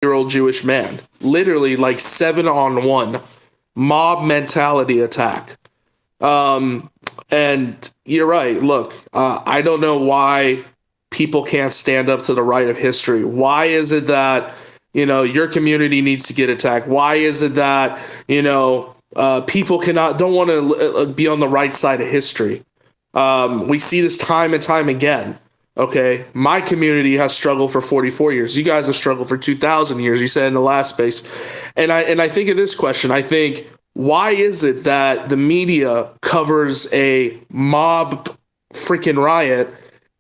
year old Jewish man. Literally, like 7-on-1 mob mentality attack. Um, and you're right. Look, I don't know why people can't stand up to the right of history. Why is it that, your community needs to get attacked? Why is it that, people don't want to be on the right side of history? We see this time and time again. Okay, my community has struggled for 44 years. You guys have struggled for 2,000 years. You said in the last space, and I think of this question. I think, why is it that the media covers a mob freaking riot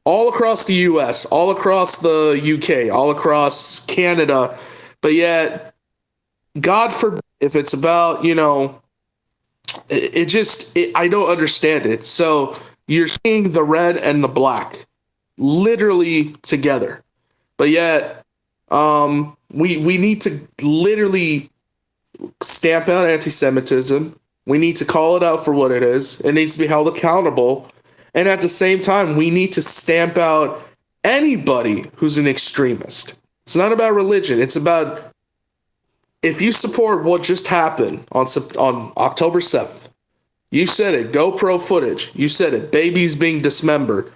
all across the U.S., all across the U.K., all across Canada, but yet, God forbid, if it's about, I don't understand it. So you're seeing the red and the black literally together, but yet, we need to literally stamp out anti-Semitism. We need to call it out for what it is. It needs to be held accountable, and at the same time, we need to stamp out anybody who's an extremist. It's not about religion. It's about, if you support what just happened on October 7th, you said it, GoPro footage, you said it, babies being dismembered.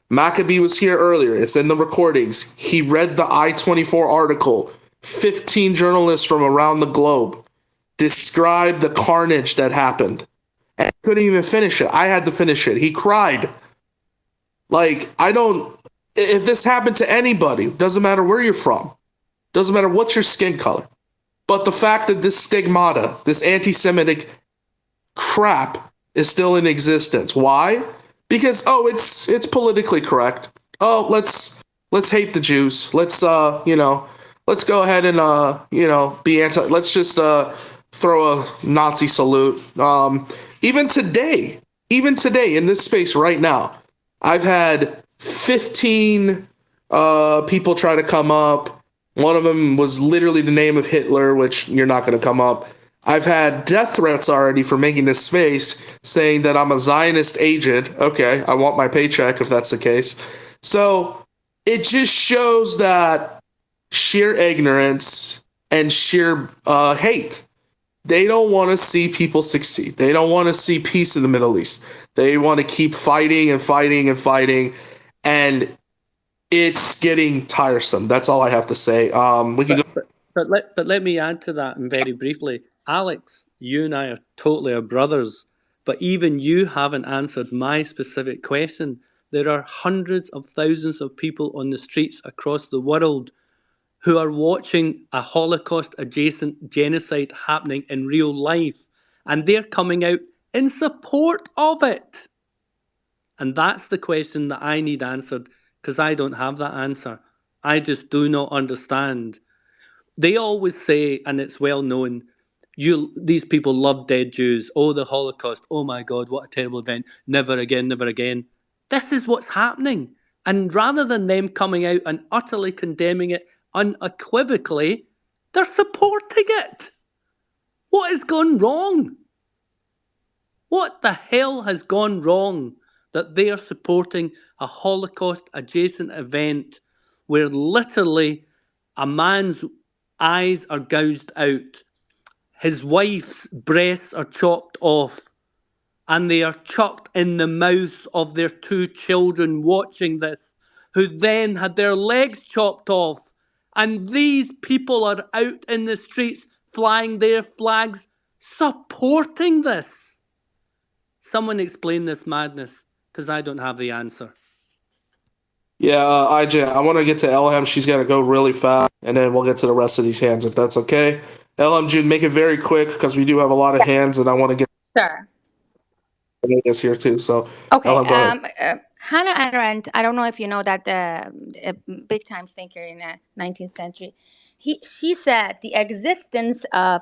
Maccabee was here earlier. It's in the recordings. He read the I-24 article. 15 journalists from around the globe described the carnage that happened. And I couldn't even finish it. I had to finish it. He cried. Like, if this happened to anybody, doesn't matter where you're from, doesn't matter what's your skin color, but the fact that this stigmata, this anti-Semitic crap is still in existence. Why? Because, it's politically correct. Let's hate the Jews. Let's go ahead and be anti. Let's just throw a Nazi salute. Even today in this space right now, I've had 15 people try to come up. One of them was literally the name of Hitler, which you're not going to come up. I've had death threats already for making this space, saying that I'm a Zionist agent. Okay, I want my paycheck if that's the case. So it just shows that sheer ignorance and sheer hate. They don't want to see people succeed. They don't want to see peace in the Middle East. They want to keep fighting and fighting and fighting, and it's getting tiresome. That's all I have to say. We can go. But let me add to that, and very briefly. Alex, you and I are totally our brothers, but even you haven't answered my specific question. There are hundreds of thousands of people on the streets across the world who are watching a Holocaust-adjacent genocide happening in real life, and they're coming out in support of it. And that's the question that I need answered, because I don't have that answer. I just do not understand. They always say, and it's well known, these people love dead Jews. Oh, the Holocaust. Oh my God, what a terrible event. Never again, never again. This is what's happening. And rather than them coming out and utterly condemning it unequivocally, they're supporting it. What has gone wrong? What the hell has gone wrong that they are supporting a Holocaust adjacent event where literally a man's eyes are gouged out, his wife's breasts are chopped off, and they are chucked in the mouths of their 2 children watching this, who then had their legs chopped off. And these people are out in the streets flying their flags, supporting this. Someone explain this madness, because I don't have the answer. Yeah, IJ, I want to get to Elham. She's got to go really fast, and then we'll get to the rest of these hands, if that's okay. Elham, Jude, make it very quick, because we do have a lot of hands, and I want to get Sure. Is here too. So, Okay. Elham, go ahead. Hannah Arendt, I don't know if you know that, a big time thinker in the 19th century. She said the existence of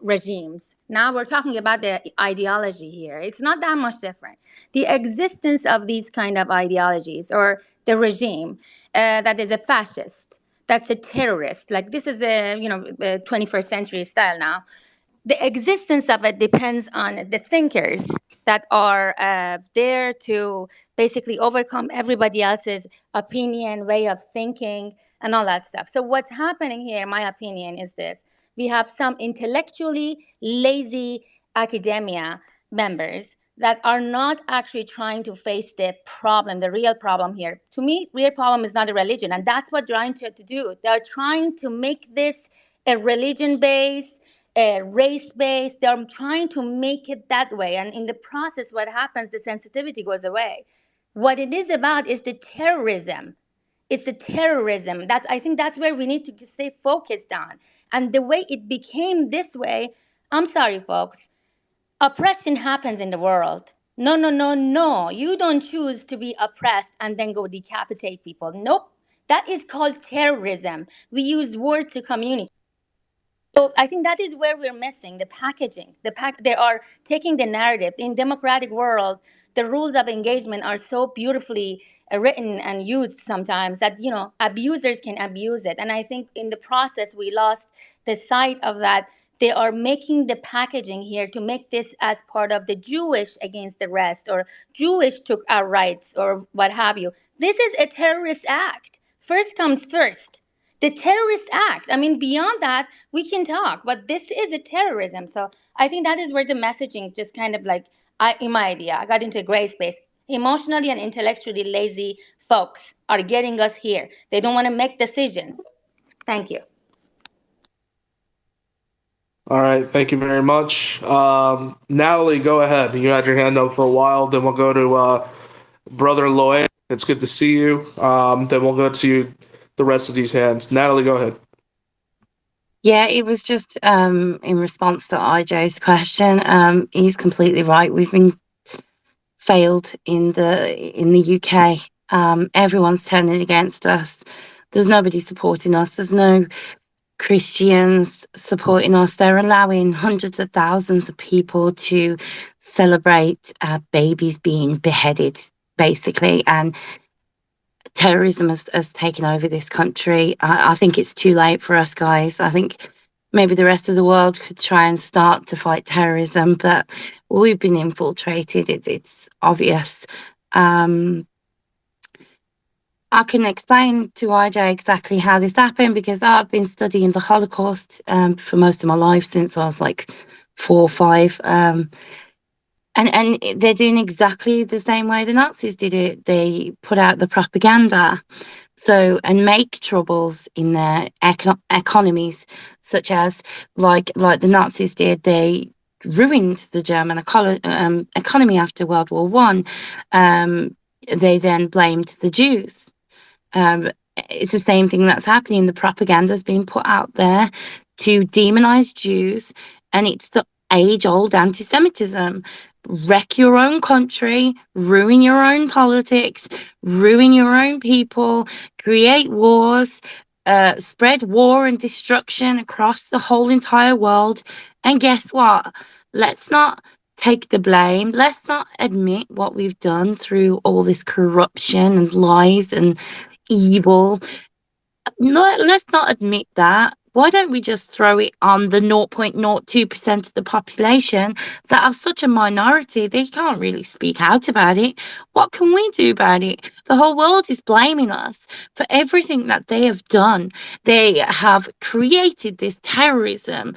regimes. Now we're talking about the ideology here. It's not that much different. The existence of these kind of ideologies, or the regime that is a fascist, that's a terrorist. Like, this is a 21st century style now. The existence of it depends on the thinkers that are there to basically overcome everybody else's opinion, way of thinking, and all that stuff. So what's happening here, in my opinion, is this. We have some intellectually lazy academia members that are not actually trying to face the problem, the real problem here. To me, real problem is not a religion, and that's what they're trying to do. They're trying to make this a religion-based, a race-based. They're trying to make it that way, and in the process, what happens, the sensitivity goes away. What it is about is the terrorism. It's the terrorism. I think that's where we need to stay focused on. And the way it became this way, I'm sorry, folks, oppression happens in the world. No, no, no, no. You don't choose to be oppressed and then go decapitate people. Nope. That is called terrorism. We use words to communicate. So I think that is where we're missing the packaging. They are taking the narrative. In democratic world, the rules of engagement are so beautifully written and used sometimes that abusers can abuse it. And I think in the process we lost the sight of that. They are making the packaging here to make this as part of the Jewish against the rest, or Jewish took our rights, or what have you. This is a terrorist act. First comes first. The terrorist act. I mean, beyond that, we can talk, but this is a terrorism. So I think that is where the messaging just kind of like, in my idea, I got into a gray space. Emotionally and intellectually lazy folks are getting us here. They don't want to make decisions. Thank you. All right, thank you very much. Natalie, go ahead. You had your hand up for a while. Then we'll go to Brother Loe. It's good to see you. Then we'll go to the rest of these hands. Natalie, go ahead. Yeah, it was just in response to IJ's question. He's completely right. We've been failed in the UK. Everyone's turning against us. There's nobody supporting us. There's no Christians supporting us. They're allowing hundreds of thousands of people to celebrate babies being beheaded, basically, and terrorism has taken over this country. I think it's too late for us, guys. I think maybe the rest of the world could try and start to fight terrorism, but we've been infiltrated. It's obvious. I can explain to IJ exactly how this happened, because I've been studying the Holocaust for most of my life, since I was like 4 or 5. And they're doing exactly the same way the Nazis did it. They put out the propaganda, and make troubles in their economies, such as like the Nazis did. They ruined the German economy after World War One. They then blamed the Jews. It's the same thing that's happening. The propaganda is being put out there to demonize Jews, and it's the age-old anti-Semitism. Wreck your own country, ruin your own politics, ruin your own people, create wars, spread war and destruction across the whole entire world. And guess what? Let's not take the blame. Let's not admit what we've done through all this corruption and lies and evil. Let's not admit that. Why don't we just throw it on the 0.02% of the population that are such a minority? They can't really speak out about it. What can we do about it? The whole world is blaming us for everything that they have done. They have created this terrorism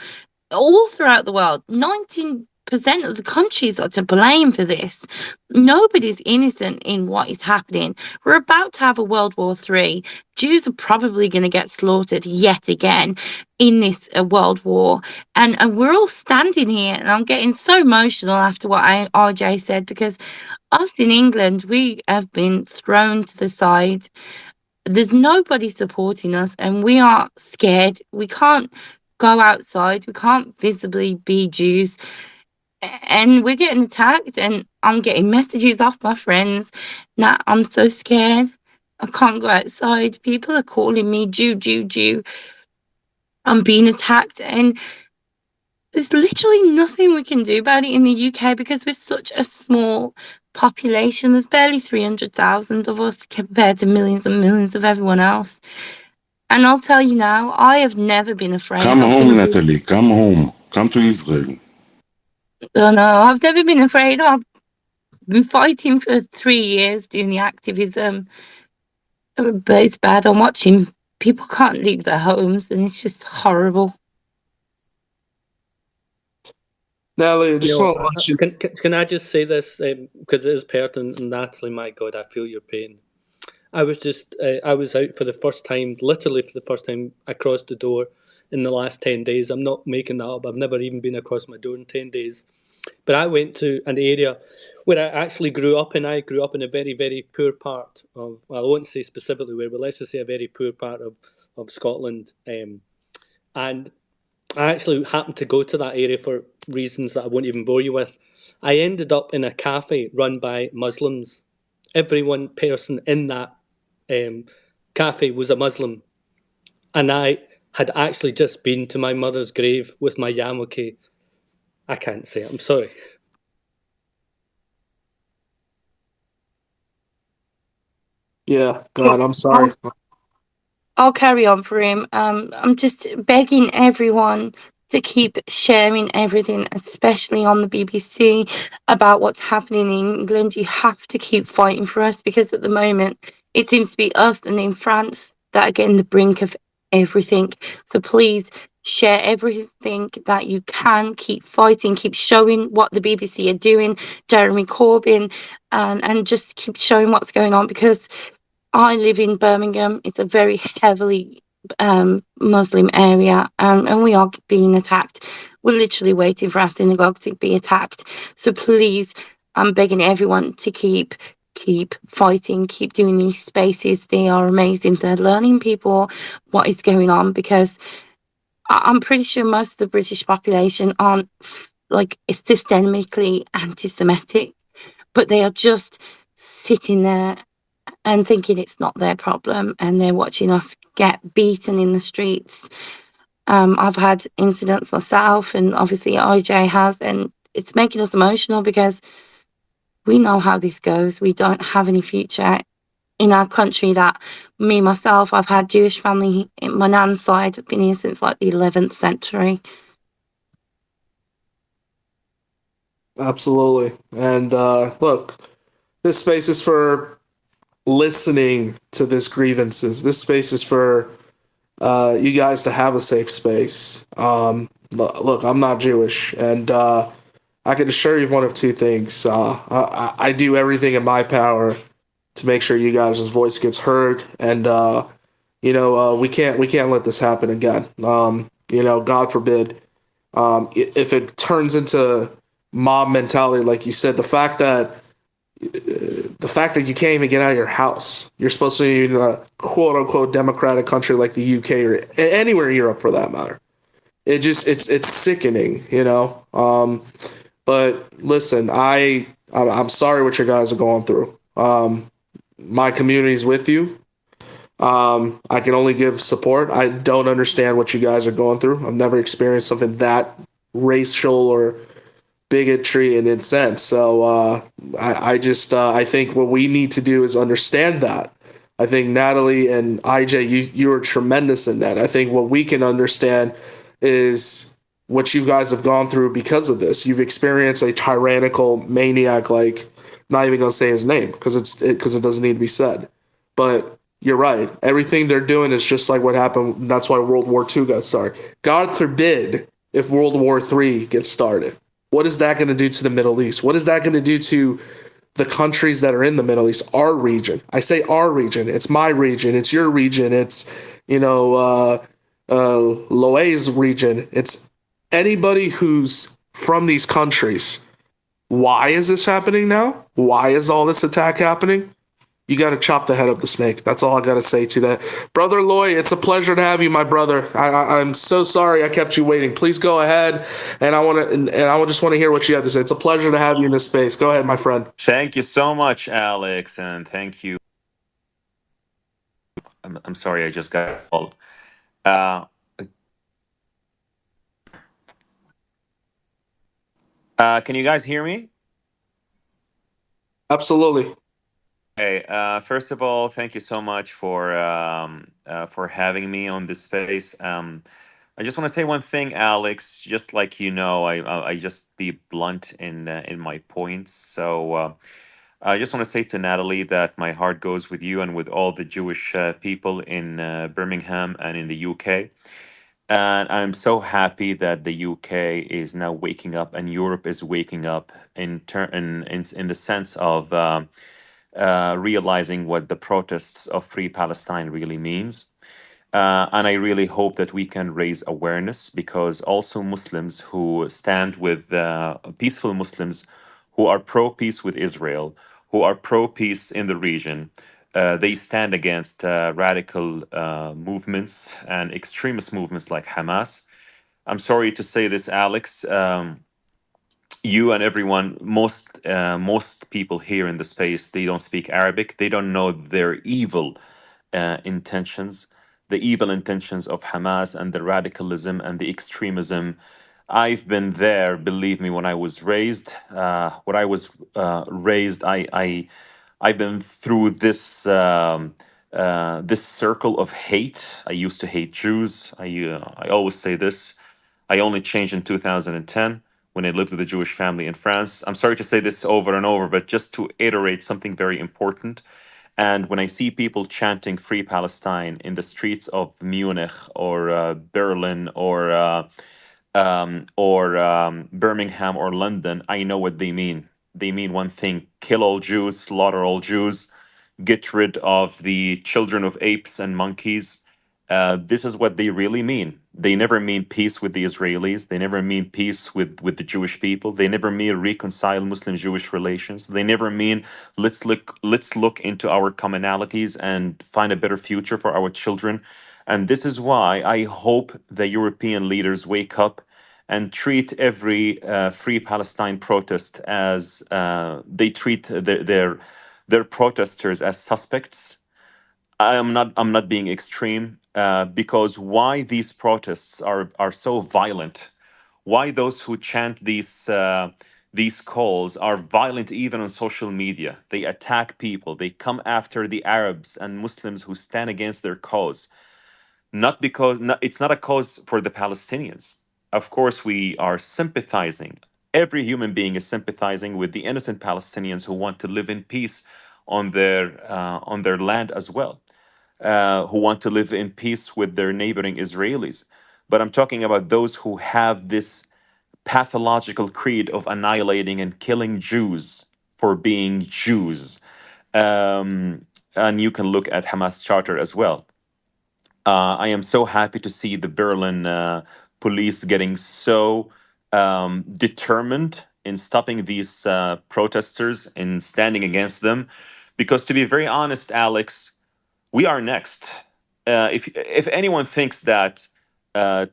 all throughout the world. 19% of the countries are to blame for this. Nobody's innocent in what is happening. We're about to have a World War III. Jews are probably going to get slaughtered yet again in this World War. And we're all standing here, and I'm getting so emotional after what RJ said, because us in England, we have been thrown to the side. There's nobody supporting us, and we are scared. We can't go outside. We can't visibly be Jews. And we're getting attacked, and I'm getting messages off my friends. Now I'm so scared. I can't go outside. People are calling me Jew. I'm being attacked, and there's literally nothing we can do about it in the UK, because we're such a small population. There's barely 300,000 of us compared to millions and millions of everyone else. And I'll tell you now, I have never been afraid. Come home, Natalie. Come home. Come to Israel. Oh, no, I've never been afraid. I've been fighting for 3 years doing the activism. But it's bad. I'm watching people can't leave their homes, and it's just horrible. Natalie, I just want to let you. Can I just say this, because it is pertinent, and Natalie, my God, I feel your pain. I was out for the first time, literally for the first time. I crossed the door in the last 10 days. I'm not making that up. I've never even been across my door in 10 days. But I went to an area where I actually grew up, and I grew up in a very, very poor part of, well, I won't say specifically where, but let's just say a very poor part of Scotland. And I actually happened to go to that area for reasons that I won't even bore you with. I ended up in a cafe run by Muslims. Every one person in that cafe was a Muslim. And I had actually just been to my mother's grave with my yarmulke. I can't say it, I'm sorry. Yeah, God, I'm sorry. I'll carry on for him. I'm just begging everyone to keep sharing everything, especially on the BBC, about what's happening in England. You have to keep fighting for us, because at the moment it seems to be us and in France that are getting the brink of everything. So please share everything that you can. Keep fighting, keep showing what the BBC are doing, Jeremy Corbyn, and just keep showing what's going on, because I live in Birmingham. It's a very heavily Muslim area, and we are being attacked. We're literally waiting for our synagogue to be attacked. So please, I'm begging everyone to keep fighting, keep doing these spaces. They are amazing. They're learning people what is going on, because I'm pretty sure most of the British population aren't like systemically anti-Semitic, but they are just sitting there and thinking it's not their problem, and they're watching us get beaten in the streets. I've had incidents myself, and obviously IJ has, and it's making us emotional, because we know how this goes. We don't have any future in our country. That me myself, I've had Jewish family in my nan's side. I've been here since like the 11th century. Absolutely. And look, this space is for listening to this grievances. This space is for you guys to have a safe space. Look, I'm not Jewish, and I can assure you of one of two things. I do everything in my power to make sure you guys' voice gets heard, and we can't let this happen again. God forbid. If it turns into mob mentality, like you said, the fact that you can't even get out of your house, you're supposed to be in a quote unquote democratic country like the UK or anywhere in Europe for that matter. It's sickening, But listen, I'm sorry what you guys are going through. My community is with you. I can only give support. I don't understand what you guys are going through. I've never experienced something that racial or bigotry and incensed. So I think what we need to do is understand that. I think Natalie and IJ, you are tremendous in that. I think what we can understand is what you guys have gone through because of this. You've experienced a tyrannical maniac, like, not even gonna say his name because it doesn't need to be said. But you're right. Everything they're doing is just like what happened. That's why World War II got started. God forbid if World War III gets started. What is that going to do to the Middle East? What is that going to do to the countries that are in the Middle East, our region? I say our region. It's my region. It's your region. It's, Loe's region. It's anybody who's from these countries. Why is this happening now? Why is all this attack happening? You got to chop the head of the snake. That's all I got to say to that. Brother Loy, it's a pleasure to have you, my brother. I'm so sorry I kept you waiting. Please go ahead, and I just want to hear what you have to say. It's a pleasure to have you in this space. Go ahead, my friend. Thank you so much, Alex, and thank you. I'm sorry, I just got called. Can you guys hear me? Absolutely. Okay. First of all, thank you so much for having me on this space. I just want to say one thing, Alex. Just like I just be blunt in my points. So I just want to say to Natalie that my heart goes with you and with all the Jewish people in Birmingham and in the UK. And I'm so happy that the UK is now waking up and Europe is waking up in the sense of realizing what the protests of Free Palestine really means. And I really hope that we can raise awareness, because also Muslims who stand with peaceful Muslims who are pro peace with Israel, who are pro peace in the region, they stand against radical movements and extremist movements like Hamas. I'm sorry to say this, Alex. You and everyone, most people here in the space, they don't speak Arabic. They don't know their evil intentions, the evil intentions of Hamas and the radicalism and the extremism. I've been there, believe me, when I was raised. When I was raised, I've been through this circle of hate. I used to hate Jews. I always say this. I only changed in 2010 when I lived with a Jewish family in France. I'm sorry to say this over and over, but just to iterate something very important. And when I see people chanting Free Palestine in the streets of Munich or Berlin or Birmingham or London, I know what they mean. They mean one thing: kill all Jews, slaughter all Jews, get rid of the children of apes and monkeys. This is what they really mean. They never mean peace with the Israelis. They never mean peace with the Jewish people. They never mean reconcile Muslim-Jewish relations. They never mean let's look into our commonalities and find a better future for our children. And this is why I hope the European leaders wake up and treat every Free Palestine protest as they treat their protesters as suspects. I'm not being extreme, because why these protests are so violent, why those who chant these calls are violent even on social media. They attack people, they come after the Arabs and Muslims who stand against their cause. Not because it's not a cause for the Palestinians. Of course, we are sympathizing. Every human being is sympathizing with the innocent Palestinians who want to live in peace on their land as well, who want to live in peace with their neighboring Israelis. But I'm talking about those who have this pathological creed of annihilating and killing Jews for being Jews. And you can look at Hamas charter as well. I am so happy to see the Berlin police getting so determined in stopping these protesters and standing against them. Because to be very honest, Alex, we are next. If anyone thinks that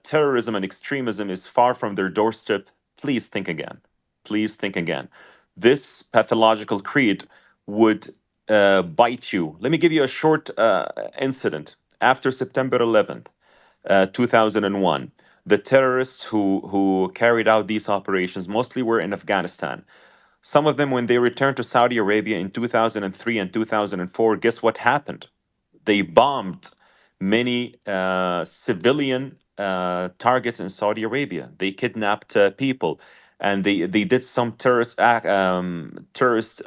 terrorism and extremism is far from their doorstep, please think again. Please think again. This pathological creed would bite you. Let me give you a short incident. After September 11th, 2001, the terrorists who carried out these operations mostly were in Afghanistan. Some of them, when they returned to Saudi Arabia in 2003 and 2004, guess what happened? They bombed many civilian targets in Saudi Arabia. They kidnapped people, and they did some terrorist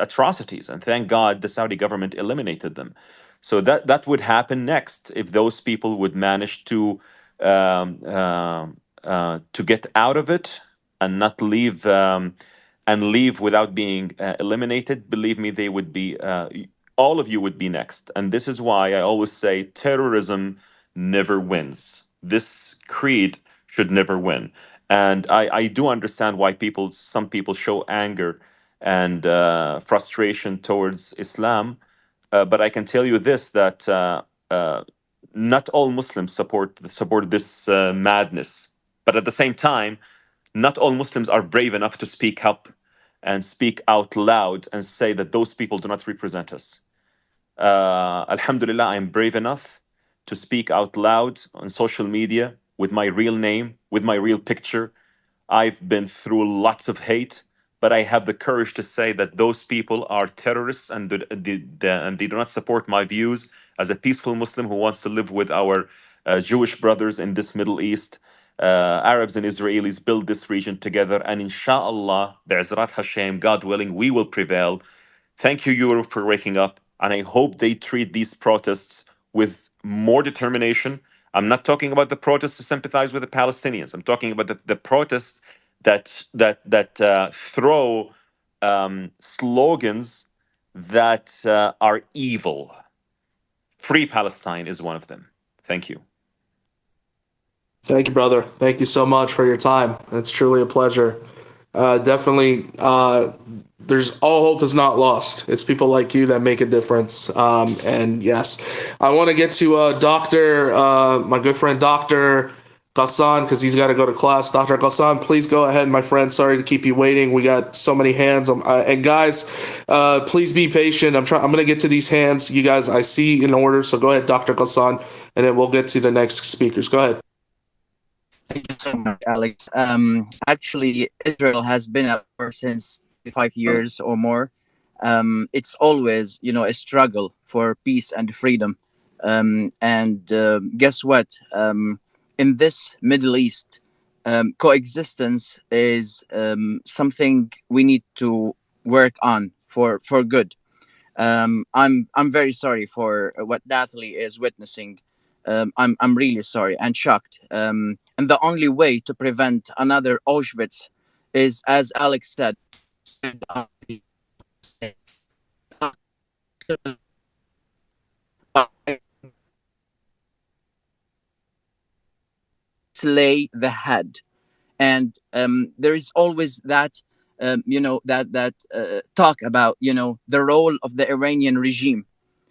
atrocities. And thank God the Saudi government eliminated them. So that would happen next if those people would manage to get out of it and not leave. And leave without being eliminated. Believe me, they would be all of you would be next. And this is why I always say terrorism never wins. This creed should never win. And I do understand why some people show anger and frustration towards Islam. But I can tell you this, that not all Muslims support this madness. But at the same time, not all Muslims are brave enough to speak up and speak out loud and say that those people do not represent us. Alhamdulillah, I'm brave enough to speak out loud on social media with my real name, with my real picture. I've been through lots of hate, but I have the courage to say that those people are terrorists, and they do not support my views as a peaceful Muslim who wants to live with our Jewish brothers in this Middle East. Arabs and Israelis build this region together, and inshallah, bi'izrat Hashem, God willing, we will prevail. Thank you, Europe, for waking up. And I hope they treat these protests with more determination. I'm not talking about the protests to sympathize with the Palestinians. I'm talking about the protests that throw slogans that are evil. Free Palestine is one of them. Thank you. Thank you, brother. Thank you so much for your time. It's truly a pleasure. Definitely, there's all hope is not lost. It's people like you that make a difference. And yes, I want to get to my good friend, Dr. Ghassan, because he's got to go to class. Dr. Ghassan, please go ahead, my friend. Sorry to keep you waiting. We got so many hands. And guys, please be patient. I'm going to get to these hands. You guys, I see in order. So go ahead, Dr. Ghassan, and then we'll get to the next speakers. Go ahead. Thank you so much, Alex. Actually, Israel has been at war since 5 years or more. It's always, a struggle for peace and freedom. Guess what? In this Middle East, coexistence is something we need to work on for good. I'm very sorry for what Nathalie is witnessing. I'm really sorry and shocked. And the only way to prevent another Auschwitz is, as Alex said, slay the head. And there is always that, talk about, the role of the Iranian regime.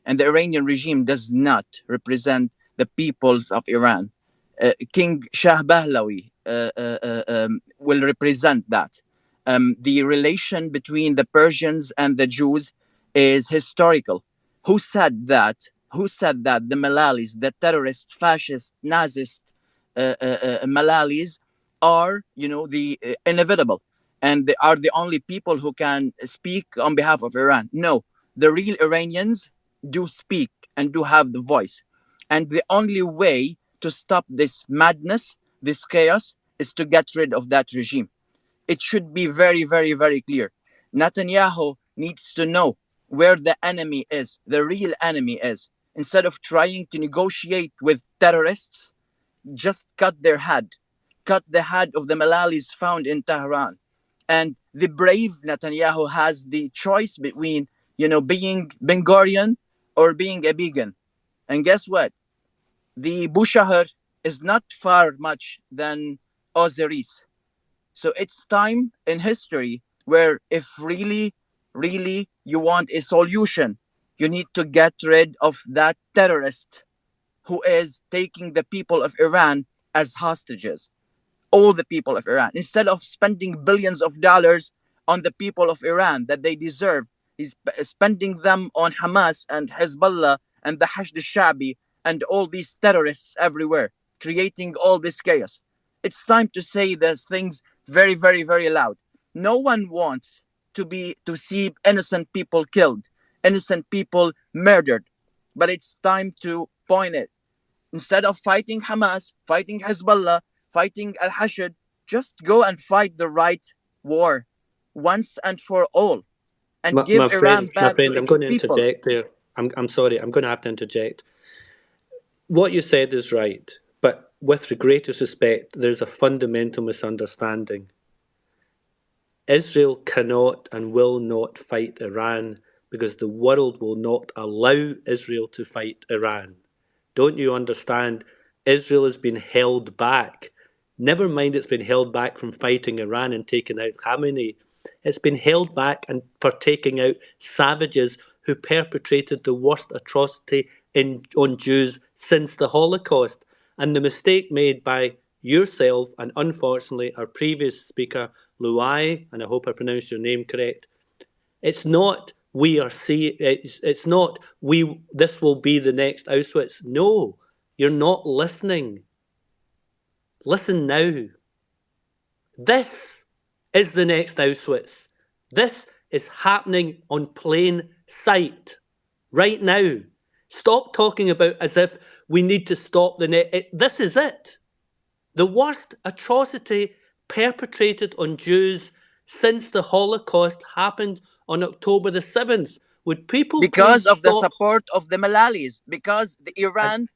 And the Iranian regime does not represent the peoples of Iran. King Shah Pahlavi will represent that. The relation between the Persians and the Jews is historical. Who said that? Who said that the Malalis, the terrorist, fascist, Nazist Malalis, are, the inevitable, and they are the only people who can speak on behalf of Iran? No, the real Iranians do speak and do have the voice. And the only way to stop this madness, this chaos, is to get rid of that regime. It should be very, very, very clear. Netanyahu needs to know where the enemy is, the real enemy is. Instead of trying to negotiate with terrorists, just cut their head. Cut the head of the Malalis found in Tehran. And the brave Netanyahu has the choice between, being Ben Gurion or being a Begin. And guess what? The Bushehr is not far much than Osiris. So it's time in history where if really, really you want a solution, you need to get rid of that terrorist who is taking the people of Iran as hostages. All the people of Iran. Instead of spending billions of dollars on the people of Iran that they deserve, he's spending them on Hamas and Hezbollah and the Hashd al-Sha'bi and all these terrorists everywhere, creating all this chaos. It's time to say those things very, very, very loud. No one wants to see innocent people killed, innocent people murdered. But it's time to point it. Instead of fighting Hamas, fighting Hezbollah, fighting Al-Hashd, just go and fight the right war once and for all, and give Iran back to its I'm going to people. interject there. I'm sorry, I'm going to have to interject. What you said is right, but with the greatest respect, there's a fundamental misunderstanding. Israel cannot and will not fight Iran because the world will not allow Israel to fight Iran. Don't you understand? Israel has been held back. Never mind it's been held back from fighting Iran and taking out Khamenei. It's been held back and for taking out savages who perpetrated the worst atrocity on Jews since the Holocaust. And the mistake made by yourself and unfortunately our previous speaker, Luai, and I hope I pronounced your name correct, it's not it's not this will be the next Auschwitz. No, you're not listening. Listen now. This is the next Auschwitz. This is happening on plain sight right now. Stop talking about as if we need to stop this is it. The worst atrocity perpetrated on Jews since the Holocaust happened on October the 7th. Would people Because please of the stop? support of the Malalis, because And,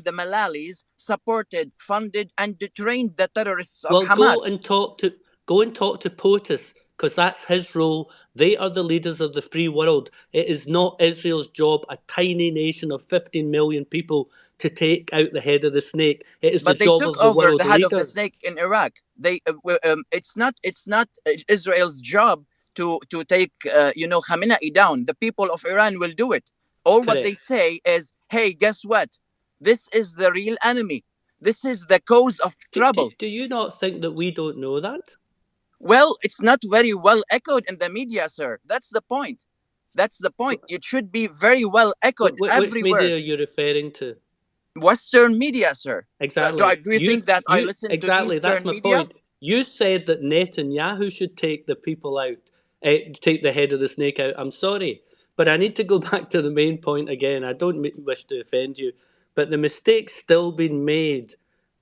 the Malalis supported, funded, and trained the terrorists of well, Hamas. go and talk to POTUS, because that's his role. They are the leaders of the free world. It is not Israel's job, a tiny nation of 15 million people, to take out the head of the snake. It is the But they job took of the over the world head of the leaders. snake in Iraq. It's not Israel's job to take Khamenei down. The people of Iran will do it. All what they Correct. say is, hey, guess what? This is the real enemy. This is the cause of trouble. Do you not think that we don't know that? Well, it's not very well echoed in the media, sir. That's the point. That's the point. It should be very well echoed Which everywhere. media are you referring to? Western media, sir. Exactly. Do you think that I listen to Exactly. That's Eastern my media? point. You said that Netanyahu should take the people out, take the head of the snake out. I'm sorry, but I need to go back to the main point again. I don't wish to offend you, but the mistake's still been made,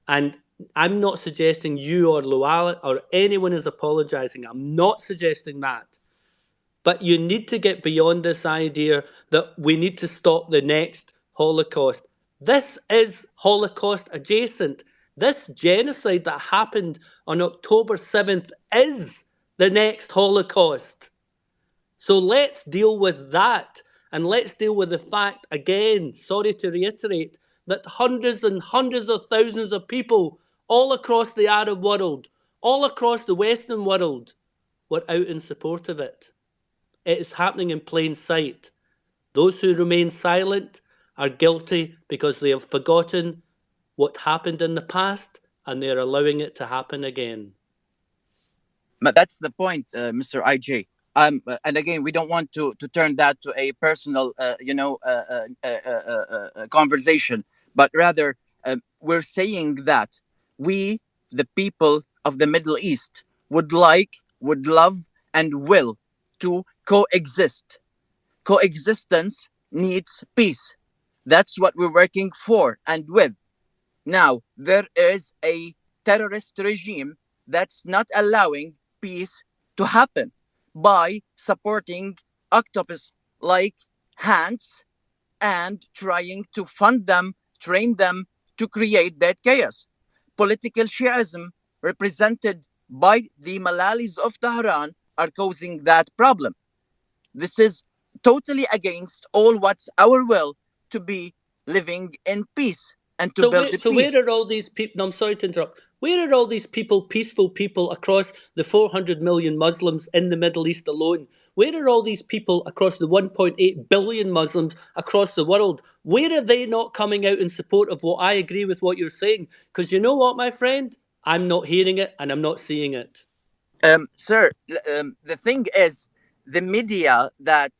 and I'm not suggesting you or Luala or anyone is apologising. I'm not suggesting that. But you need to get beyond this idea that we need to stop the next Holocaust. This is Holocaust adjacent. This genocide that happened on October 7th is the next Holocaust. So let's deal with that. And let's deal with the fact, again, sorry to reiterate, that hundreds and hundreds of thousands of people all across the Arab world, all across the Western world, were out in support of it. It is happening in plain sight. Those who remain silent are guilty because they have forgotten what happened in the past and they're allowing it to happen again. But that's the point, Mr. IJ. And again, we don't want to turn that to a personal, conversation, but rather we're saying that we, the people of the Middle East, would love, and will to coexist. Coexistence needs peace. That's what we're working for and with. Now, there is a terrorist regime that's not allowing peace to happen by supporting octopus like hands and trying to fund them, train them to create that chaos. Political Shiism, represented by the Malalis of Tehran, are causing that problem. This is totally against all what's our will to be living in peace and to build the Where peace. are all these people? No, I'm sorry to interrupt. Where are all these people, peaceful people across the 400 million Muslims in the Middle East alone? Where are all these people across the 1.8 billion Muslims across the world? Where are they not coming out in support of what I agree with what you're saying? Because you know what, my friend? I'm not hearing it and I'm not seeing it. Sir, the thing is, the media that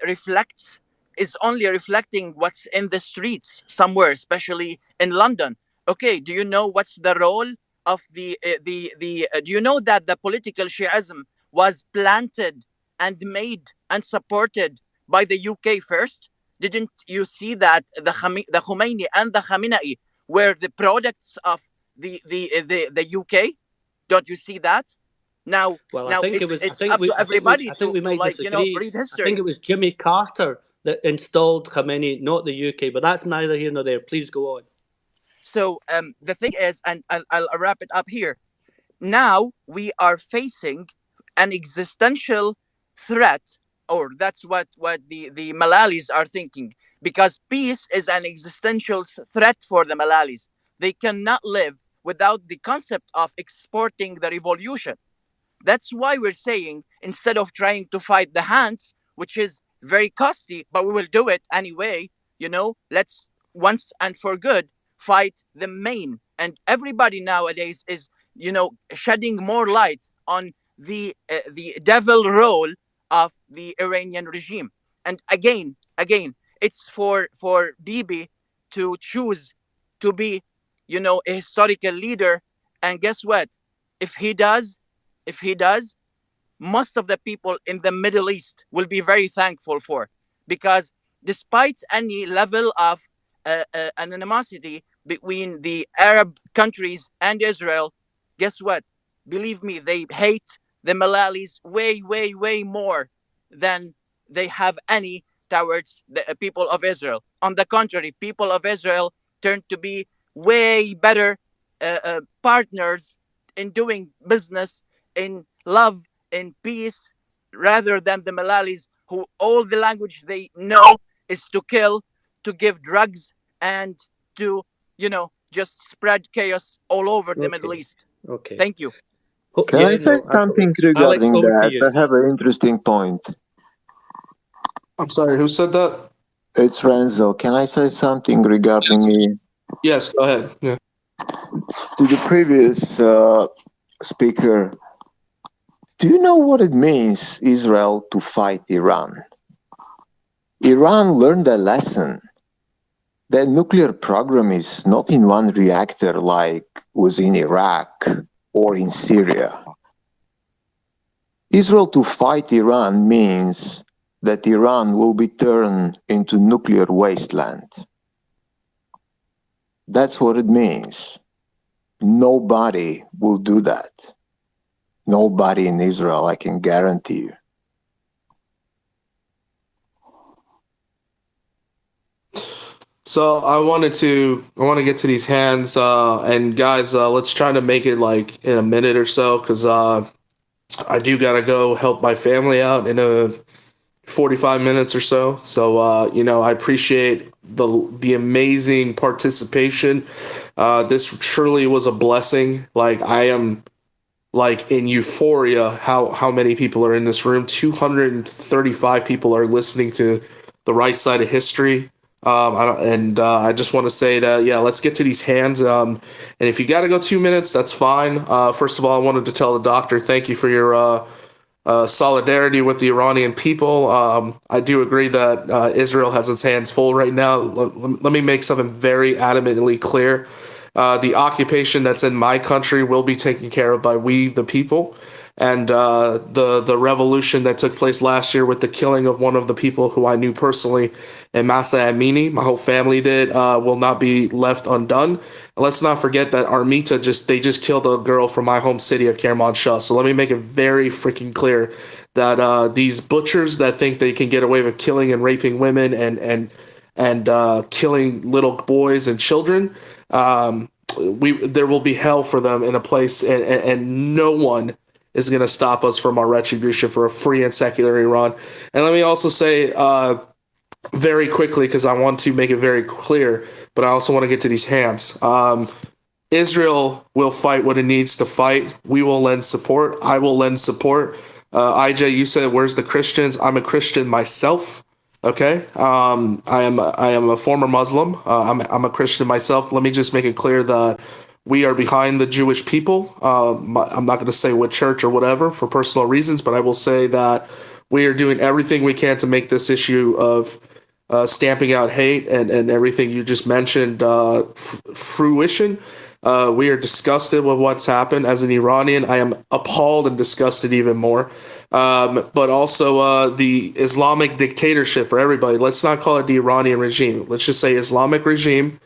reflects is only reflecting what's in the streets somewhere, especially in London. Okay, do you know what's the role of the? Do you know that the political Shiism was planted and made and supported by the UK first? Didn't you see that the Khomeini and the Khamenei were the products of the UK? Don't you see that? Now, Well, it's up to everybody I think we to might like disagree. read I think history. it was Jimmy Carter that installed Khamenei, not the UK. But that's neither here nor there. Please go on. So the thing is, and I'll wrap it up here. Now we are facing an existential threat, or that's what the Malalis are thinking, because peace is an existential threat for the Malalis. They cannot live without the concept of exporting the revolution. That's why we're saying, instead of trying to fight the hands, which is very costly, but we will do it anyway, let's once and for good fight the main. And everybody nowadays is, shedding more light on the devil role of the Iranian regime. And again, it's for Bibi to choose to be, a historical leader. And guess what? If he does, if he does, most of the people in the Middle East will be very thankful for, because despite any level of anonymity between the Arab countries and Israel, guess what? Believe me, they hate the Malalis way, way, way more than they have any towards the people of Israel. On the contrary, people of Israel turned to be way better partners in doing business, in love, in peace, rather than the Malalis, who all the language they know is to kill, to give drugs, and to, just spread chaos all over the Middle Okay. East. Okay. Thank you. Can I say something regarding Alex, over to that? you. I have an interesting point. I'm sorry, who said that? It's Renzo. Can I say something regarding me? Yes, go ahead. Yeah. To the previous speaker? Do you know what it means, Israel, to fight Iran? Iran learned a lesson. Their nuclear program is not in one reactor like was in Iraq or in Syria. Israel to fight Iran means that Iran will be turned into nuclear wasteland. That's what it means. Nobody will do that. Nobody in Israel, I can guarantee you. So I want to get to these hands, and guys, let's try to make it like in a minute or so, because I do gotta go help my family out in a 45 minutes or so. So I appreciate the amazing participation. This truly was a blessing. Like, I am like in euphoria how many people are in this room. 235 people are listening to the right side of history. I just want to say that, yeah, let's get to these hands. And if you got to go 2 minutes, that's fine. First of all, I wanted to tell the doctor, thank you for your solidarity with the Iranian people. I do agree that Israel has its hands full right now. Let me make something very adamantly clear. The occupation that's in my country will be taken care of by we, the people. And the revolution that took place last year with the killing of one of the people who I knew personally, and Masa Amini, my whole family did, will not be left undone. And let's not forget that Armita just killed a girl from my home city of Kermanshah. So let me make it very freaking clear that these butchers that think they can get away with killing and raping women and killing little boys and children, there will be hell for them in a place, and no one is going to stop us from our retribution for a free and secular Iran. And let me also say very quickly, because I want to make it very clear, but I also want to get to these hands. Israel will fight what it needs to fight. We will lend support. I will lend support. IJ, you said, where's the Christians? I'm a Christian myself. Okay. I am a former Muslim. I'm a Christian myself. Let me just make it clear that we are behind the Jewish people. I'm not going to say what church or whatever for personal reasons, but I will say that we are doing everything we can to make this issue of stamping out hate and everything you just mentioned fruition. We are disgusted with what's happened. As an Iranian, I am appalled and disgusted even more. But also the Islamic dictatorship for everybody. Let's not call it the Iranian regime. Let's just say Islamic regime.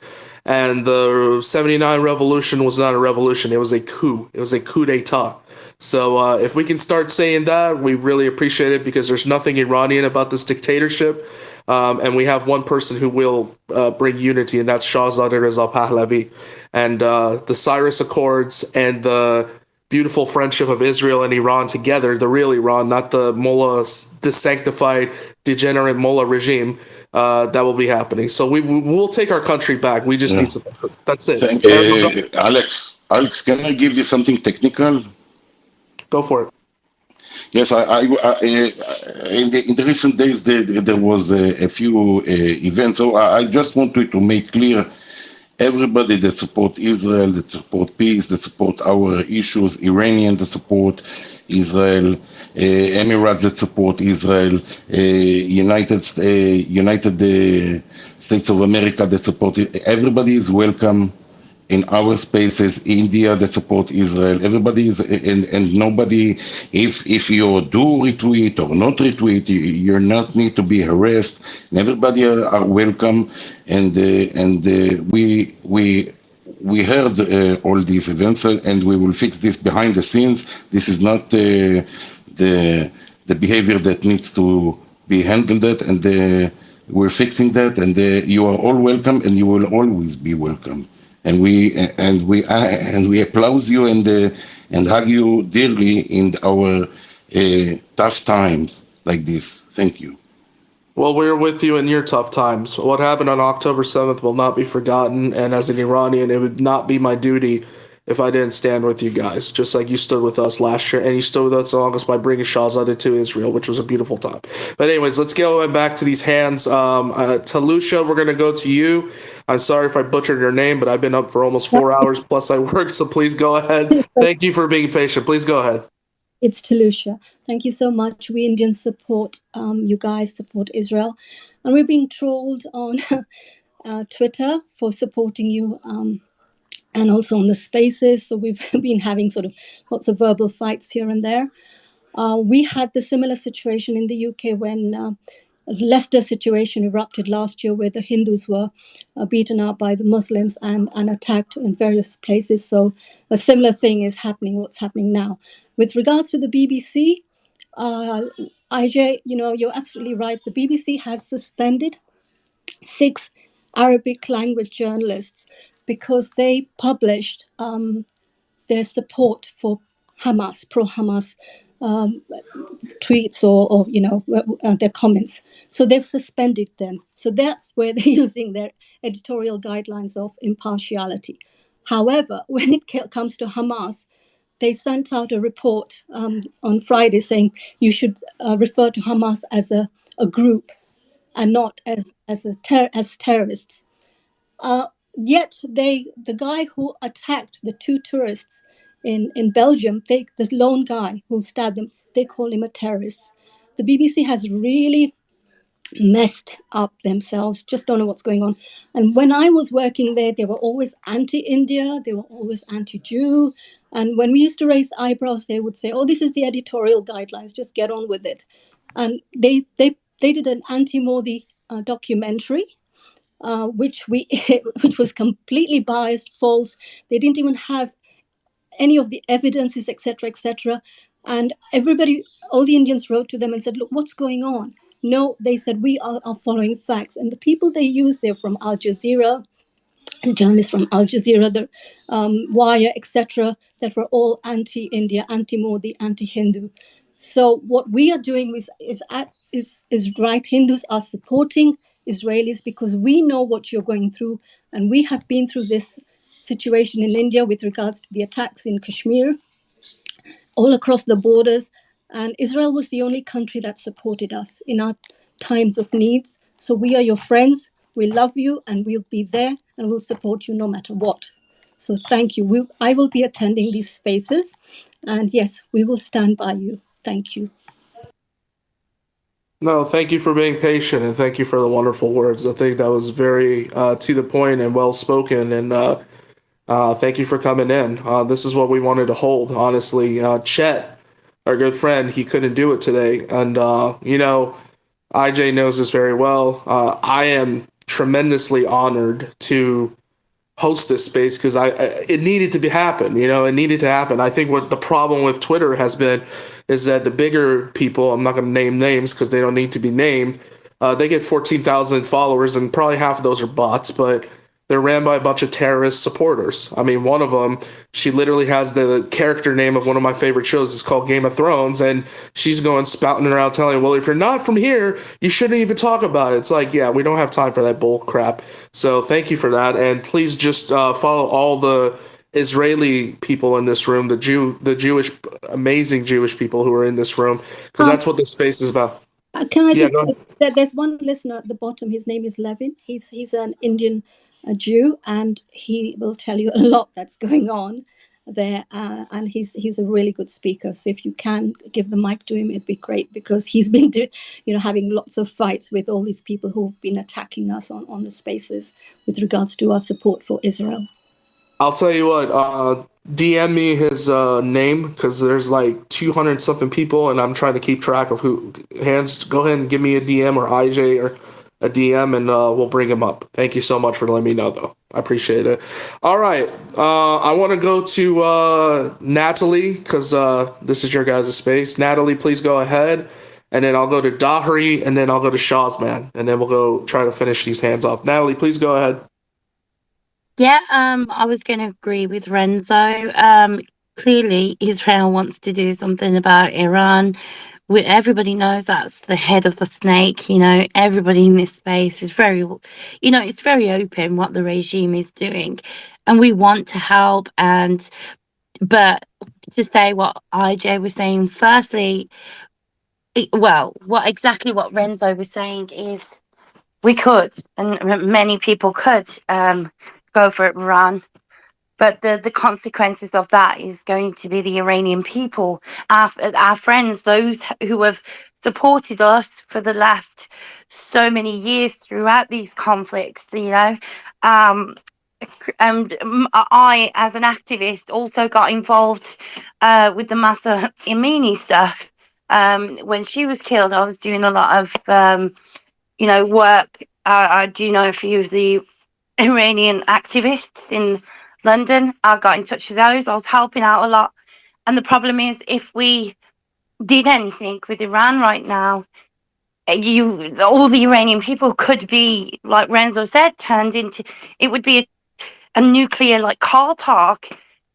And the 79 revolution was not a revolution. It was a coup. It was a coup d'etat. So if we can start saying that, we really appreciate it, because there's nothing Iranian about this dictatorship. And we have one person who will bring unity, and that's Shahzadeh Reza Pahlavi. And the Cyrus Accords and the beautiful friendship of Israel and Iran together, the real Iran, not the mullah, the sanctified, degenerate mullah regime, that will be happening. So we'll take our country back. We just need some. That's it. Thank Alex, can I give you something technical? Go for it. Yes, I in the recent days there was a few events. So I just wanted to make clear, everybody that support Israel, that support peace, that support our issues, Iranian that support Israel, Emirates that support Israel, United States of America that support it. Everybody is welcome in our spaces. India that support Israel. Everybody is, and nobody, if you do retweet or not retweet, you're not need to be harassed. And everybody are welcome, and we we heard all these events, and we will fix this behind the scenes. This is not the behavior that needs to be handled, and we're fixing that. And you are all welcome, and you will always be welcome. And we applaud you and hug you dearly in our tough times like this. Thank you. Well, we're with you in your tough times. What happened on October 7th will not be forgotten, and as an Iranian, it would not be my duty if I didn't stand with you guys, just like you stood with us last year, and you stood with us in August by bringing Shahzada to Israel, which was a beautiful time. But anyways, let's go back to these hands. Talusha, we're going to go to you. I'm sorry if I butchered your name, but I've been up for almost 4 hours, plus I work, so please go ahead. Thank you for being patient. Please go ahead. It's Talusha. Thank you so much. We Indians support, you guys support Israel. And we're being trolled on Twitter for supporting you and also on the spaces. So we've been having sort of lots of verbal fights here and there. We had the similar situation in the UK when Leicester situation erupted last year, where the Hindus were beaten up by the Muslims and attacked in various places. So a similar thing is happening, what's happening now. With regards to the BBC, IJ, you're absolutely right. The BBC has suspended 6 Arabic language journalists because they published their support for Hamas, pro-Hamas tweets or their comments. So they've suspended them. So that's where they're using their editorial guidelines of impartiality. However, when it comes to Hamas, they sent out a report on Friday saying you should refer to Hamas as a group and not as terrorists. Yet the guy who attacked the 2 tourists in Belgium, the lone guy who stabbed them, they call him a terrorist. The BBC has really messed up themselves, just don't know what's going on. And when I was working there, they were always anti-India, they were always anti-Jew. And when we used to raise eyebrows, they would say, oh, this is the editorial guidelines, just get on with it. And they did an anti-Modi documentary, which was completely biased, false. They didn't even have any of the evidences, etc., etc. And everybody, all the Indians wrote to them and said, look, what's going on? No, they said, we are following facts. And the people they used, they're from Al Jazeera, and journalists from Al Jazeera, the Wire, etc., that were all anti-India, anti-Modi, anti-Hindu. So what we are doing is right. Hindus are supporting Israelis because we know what you're going through, and we have been through this situation in India with regards to the attacks in Kashmir, all across the borders. And Israel was the only country that supported us in our times of needs. So we are your friends. We love you, and we'll be there, and we'll support you no matter what. So thank you. I will be attending these spaces, and yes, we will stand by you. Thank you. No, thank you for being patient, and thank you for the wonderful words. I think that was very to the point and well spoken, and thank you for coming in. This is what we wanted to hold, honestly. Chet, our good friend, he couldn't do it today, and IJ knows this very well. I am tremendously honored to host this space because it needed to happen. It needed to happen. I think what the problem with Twitter has been is that the bigger people, I'm not going to name names because they don't need to be named, they get 14,000 followers, and probably half of those are bots, but they're ran by a bunch of terrorist supporters. I mean, one of them, she literally has the character name of one of my favorite shows. It's called Game of Thrones, and she's going spouting around telling, well, if you're not from here, you shouldn't even talk about it. It's like, yeah, we don't have time for that bull crap. So thank you for that, and please just follow all the Israeli people in this room, the Jewish, amazing Jewish people who are in this room, because that's what this space is about. Can I just say that there's one listener at the bottom. His name is Levin. He's an Indian Jew, and he will tell you a lot that's going on there. And he's a really good speaker. So if you can give the mic to him, it'd be great, because he's been having lots of fights with all these people who've been attacking us on the spaces with regards to our support for Israel. I'll tell you what, DM me his name, because there's like 200 something people, and I'm trying to keep track of who hands. Go ahead and give me a DM, or IJ, or a DM, and we'll bring him up. Thank you so much for letting me know, though. I appreciate it. All right. I want to go to Natalie, because this is your guys' space. Natalie, please go ahead. And then I'll go to Dahri, and then I'll go to Shazman, and then we'll go try to finish these hands off. Natalie, please go ahead. Yeah, I was going to agree with Renzo. Clearly, Israel wants to do something about Iran. Everybody knows that's the head of the snake. Everybody in this space is very, it's very open what the regime is doing, and we want to help. But to say what IJ was saying, firstly, what Renzo was saying is we could, and many people could, go for Iran. But the consequences of that is going to be the Iranian people, our friends, those who have supported us for the last so many years throughout these conflicts, And I, as an activist, also got involved with the Masa Amini stuff. When she was killed, I was doing a lot of, work. I do know a few of the Iranian activists in London. I got in touch with those. I was helping out a lot. And the problem is, if we did anything with Iran right now, all the Iranian people could be, like Renzo said, turned into, it would be a nuclear like car park.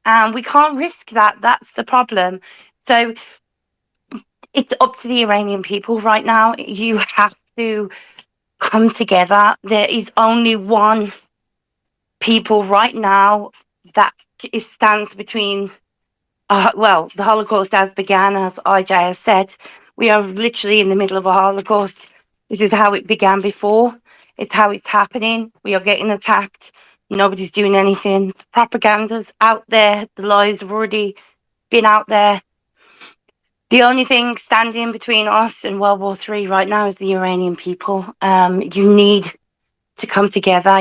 And we can't risk that. That's the problem. So it's up to the Iranian people right now. You have to come together. There is only one people right now that stands between, the Holocaust has began, as IJ has said. We are literally in the middle of a Holocaust. This is how it began before. It's how it's happening. We are getting attacked. Nobody's doing anything. The propaganda's out there. The lies have already been out there. The only thing standing between us and World War III right now is the Iranian people. You need to come together.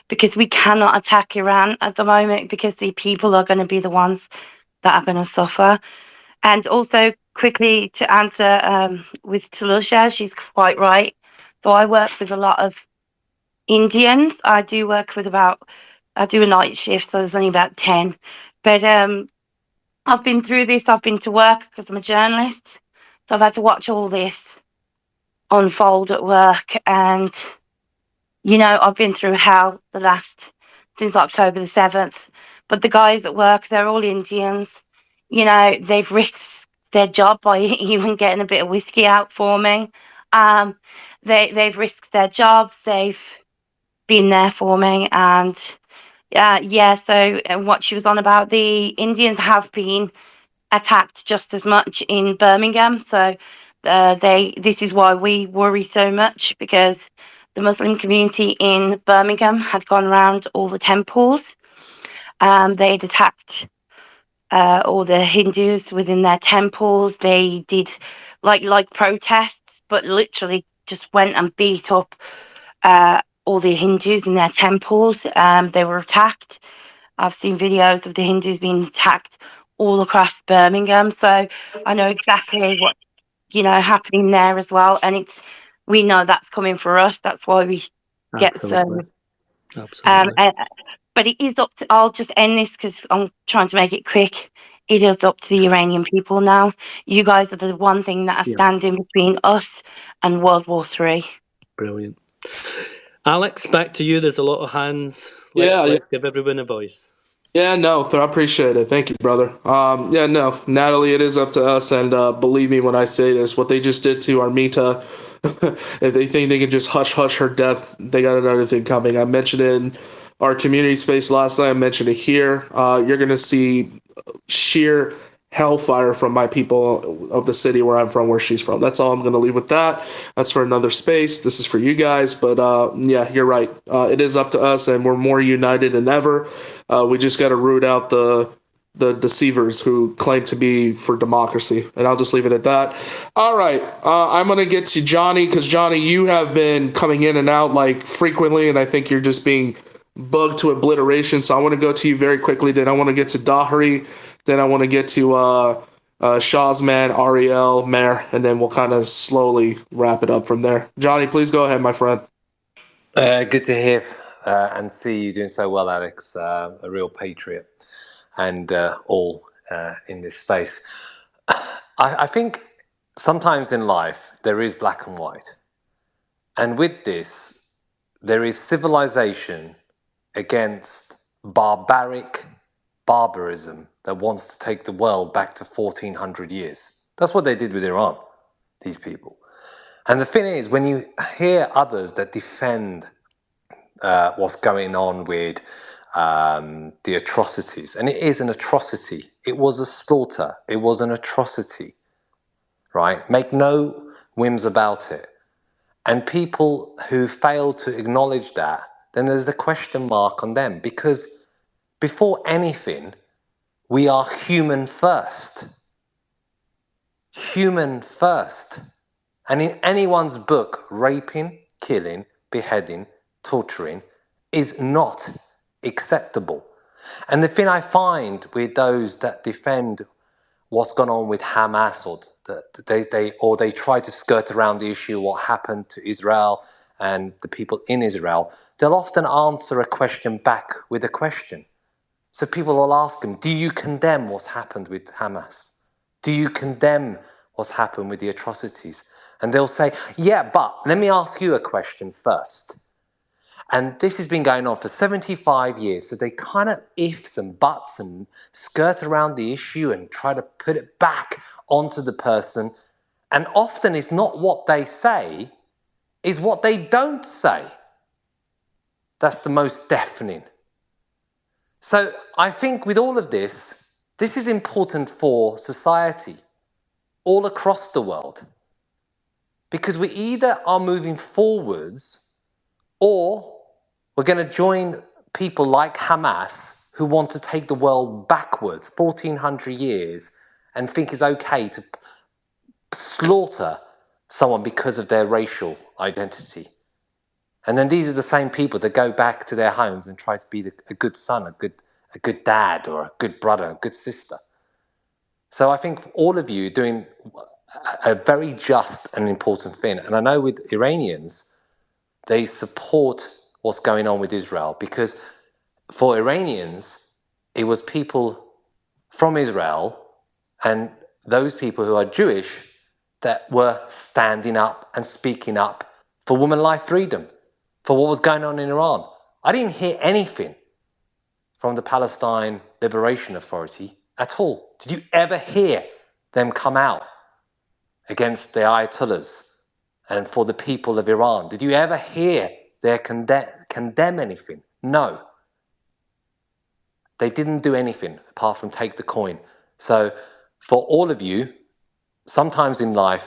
Because we cannot attack Iran at the moment, because the people are going to be the ones that are going to suffer. And also, quickly to answer with Talusha, she's quite right. So I work with a lot of Indians. I do a night shift, so there's only about 10. But I've been through this. I've been to work because I'm a journalist. So I've had to watch all this unfold at work. And I've been through hell since October the 7th. But the guys at work, they're all Indians. They've risked their job by even getting a bit of whiskey out for me. They've risked their jobs. They've been there for me. And so what she was on about, the Indians have been attacked just as much in Birmingham. So this is why we worry so much, because the Muslim community in Birmingham had gone around all the temples. They had attacked all the Hindus within their temples. They did like protests, but literally just went and beat up all the Hindus in their temples. They were attacked. I've seen videos of the Hindus being attacked all across Birmingham. So I know exactly what, happening there as well. And we know that's coming for us. That's why we get so. Absolutely. But it is up to, I'll just end this because I'm trying to make it quick. It is up to the Iranian people now. You guys are the one thing that are standing between us and World War III. Brilliant. Alex, back to you. There's a lot of hands. Let's give everyone a voice. Yeah, no, I appreciate it. Thank you, brother. Natalie, it is up to us. And believe me when I say this, what they just did to Armita, if they think they can just hush her death, they got another thing coming. I mentioned it in our community space last night. I mentioned it here. You're going to see sheer hellfire from my people of the city where I'm from, where she's from. That's all I'm going to leave with that. That's for another space. This is for you guys. But you're right. It is up to us, and we're more united than ever. We just got to root out the deceivers who claim to be for democracy. And I'll just leave it at that. All right. I'm going to get to Johnny, because Johnny, you have been coming in and out like frequently, and I think you're just being bugged to obliteration. So I want to go to you very quickly. Then I want to get to Dahri. Then I want to get to Shazman, Ariel, Mer, and then we'll kind of slowly wrap it up from there. Johnny, please go ahead, my friend. Good to hear and see you doing so well, Alex. A real patriot, and all in this space. I think sometimes in life there is black and white, and with this, there is civilization against barbaric barbarism that wants to take the world back to 1400 years. That's what they did with Iran, these people. And the thing is, when you hear others that defend what's going on with the atrocities, and it is an atrocity, it was a slaughter, it was an atrocity, right? Make no whims about it. And people who fail to acknowledge that, then there's the question mark on them, because before anything, we are human first. Human first. And in anyone's book, raping, killing, beheading, torturing is not acceptable. And the thing I find with those that defend what's gone on with Hamas, or they try to skirt around the issue, what happened to Israel and the people in Israel, they'll often answer a question back with a question. So people will ask them, do you condemn what's happened with Hamas? Do you condemn what's happened with the atrocities? And they'll say, yeah, but let me ask you a question first. And this has been going on for 75 years. So they kind of ifs and buts and skirt around the issue and try to put it back onto the person. And often it's not what they say, it's what they don't say. That's the most deafening. So I think with all of this, this is important for society all across the world. Because we either are moving forwards or we're going to join people like Hamas who want to take the world backwards 1400 years and think it's okay to slaughter someone because of their racial identity. And then these are the same people that go back to their homes and try to be a good son, a good dad, or a good brother, a good sister. So I think all of you are doing a very just and important thing. And I know with Iranians, they support what's going on with Israel, because for Iranians, it was people from Israel and those people who are Jewish that were standing up and speaking up for women life freedom, for what was going on in Iran. I didn't hear anything from the Palestine Liberation Authority at all. Did you ever hear them come out against the Ayatollahs and for the people of Iran? Did you ever hear them condemn anything? No. They didn't do anything apart from take the coin. So for all of you, sometimes in life,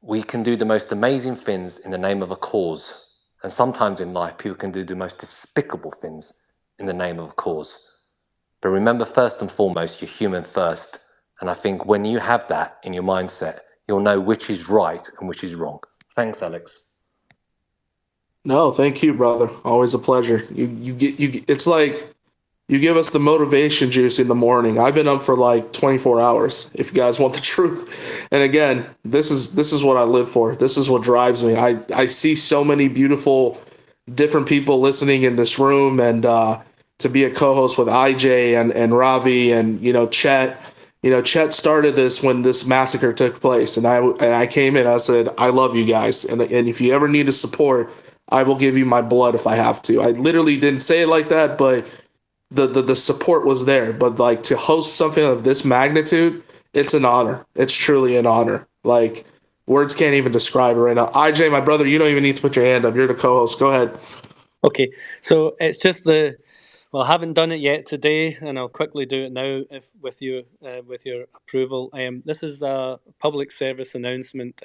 we can do the most amazing things in the name of a cause. And sometimes in life, people can do the most despicable things in the name of a cause. But remember, first and foremost, you're human first. And I think when you have that in your mindset, you'll know which is right and which is wrong. Thanks, Alex. No, thank you, brother. Always a pleasure. It's like you give us the motivation juice in the morning. I've been up for like 24 hours, if you guys want the truth. And again, this is what I live for. This is what drives me. I see so many beautiful, different people listening in this room, and to be a co-host with IJ and Ravi and Chet. Chet started this when this massacre took place, and I came in. I said, I love you guys, and if you ever need a support, I will give you my blood if I have to. I literally didn't say it like that, but the support was there. But like, to host something of this magnitude, it's an honor. It's truly an honor. Like, words can't even describe it right now. IJ, my brother, you don't even need to put your hand up. You're the co-host. Go ahead. Okay, so it's just well, I haven't done it yet today, and I'll quickly do it now with your approval. This is a public service announcement.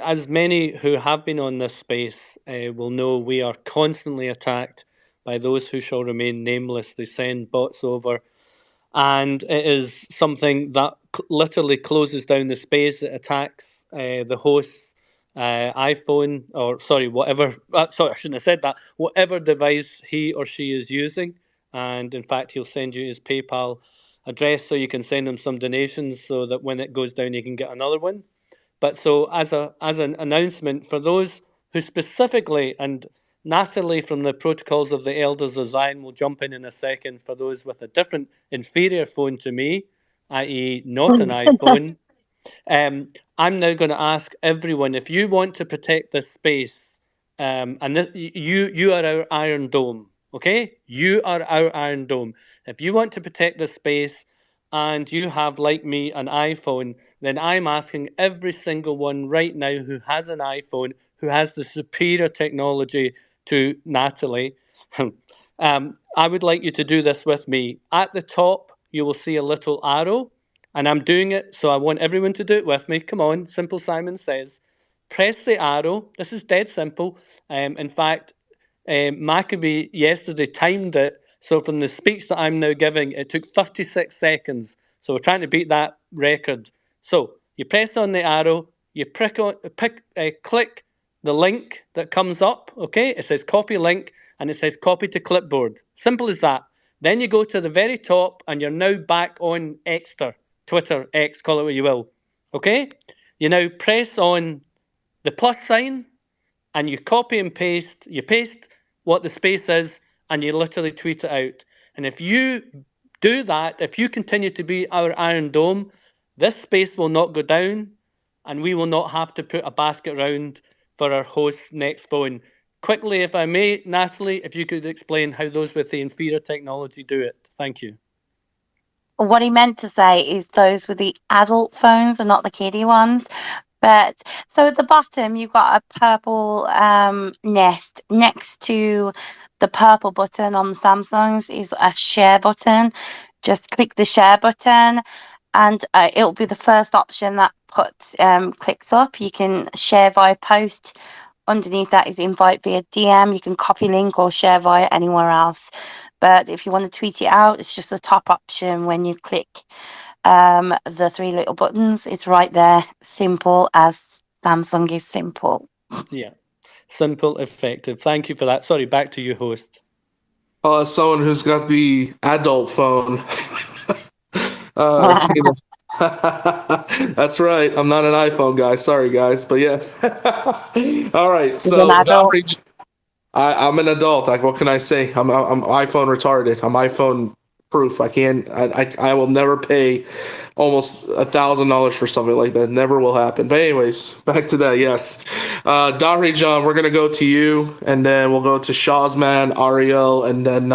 As many who have been on this space will know, we are constantly attacked by those who shall remain nameless. They send bots over, and it is something that literally closes down the space. It attacks the host's iPhone, or whatever. Sorry, I shouldn't have said that. Whatever device he or she is using, and in fact, he'll send you his PayPal address so you can send them some donations so that when it goes down, you can get another one. But so as an announcement for those who specifically, and Natalie from the Protocols of the Elders of Zion will jump in a second for those with a different inferior phone to me, i.e. not an iPhone. I'm now going to ask everyone, if you want to protect this space, and this, you are our Iron Dome, okay? You are our Iron Dome. If you want to protect this space and you have, like me, an iPhone, then I'm asking every single one right now who has an iPhone, who has the superior technology to Natalie, I would like you to do this with me. At the top, you will see a little arrow, and I'm doing it, so I want everyone to do it with me. Come on, Simple Simon Says. Press the arrow. This is dead simple. In fact, Maccabee yesterday timed it, so from the speech that I'm now giving, it took 36 seconds. So we're trying to beat that record. So you press on the arrow, you click the link that comes up, okay? It says copy link, and it says copy to clipboard. Simple as that. Then you go to the very top, and you're now back on Exter, Twitter, X, call it what you will, okay? You now press on the plus sign, and you copy and paste, you paste what the space is, and you literally tweet it out. And if you do that, if you continue to be our Iron Dome, this space will not go down, and we will not have to put a basket round for our host's next phone. Quickly, if I may, Natalie, if you could explain how those with the inferior technology do it. Thank you. What he meant to say is those with the adult phones and not the kiddie ones. But so at the bottom, you've got a purple nest. Next to the purple button on the Samsungs is a share button. Just click the share button, and it'll be the first option that clicks up. You can share via post. Underneath that is invite via DM. You can copy link or share via anywhere else. But if you want to tweet it out, it's just the top option when you click the three little buttons. It's right there. Simple as Samsung is simple. Yeah. Simple, effective. Thank you for that. Sorry, back to you, host. Someone who's got the adult phone. That's right. I'm not an iPhone guy. Sorry, guys. But yeah. All right. So I'm an adult. Like, what can I say? I'm iPhone retarded. I'm iPhone proof. I can't. I will never pay almost $1,000 for something like that. Never will happen. But anyways, back to that. Yes, Dahri John, we're gonna go to you, and then we'll go to Shazman, Ariel, and then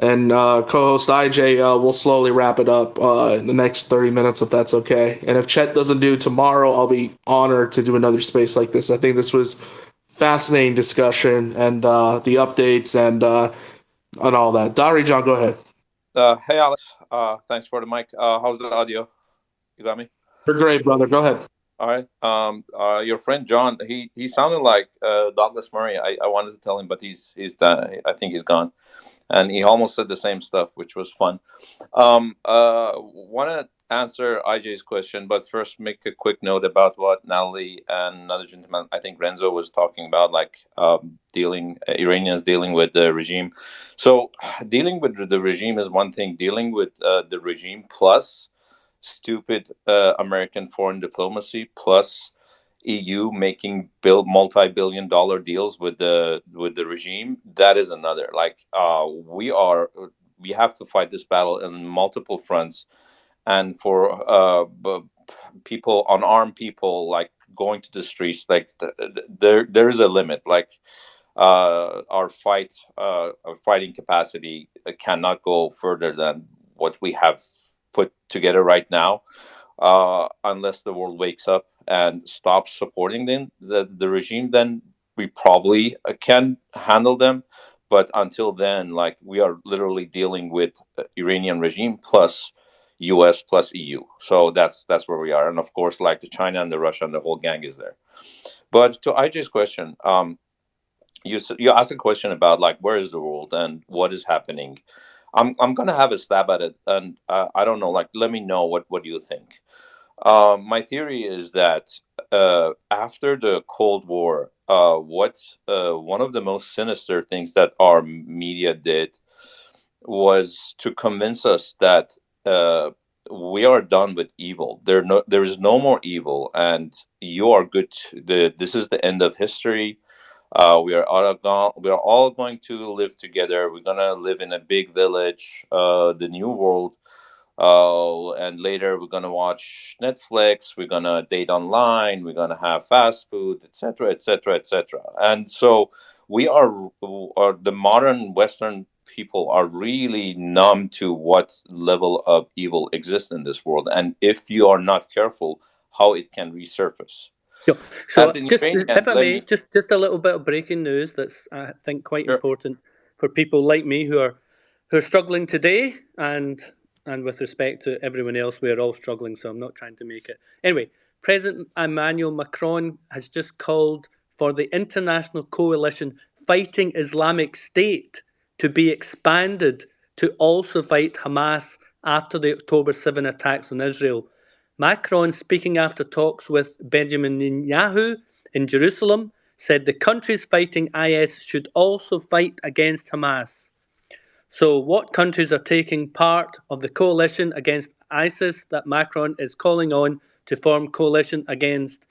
co-host IJ. We'll slowly wrap it up in the next 30 minutes, if that's okay. And if Chet doesn't do tomorrow, I'll be honored to do another space like this. I think this was fascinating discussion, and the updates and all that. Dahri John, go ahead. Hey Alex, thanks for the mic. How's the audio? You got me? You're great, brother. Go ahead. All right. Your friend John, he sounded like Douglas Murray. I wanted to tell him, but he's done. I think he's gone, and he almost said the same stuff, which was fun. Want to answer IJ's question, but first make a quick note about what Natalie and another gentleman, I think Renzo, was talking about, like Iranians dealing with the regime. So dealing with the regime is one thing. Dealing with the regime plus stupid American foreign diplomacy plus EU making multi-billion-dollar deals with the regime, that is another. Like we have to fight this battle in multiple fronts. And for people, unarmed people, like going to the streets, like there is a limit. Like our fighting capacity cannot go further than what we have put together right now, unless the world wakes up and stops supporting the regime. Then we probably can handle them. But until then, like, we are literally dealing with Iranian regime plus US plus EU. So that's where we are. And of course, like the China and the Russia and the whole gang is there. But to IJ's question, you asked a question about, like, where is the world and what is happening. I'm gonna have a stab at it, and I don't know. Like, let me know what you think. My theory is that after the Cold War, one of the most sinister things that our media did was to convince us that we are done with evil. There is no more evil, and you are good. This is the end of history. We are all going to live together. We're gonna live in a big village, the new world. And later we're gonna watch Netflix. We're gonna date online. We're gonna have fast food, etc., etc., etc. And so we are the modern Western people are really numb to what level of evil exists in this world, and if you are not careful, how it can resurface. Yeah. So As an just, Iranian, if I let may, me. just a little bit of breaking news that's, I think, quite Sure. important for people like me who are struggling today, and with respect to everyone else, we are all struggling. So I'm not trying to make it anyway. President Emmanuel Macron has just called for the international coalition fighting Islamic State to be expanded to also fight Hamas after the October 7 attacks on Israel. Macron, speaking after talks with Benjamin Netanyahu in Jerusalem, said the countries fighting IS should also fight against Hamas. So, what countries are taking part of the coalition against ISIS that Macron is calling on to form coalition against?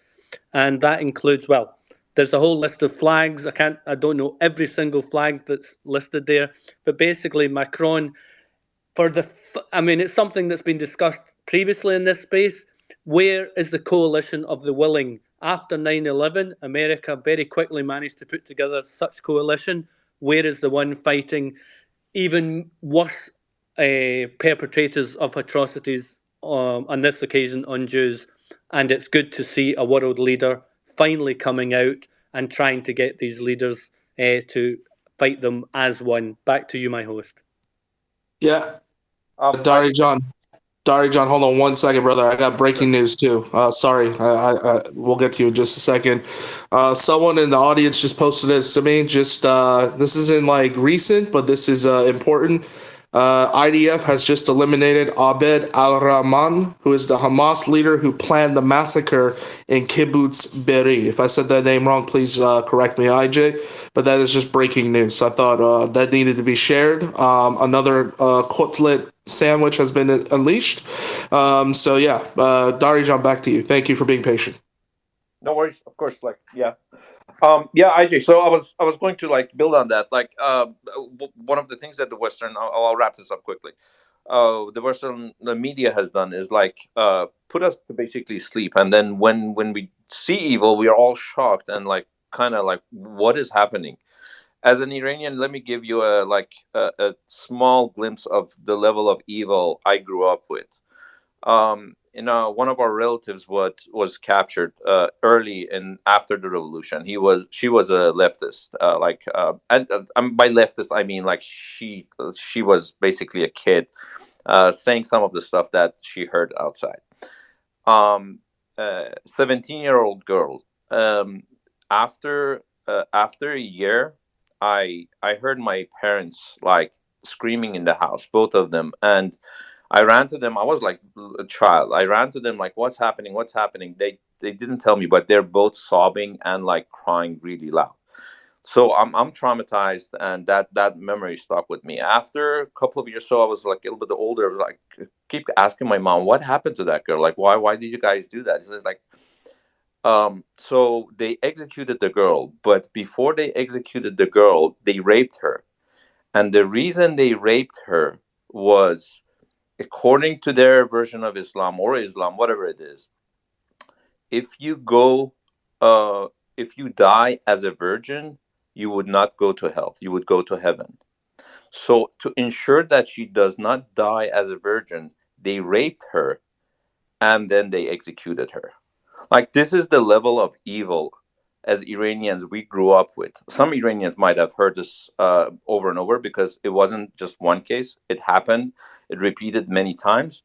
And that includes, well, there's a whole list of flags. I don't know every single flag that's listed there, but basically Macron, it's something that's been discussed previously in this space. Where is the coalition of the willing? After 9/11, America very quickly managed to put together such coalition. Where is the one fighting even worse perpetrators of atrocities on this occasion on Jews? And it's good to see a world leader finally coming out and trying to get these leaders to fight them as one. Back to you, my host. Yeah. Dari John, hold on 1 second, brother. I got breaking news too. Sorry, we'll get to you in just a second. Someone in the audience just posted this to me. This isn't like recent, but this is important. IDF has just eliminated Abed al-Rahman, who is the Hamas leader who planned the massacre in Kibbutz Be'eri. If I said that name wrong, please correct me, IJ. But that is just breaking news. So I thought that needed to be shared. Another Kotlet sandwich has been unleashed. Darijan, back to you. Thank you for being patient. No worries, of course. IJ. So I was going to build on that. One of the things that the Western, I'll wrap this up quickly. The media has done is put us to basically sleep, and then when we see evil, we are all shocked and what is happening. As an Iranian, let me give you a small glimpse of the level of evil I grew up with. One of our relatives was captured early and after the revolution. She was a leftist, and by leftist I mean she was basically a kid saying some of the stuff that she heard outside. 17-year-old girl. After a year, I heard my parents screaming in the house, both of them, and I ran to them. I was like a child. I ran to them what's happening? What's happening? They didn't tell me, but they're both sobbing and crying really loud. So I'm traumatized, and that memory stuck with me. After a couple of years, so I was a little bit older. I was keep asking my mom, what happened to that girl? Why did you guys do that? It's so they executed the girl, but before they executed the girl, they raped her. And the reason they raped her was, according to their version of Islam or Islam, whatever it is, if you die as a virgin, you would not go to hell. You would go to heaven. So to ensure that she does not die as a virgin, they raped her and then they executed her. This is the level of evil as Iranians we grew up with. Some Iranians might have heard this over and over because it wasn't just one case. It happened. It repeated many times.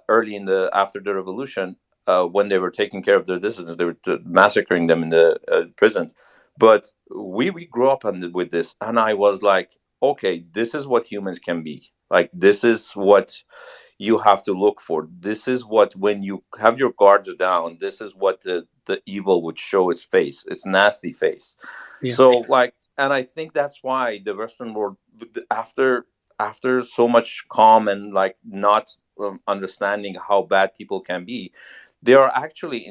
Early after the revolution, when they were taking care of their dissidents, they were massacring them in the prisons. But we grew up with this, and I was like, okay, this is what humans can be. This is what you have to look for. This is what, when you have your guards down, this is what the evil would show its face, its nasty face. Yeah. So and I think that's why the Western world, after after so much calm and like not understanding how bad people can be, they are actually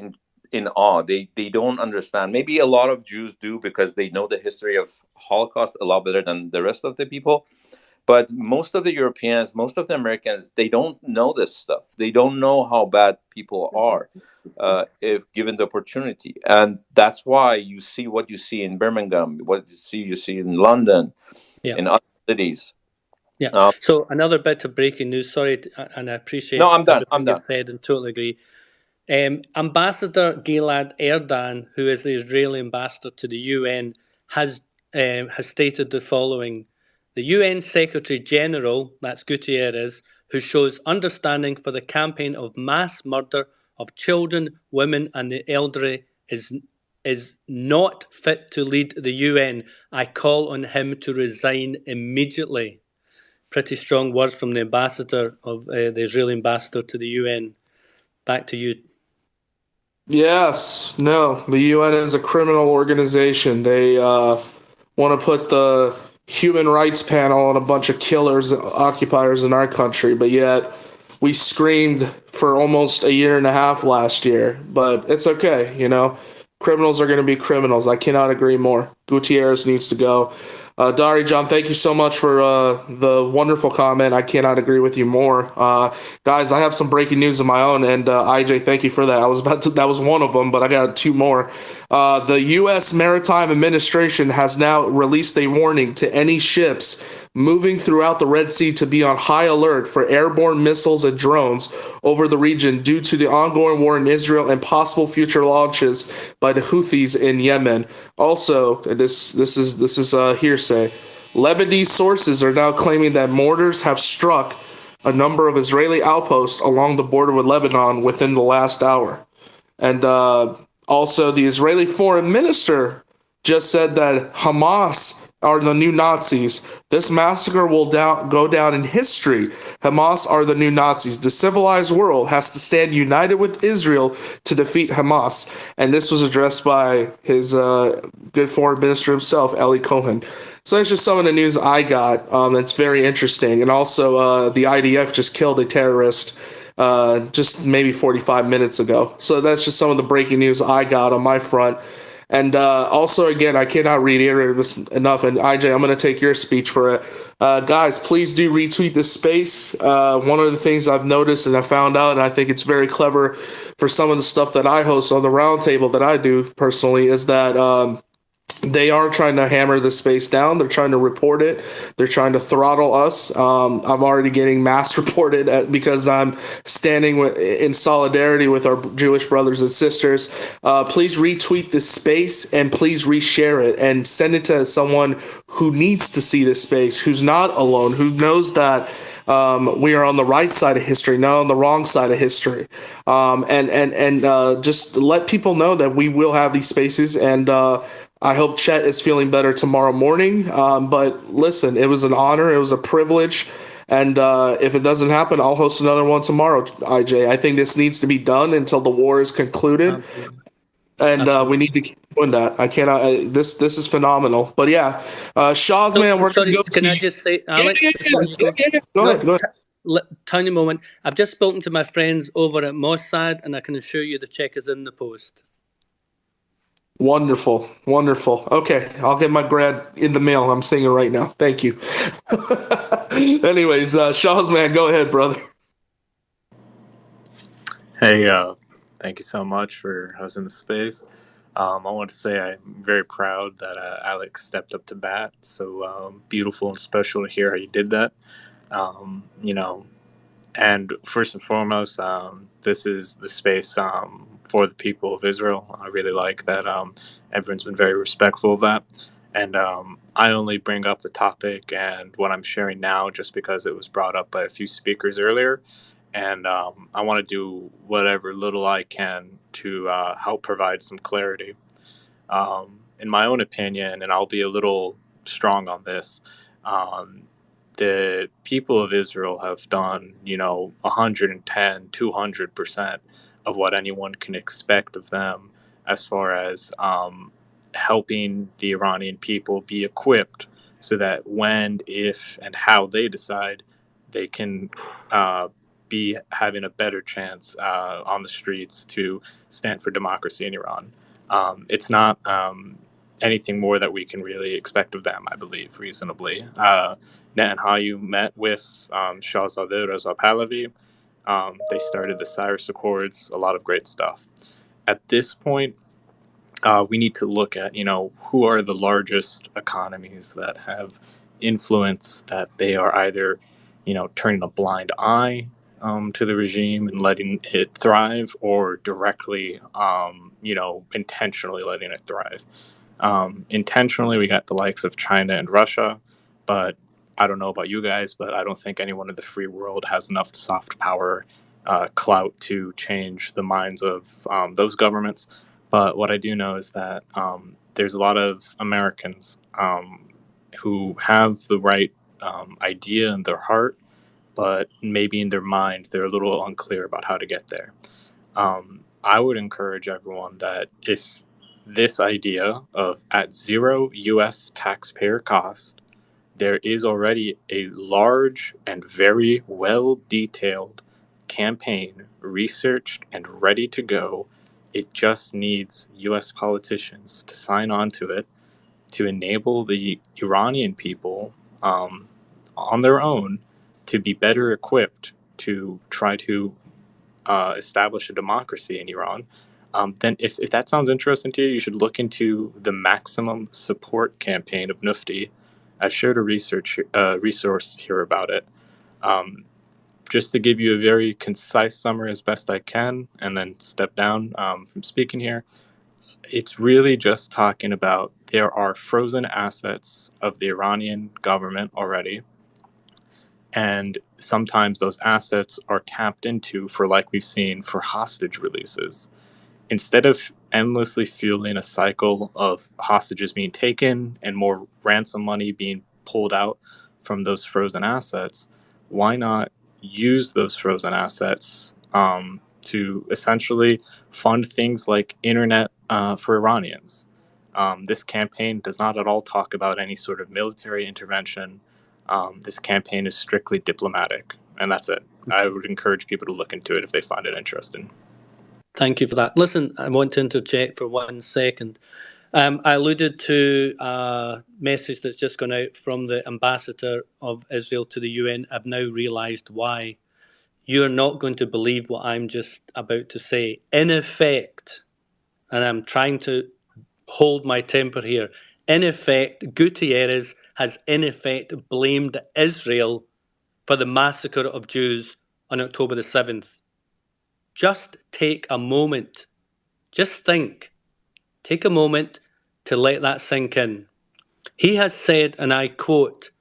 in awe. They don't understand. Maybe a lot of Jews do, because they know the history of Holocaust a lot better than the rest of the people. But most of the Europeans, most of the Americans, they don't know this stuff. They don't know how bad people are, if given the opportunity. And that's why you see what you see in Birmingham, what you see in London, Yeah. in other cities. Yeah. So another bit of breaking news. Sorry, and I appreciate No, I'm done. everything I'm done. you've said and totally agree. Ambassador Gilad Erdan, who is the Israeli ambassador to the UN, has stated the following: the UN Secretary General, that's Guterres, who shows understanding for the campaign of mass murder of children, women, and the elderly, is not fit to lead the UN. I call on him to resign immediately. Pretty strong words from the ambassador of the Israeli ambassador to the UN. Back to you. Yes, no, the UN is a criminal organization. They want to put the human rights panel on a bunch of killers, occupiers in our country, but yet we screamed for almost a year and a half last year. But it's okay, you know. Criminals are going to be criminals. I cannot agree more. Gutierrez needs to go. Dari, John, thank you so much for the wonderful comment. I cannot agree with you more. Guys, I have some breaking news of my own, and IJ, thank you for that. That was one of them, but I got two more. The U.S. Maritime Administration has now released a warning to any ships moving throughout the Red Sea to be on high alert for airborne missiles and drones over the region due to the ongoing war in Israel and possible future launches by the Houthis in Yemen. Also, this is hearsay. Lebanese sources are now claiming that mortars have struck a number of Israeli outposts along the border with Lebanon within the last hour. And also, the Israeli foreign minister just said that Hamas are the new Nazis. This massacre will go down in history. Hamas are the new Nazis. The civilized world has to stand united with Israel to defeat Hamas. And this was addressed by his good foreign minister himself, Eli Cohen. So that's just some of the news I got. That's very interesting. And also, the IDF just killed a terrorist just maybe 45 minutes ago. So that's just some of the breaking news I got on my front. And also, again, I cannot reiterate this enough. And IJ, I'm going to take your speech for it. Guys, please do retweet this space. One of the things I've noticed and I found out, and I think it's very clever for some of the stuff that I host on the roundtable that I do personally, is that they are trying to hammer the space down. They're trying to report it. They're trying to throttle us. I'm already getting mass reported because I'm standing in solidarity with our Jewish brothers and sisters. Please retweet this space and please reshare it and send it to someone who needs to see this space, who's not alone, who knows that we are on the right side of history, not on the wrong side of history. And just let people know that we will have these spaces, and I hope Chet is feeling better tomorrow morning. But listen, it was an honor. It was a privilege. And if it doesn't happen, I'll host another one tomorrow, IJ. I think this needs to be done until the war is concluded. Absolutely. And we need to keep doing that. I cannot. This is phenomenal. But yeah, Shaw's man, we're sorry, gonna go can to I just say, Alex? Yeah. Go ahead. Tiny moment. I've just spoken to my friends over at Mossad, and I can assure you the check is in the post. Wonderful. Okay, I'll get my grad in the mail. I'm seeing it right now. Thank you. Anyways, Shaw's man, go ahead, brother. Hey, thank you so much for hosting the space. I want to say I'm very proud that Alex stepped up to bat. So beautiful and special to hear how you did that. And first and foremost, this is the space for the people of Israel. I really like that everyone's been very respectful of that. And I only bring up the topic and what I'm sharing now just because it was brought up by a few speakers earlier. And I want to do whatever little I can to help provide some clarity. In my own opinion, and I'll be a little strong on this, the people of Israel have done, 110, 200% of what anyone can expect of them as far as helping the Iranian people be equipped so that when, if, and how they decide, they can be having a better chance on the streets to stand for democracy in Iran. It's not anything more that we can really expect of them, I believe, reasonably. Netanyahu met with Shahzadeh Reza Pahlavi. They started the Cyrus Accords, a lot of great stuff. At this point, we need to look at, who are the largest economies that have influence, that they are either, turning a blind eye to the regime and letting it thrive, or directly, intentionally letting it thrive. Intentionally, we got the likes of China and Russia, but I don't know about you guys, but I don't think anyone in the free world has enough soft power clout to change the minds of those governments. But what I do know is that there's a lot of Americans who have the right idea in their heart, but maybe in their mind they're a little unclear about how to get there. I would encourage everyone that if this idea of at zero U.S. taxpayer cost, there is already a large and very well detailed campaign, researched and ready to go. It just needs U.S. politicians to sign on to it, to enable the Iranian people on their own to be better equipped to try to establish a democracy in Iran. Then if that sounds interesting to you, you should look into the Maximum Support Campaign of Nufti. I've shared a resource here about it. Just to give you a very concise summary as best I can, and then step down from speaking here, it's really just talking about there are frozen assets of the Iranian government already, and sometimes those assets are tapped into for, like we've seen, for hostage releases. Instead of endlessly fueling a cycle of hostages being taken and more ransom money being pulled out from those frozen assets, why not use those frozen assets to essentially fund things like internet for Iranians? This campaign does not at all talk about any sort of military intervention. This campaign is strictly diplomatic, and that's it. I would encourage people to look into it if they find it interesting. Thank you for that. Listen, I want to interject for 1 second. I alluded to a message that's just gone out from the ambassador of Israel to the UN. I've now realized why. You're not going to believe what I'm just about to say. In effect, and I'm trying to hold my temper here, in effect, Gutierrez has in effect blamed Israel for the massacre of Jews on October the 7th. Just take a moment. Just think. Take a moment to let that sink in. He has said, and I quote,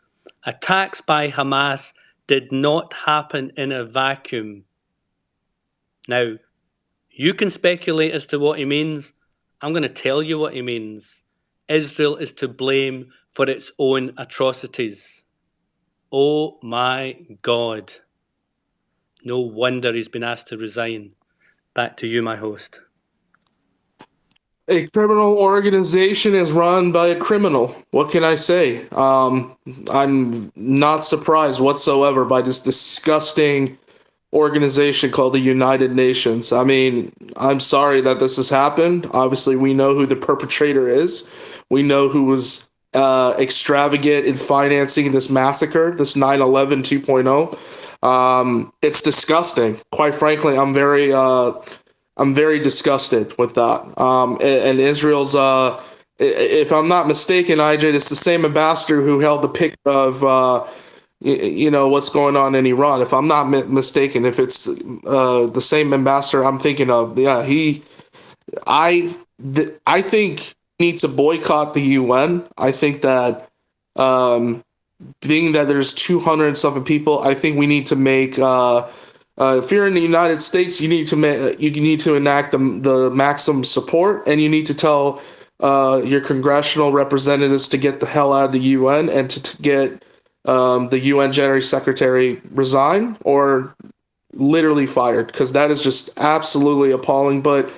"Attacks by Hamas did not happen in a vacuum." Now, you can speculate as to what he means. I'm going to tell you what he means. Israel is to blame for its own atrocities. Oh my God. No wonder he's been asked to resign. Back to you, my host. A criminal organization is run by a criminal. What can I say? I'm not surprised whatsoever by this disgusting organization called the United Nations. I mean, I'm sorry that this has happened. Obviously, we know who the perpetrator is. We know who was extravagant in financing this massacre, this 9/11 2.0. It's disgusting. Quite frankly, I'm very disgusted with that. And Israel's, if I'm not mistaken, IJ, it's the same ambassador who held the picture of, what's going on in Iran. If I'm not mistaken, if it's the same ambassador I'm thinking of, yeah, I think we need to boycott the UN. I think that being that there's 200 something people, I think we need to make. If you're in the United States, you need to enact the maximum support, and you need to tell your congressional representatives to get the hell out of the UN and to get the UN General Secretary resign or literally fired, because that is just absolutely appalling. But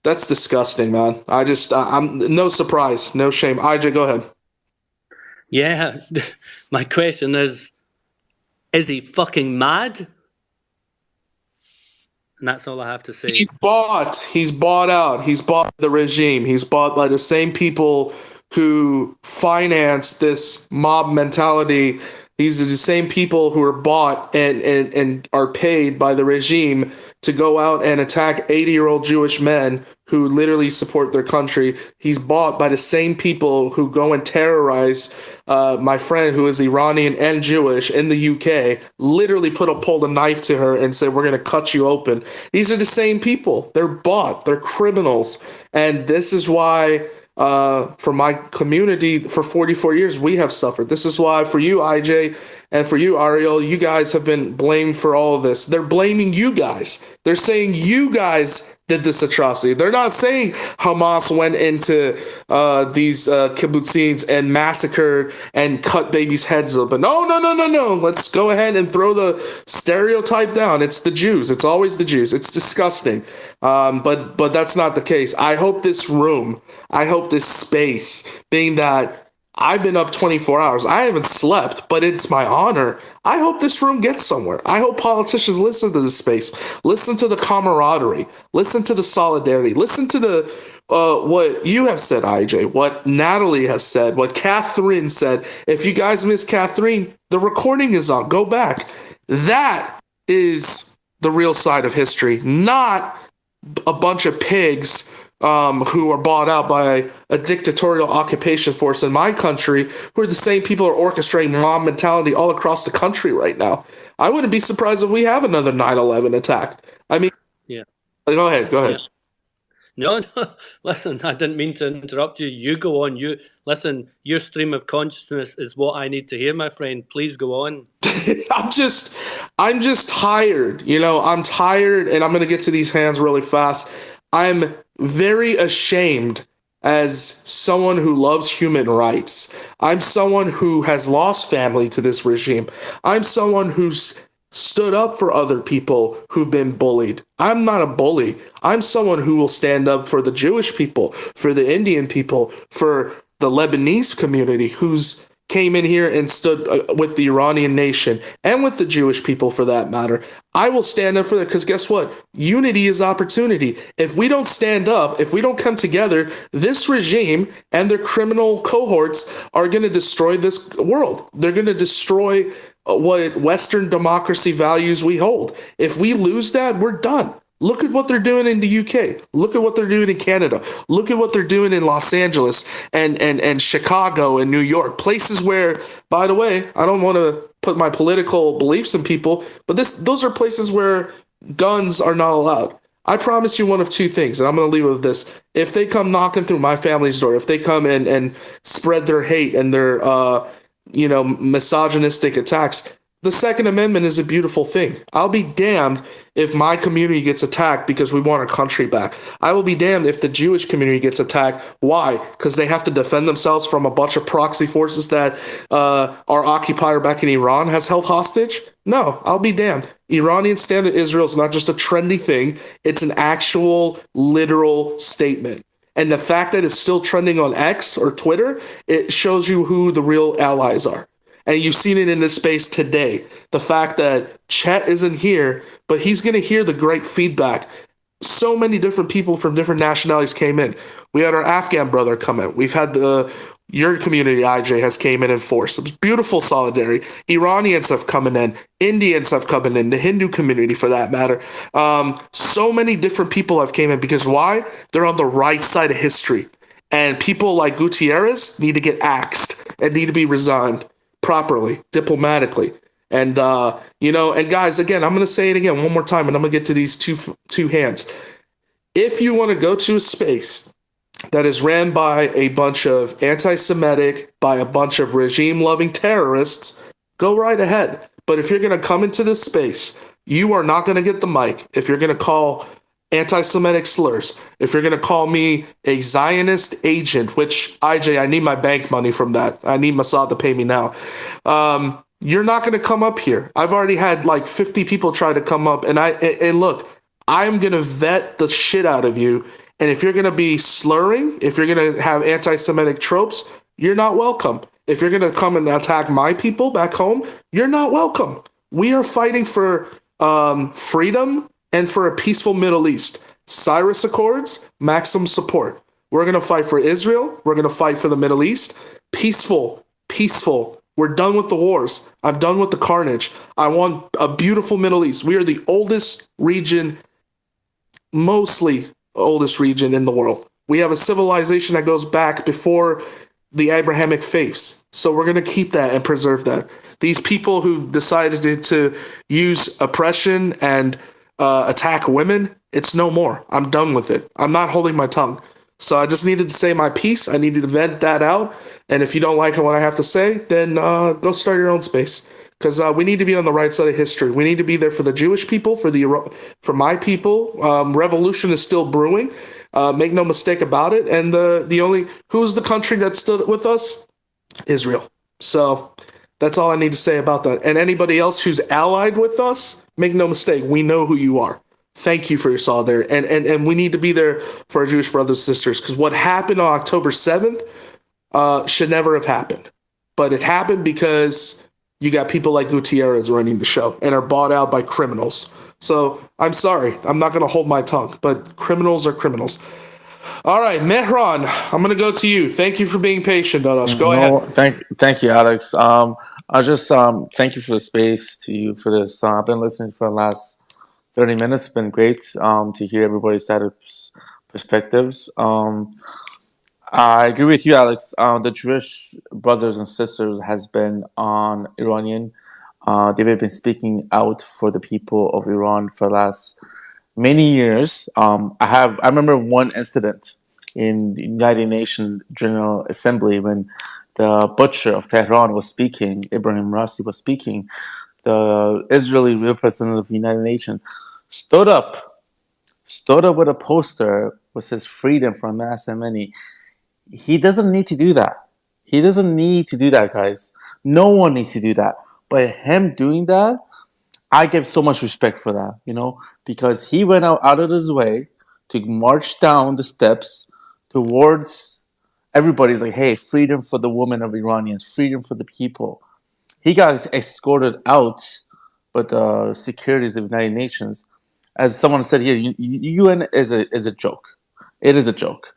that's disgusting, man. I'm no surprise, no shame. IJ, go ahead. Yeah, my question is he fucking mad? And that's all I have to say. He's bought out. He's bought the regime. He's bought by the same people who finance this mob mentality. These are the same people who are bought and are paid by the regime to go out and attack 80-year-old Jewish men who literally support their country. He's bought by the same people who go and terrorize my friend who is Iranian and Jewish in the UK, literally pulled a knife to her and said, "We're going to cut you open." These are the same people. They're bought. They're criminals. And this is why for my community, for 44 years, we have suffered. This is why for you, IJ, and for you, Ariel, you guys have been blamed for all of this. They're blaming you guys. They're saying you guys did this atrocity. They're not saying Hamas went into these kibbutzim and massacred and cut babies' heads up. But no. Let's go ahead and throw the stereotype down. It's the Jews. It's always the Jews. It's disgusting. But that's not the case. I hope this room, I hope this space, being that I've been up 24 hours. I haven't slept, but it's my honor. I hope this room gets somewhere. I hope politicians listen to this space, listen to the camaraderie, listen to the solidarity, listen to the what you have said, IJ, what Natalie has said, what Catherine said. If you guys missed Catherine, the recording is on. Go back. That is the real side of history, not a bunch of pigs who are bought out by a dictatorial occupation force in my country, who are the same people who are orchestrating mob mentality all across the country right now. I wouldn't be surprised if we have another 9/11 attack. I mean, yeah. Go ahead. Yeah. No, listen, I didn't mean to interrupt you. You go on. Listen, your stream of consciousness is what I need to hear, my friend. Please go on. I'm just tired. I'm tired, and I'm going to get to these hands really fast. I'm very ashamed as someone who loves human rights. I'm someone who has lost family to this regime. I'm someone who's stood up for other people who've been bullied. I'm not a bully. I'm someone who will stand up for the Jewish people, for the Indian people, for the Lebanese community who's came in here and stood with the Iranian nation and with the Jewish people for that matter. I will stand up for that because guess what? Unity is opportunity. If we don't stand up, if we don't come together, this regime and their criminal cohorts are going to destroy this world. They're going to destroy what Western democracy values we hold. If we lose that, we're done. Look at what they're doing in the UK. Look at what they're doing in Canada. Look at what they're doing in Los Angeles and Chicago and New York. Places where, by the way, I don't want to put my political beliefs in people, but those are places where guns are not allowed. I promise you one of two things, and I'm going to leave it with this. If they come knocking through my family's door, if they come in and spread their hate and their misogynistic attacks, the Second Amendment is a beautiful thing. I'll be damned if my community gets attacked because we want our country back. I will be damned if the Jewish community gets attacked. Why? Because they have to defend themselves from a bunch of proxy forces that our occupier back in Iran has held hostage? No, I'll be damned. Iranian Stand with Israel is not just a trendy thing. It's an actual, literal statement. And the fact that it's still trending on X or Twitter, it shows you who the real allies are. And you've seen it in this space today. The fact that Chet isn't here, but he's going to hear the great feedback. So many different people from different nationalities came in. We had our Afghan brother come in. We've had your community, IJ, has came in force. It was beautiful solidarity. Iranians have come in. Indians have come in. The Hindu community, for that matter. So many different people have came in because why? They're on the right side of history. And people like Gutierrez need to get axed and need to be resigned properly, diplomatically. And, and guys, again, I'm going to say it again one more time, and I'm going to get to these two hands. If you want to go to a space that is ran by a bunch of anti-Semitic, by a bunch of regime-loving terrorists, go right ahead. But if you're going to come into this space, you are not going to get the mic. If you're going to call anti-Semitic slurs, if you're going to call me a Zionist agent, which, IJ, I need my bank money from that. I need Mossad to pay me now. You're not going to come up here. I've already had like 50 people try to come up, and look, I'm going to vet the shit out of you. And if you're going to be slurring, if you're going to have anti-Semitic tropes, you're not welcome. If you're going to come and attack my people back home, you're not welcome. We are fighting for freedom and for a peaceful Middle East. Cyrus Accords, maximum support. We're going to fight for Israel. We're going to fight for the Middle East. Peaceful, peaceful. We're done with the wars. I'm done with the carnage. I want a beautiful Middle East. We are the oldest region, mostly oldest region in the world. We have a civilization that goes back before the Abrahamic faiths. So we're going to keep that and preserve that. These people who decided to use oppression and attack women, it's no more. I'm done with it. I'm not holding my tongue. So I just needed to say my piece. I needed to vent that out. And if you don't like what I have to say, then go start your own space. Because we need to be on the right side of history. We need to be there for the Jewish people, for my people. Revolution is still brewing. Make no mistake about it. And who's the country that stood with us? Israel. So that's all I need to say about that. And anybody else who's allied with us, make no mistake, we know who you are. Thank you for your solidarity. And we need to be there for our Jewish brothers and sisters. Because what happened on October 7th should never have happened. But it happened because you got people like Gutierrez running the show and are bought out by criminals. So I'm sorry. I'm not going to hold my tongue. But criminals are criminals. All right, Mehran, I'm going to go to you. Thank you for being patient, Dadash. Go ahead. Thank you, Alex. I just thank you for the space to you for this. I've been listening for the last 30 minutes. It's been great to hear everybody's side of perspectives. I agree with you, Alex. The Jewish brothers and sisters has been on Iranian. They've been speaking out for the people of Iran for the last many years. I remember one incident in the United Nations General Assembly when the butcher of Tehran was speaking, Ibrahim Raisi was speaking. The Israeli representative of the United Nations stood up with a poster which says freedom from mass and many. He doesn't need to do that. He doesn't need to do that, guys. No one needs to do that. But him doing that, I give so much respect for that, because he went out of his way to march down the steps towards everybody's like, hey, freedom for the women of Iranians, freedom for the people. He got escorted out by the securities of the United Nations. As someone said here, UN is a joke. It is a joke.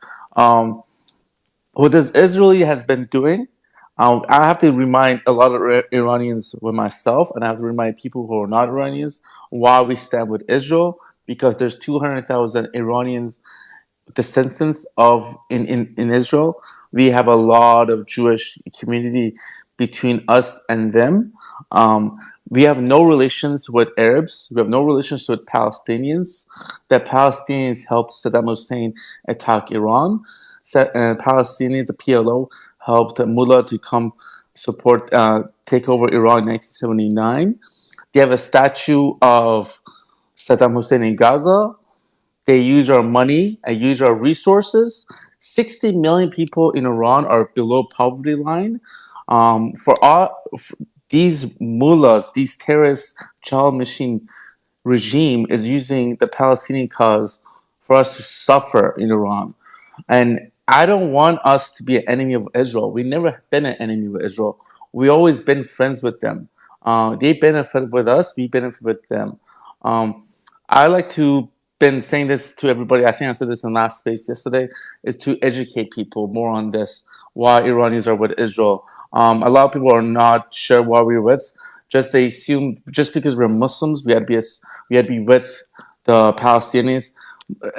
What this Israeli has been doing, I have to remind a lot of Iranians with myself, and I have to remind people who are not Iranians why we stand with Israel, because there's 200,000 Iranians descendants in Israel. We have a lot of Jewish community between us and them. We have no relations with Arabs. We have no relations with Palestinians. The Palestinians helped Saddam Hussein attack Iran. Palestinians, the PLO, helped Mullah to come support, take over Iran in 1979. They have a statue of Saddam Hussein in Gaza. They use our money and use our resources. 60 million people in Iran are below poverty line. These mullahs, these terrorist child machine regime is using the Palestinian cause for us to suffer in Iran. And I don't want us to be an enemy of Israel. We've never been an enemy of Israel. We always been friends with them. They benefit with us. We benefit with them. I like to been saying this to everybody. I think I said this in the last space yesterday, is to educate people more on this, why Iranians are with Israel. A lot of people are not sure why we're with. They assume just because we're Muslims, we had to be with the Palestinians.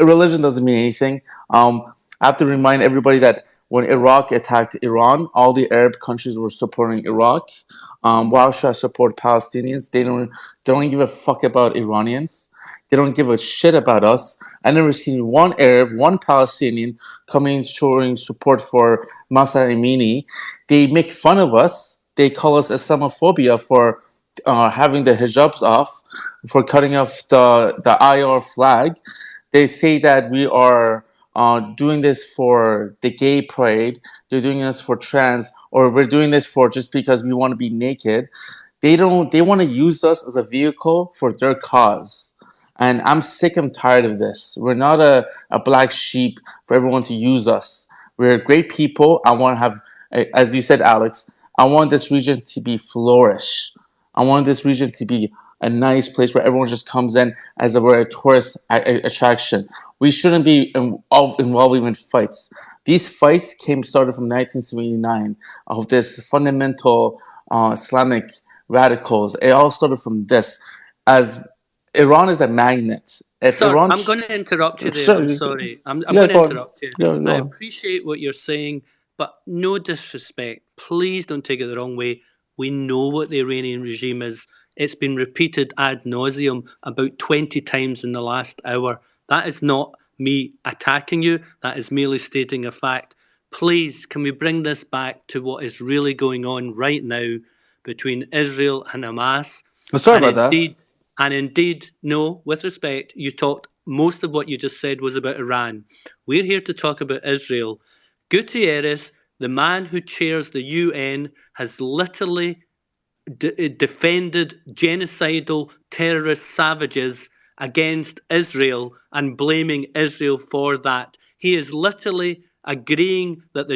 Religion doesn't mean anything. I have to remind everybody that when Iraq attacked Iran, all the Arab countries were supporting Iraq. Why should I support Palestinians? They don't give a fuck about Iranians. They don't give a shit about us. I never seen one Arab, one Palestinian coming showing support for Masa Amini. They make fun of us. They call us Islamophobia for having the hijabs off, for cutting off the IR flag. They say that we are doing this for the gay parade. They're doing this for trans, or we're doing this for just because we want to be naked. They want to use us as a vehicle for their cause. And I'm sick and tired of this. We're not a black sheep for everyone to use us. We're great people. I want to have, as you said, Alex, I want this region to be flourish. I want this region to be a nice place where everyone just comes in as a tourist attraction. We shouldn't be involving in fights. These fights started from 1979 of this fundamental Islamic radicals. It all started from this. As Iran is a magnet. If Sir, Iran, I'm going to interrupt you there. I'm sorry. I'm going to interrupt you. Go I on. appreciate what you're saying, but no disrespect. Please don't take it the wrong way. We know what the Iranian regime is. It's been repeated ad nauseum about 20 times in the last hour. That is not me attacking you. That is merely stating a fact. Please, can we bring this back to what is really going on right now between Israel and Hamas? Sorry about that. And indeed, no, with respect, you talked, most of what you just said was about Iran. We're here to talk about Israel. Guterres, the man who chairs the UN, has literally defended genocidal terrorist savages against Israel and blaming Israel for that. He is literally agreeing that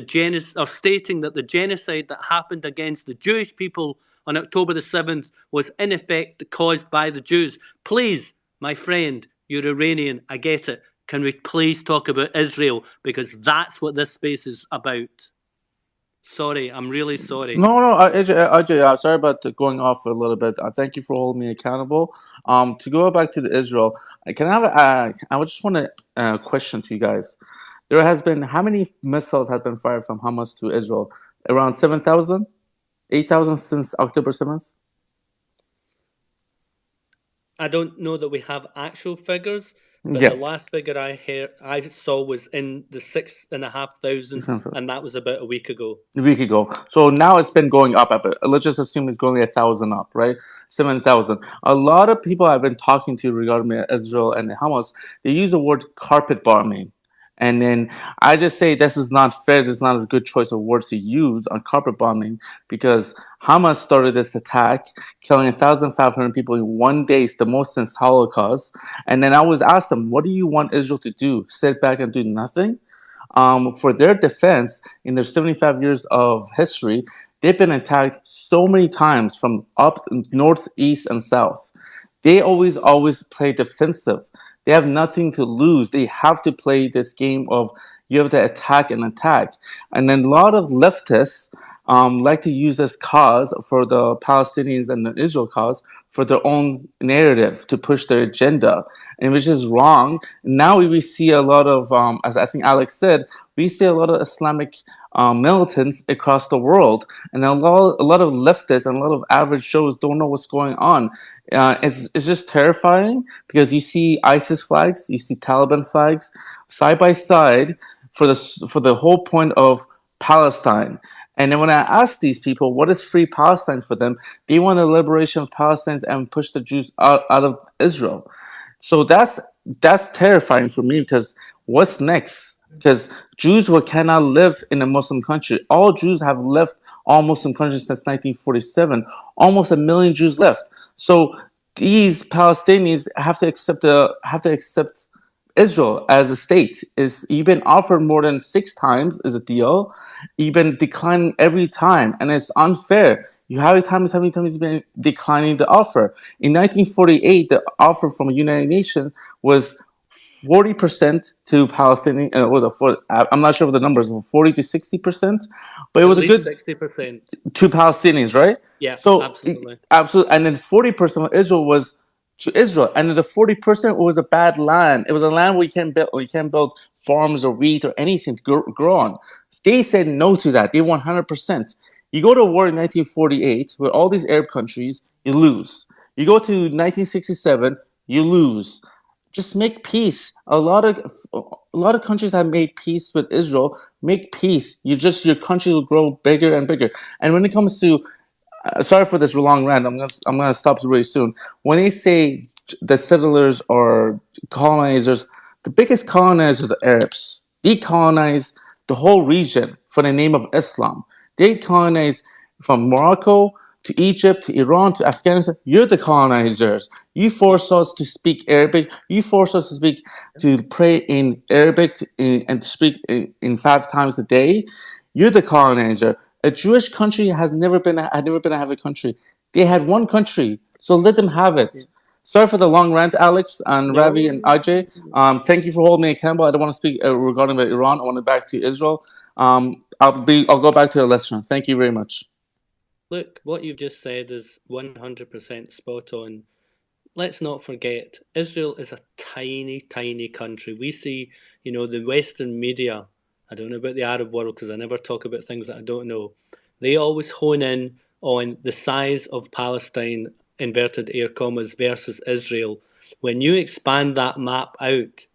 stating that the genocide that happened against the Jewish people on October the 7th was in effect caused by the Jews. Please, my friend, you're Iranian, I get it. Can we please talk about Israel? Because that's what this space is about. Sorry, I'm really sorry. No, Ajay, I'm sorry about going off a little bit. Thank you for holding me accountable. To go back to the Israel, can I have I just want to question to you guys. There has been, how many missiles have been fired from Hamas to Israel? Around 7,000? 8,000 since October 7th? I don't know that we have actual figures, but Yeah. the last figure I saw was in the 6,500, and that was about a week ago. A week ago. So now it's been going up a bit. Let's just assume it's going 1,000 up, right? 7,000. A lot of people I've been talking to regarding Israel and Hamas, they use the word carpet bombing. And then I just say this is not fair. This is not a good choice of words to use on carpet bombing, because Hamas started this attack, killing 1,500 people in one day. It's the most since Holocaust. And then I was asked them, what do you want Israel to do? Sit back and do nothing? For their defense, in their 75 years of history, they've been attacked so many times from up north, east, and south. They always play defensive. They have nothing to lose. They have to play this game of you have to attack and attack. And then a lot of leftists like to use this cause for the Palestinians and the Israel cause for their own narrative to push their agenda, and which is wrong. Now we see a lot of, as I think Alex said, we see a lot of Islamic militants across the world, and a lot of leftists and a lot of average Joes don't know what's going on. It's just terrifying, because you see ISIS flags, you see Taliban flags side by side for the whole point of Palestine. And then when I ask these people, what is free Palestine for them? They want the liberation of Palestinians and push the Jews out of Israel. So that's terrifying for me, because what's next? Because Jews cannot live in a Muslim country. All Jews have left all Muslim countries since 1947. Almost 1 million Jews left. So these Palestinians have to accept Israel as a state. You've been offered more than 6 times as a deal. You've been declining every time, and it's unfair. How many times you've been declining the offer? In 1948, the offer from the United Nations was 40% to Palestinian. I'm not sure what the numbers were, 40 to 60%, but it was a good 60% to Palestinians, right? Yeah, so absolutely. And then 40% of Israel was to Israel, and then the 40% was a bad land. It was a land where you can't build farms or wheat or anything to grow on. They said no to that. They want 100%. You go to war in 1948 with all these Arab countries, you lose. You go to 1967, you lose. Just make peace. A lot of countries have made peace with Israel. Make peace. Your country will grow bigger and bigger. And when it comes to sorry for this long rant. I'm gonna stop really soon. When they say the settlers or colonizers, the biggest colonizers are the Arabs. They colonize the whole region for the name of Islam. They colonize from Morocco to Egypt to Iran to Afghanistan. You're the colonizers. You force us to speak Arabic. You force us to pray in Arabic and to speak in 5 times a day. You're the colonizer. A Jewish country had never been to have a country. They had one country, so let them have it. Sorry for the long rant, Alex and No. Ravi and Ajay. Thank you for holding me accountable. I don't want to speak regarding Iran. I want to back to Israel. I'll go back to the lesson. Thank you very much. Look, what you've just said is 100% spot on. Let's not forget, Israel is a tiny, tiny country. We see, the Western media. I don't know about the Arab world because I never talk about things that I don't know. They always hone in on the size of Palestine, inverted air commas, versus Israel. When you expand that map out,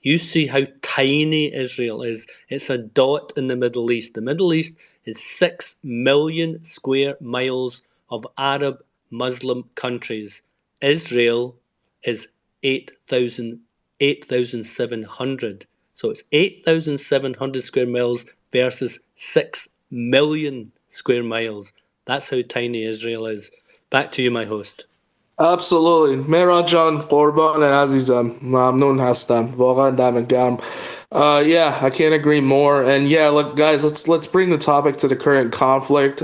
you see how tiny Israel is. It's a dot in the Middle East. The Middle East is 6 million square miles of Arab Muslim countries. Israel is 8,700. So it's 8,700 square miles versus 6 million square miles. That's how tiny Israel is. Back to you, my host. Absolutely. مهران جان قربان عزیزم ممنون هستم واقعا دمت گرم. Yeah, I can't agree more. And yeah, look, guys, let's bring the topic to the current conflict.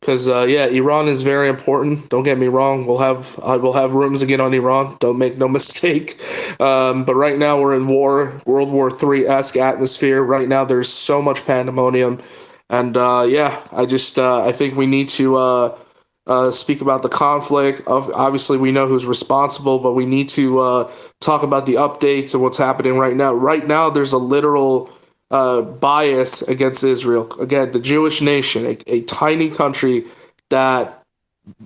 Because yeah, Iran is very important. Don't get me wrong. We'll have rooms again on Iran. Don't make no mistake. But right now we're in war, World War III-esque atmosphere. Right now there's so much pandemonium, and yeah, I think we need to speak about the conflict. Obviously, we know who's responsible, but we need to talk about the updates and what's happening right now. Right now, there's a literal bias against Israel. Again, the Jewish nation, a tiny country that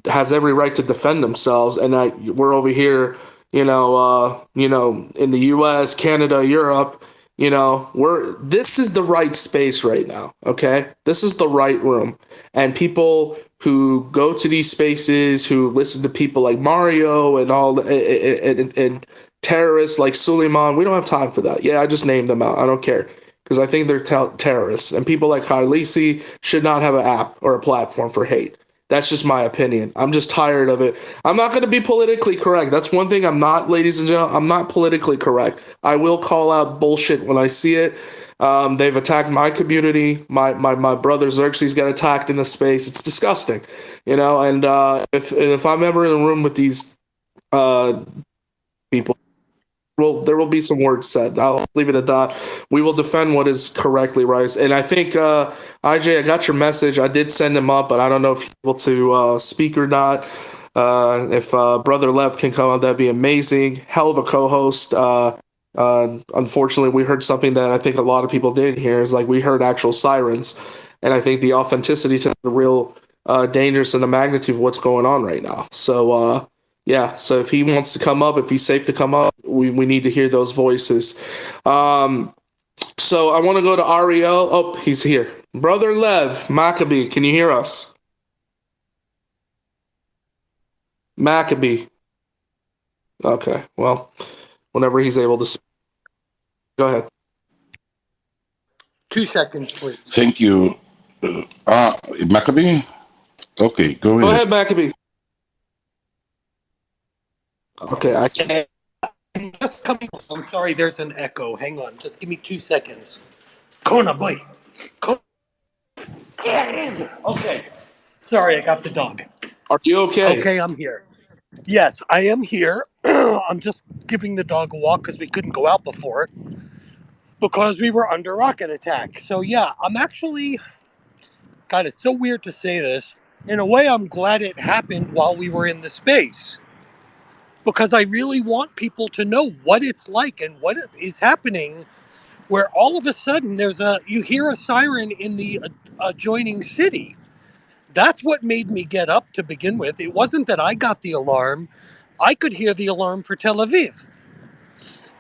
has every right to defend themselves, and we're over here, in the U.S., Canada, Europe. This is the right space right now. Okay, this is the right room, and people who go to these spaces, who listen to people like Mario and all, and terrorists like Suleiman, we don't have time for that. Yeah, I just named them out. I don't care. Because I think they're terrorists. And people like Khalisi should not have an app or a platform for hate. That's just my opinion. I'm just tired of it. I'm not going to be politically correct. That's one thing I'm not, ladies and gentlemen. I'm not politically correct. I will call out bullshit when I see it. They've attacked my community. My brother Xerxes got attacked in the space. It's disgusting. And if I'm ever in a room with these people, well, there will be some words said. I'll leave it at that. We will defend what is correctly right. And I think, IJ, I got your message. I did send him up, but I don't know if he's able to speak or not. If Brother Lev can come up, that'd be amazing. Hell of a co-host. Unfortunately, we heard something that I think a lot of people didn't hear. Is like we heard actual sirens. And I think the authenticity to the real dangerous and the magnitude of what's going on right now. So, yeah, so if he wants to come up, if he's safe to come up, we need to hear those voices. So I want to go to Ariel. Oh, he's here. Brother Lev, Maccabee, can you hear us? Maccabee. Okay, well, whenever he's able to speak. Go ahead. 2 seconds, please. Thank you. Maccabee? Okay, go ahead. Go ahead, Maccabee. Okay, I can't. I'm just coming. I'm sorry, there's an echo. Hang on, just give me 2 seconds. Kona, boy. Get in. Okay. Sorry, I got the dog. Are you okay? Okay, I'm here. Yes, I am here. I'm just giving the dog a walk because we couldn't go out before because we were under rocket attack. So yeah, I'm actually, God, it's so weird to say this. In a way, I'm glad it happened while we were in the space, because I really want people to know what it's like and what is happening, where all of a sudden you hear a siren in the adjoining city. That's what made me get up to begin with. It wasn't that I got the alarm. I could hear the alarm for Tel Aviv.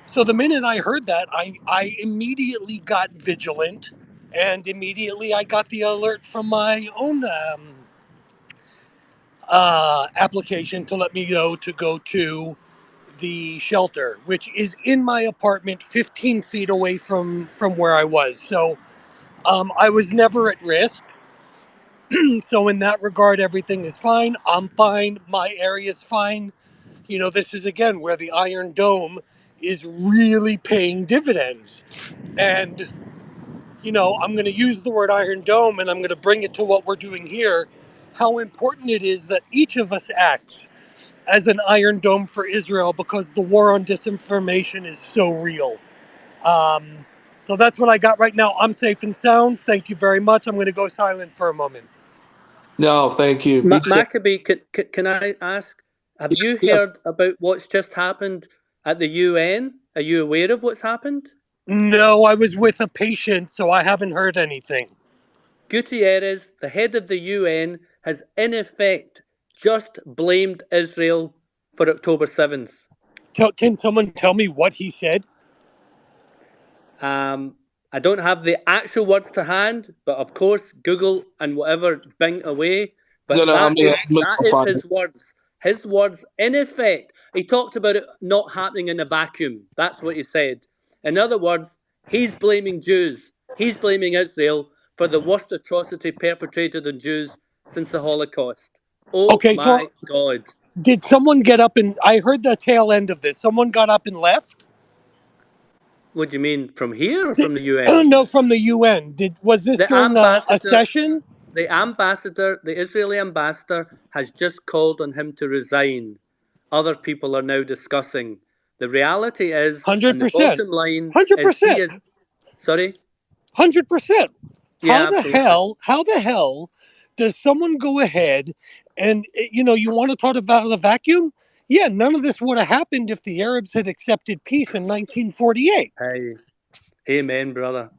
So the minute I heard that, I immediately got vigilant, and immediately I got the alert from my own application to let me know to go to the shelter, which is in my apartment 15 feet away from where I was. So I was never at risk. So in that regard, everything is fine. I'm fine. My area is fine. This is again where the Iron Dome is really paying dividends. And I'm going to use the word Iron Dome and I'm going to bring it to what we're doing here, how important it is that each of us acts as an Iron Dome for Israel because the war on disinformation is so real. So that's what I got right now. I'm safe and sound. Thank you very much. I'm going to go silent for a moment. No, thank you. Be safe. Maccabee, can I ask, have you Yes, yes. heard about what's just happened at the UN? Are you aware of what's happened? No, I was with a patient, so I haven't heard anything. Gutierrez, the head of the UN, has in effect just blamed Israel for October 7th. Can someone tell me what he said? I don't have the actual words to hand, but of course, Google and whatever, Bing away. But that is his words. His words, in effect, he talked about it not happening in a vacuum. That's what he said. In other words, he's blaming Jews. He's blaming Israel for the worst atrocity perpetrated on Jews since the Holocaust. Oh, okay, my God. Did someone get up and... I heard the tail end of this. Someone got up and left? What do you mean, from here or from the UN? No, from the UN. Was this during a session? The Israeli ambassador has just called on him to resign. Other people are now discussing. The reality is, 100%. and the bottom line 100%. is he is... Sorry? 100%. Yeah, How the hell does someone go ahead and, you want to talk about a vacuum? Yeah, none of this would have happened if the Arabs had accepted peace in 1948. Hey, amen, brother.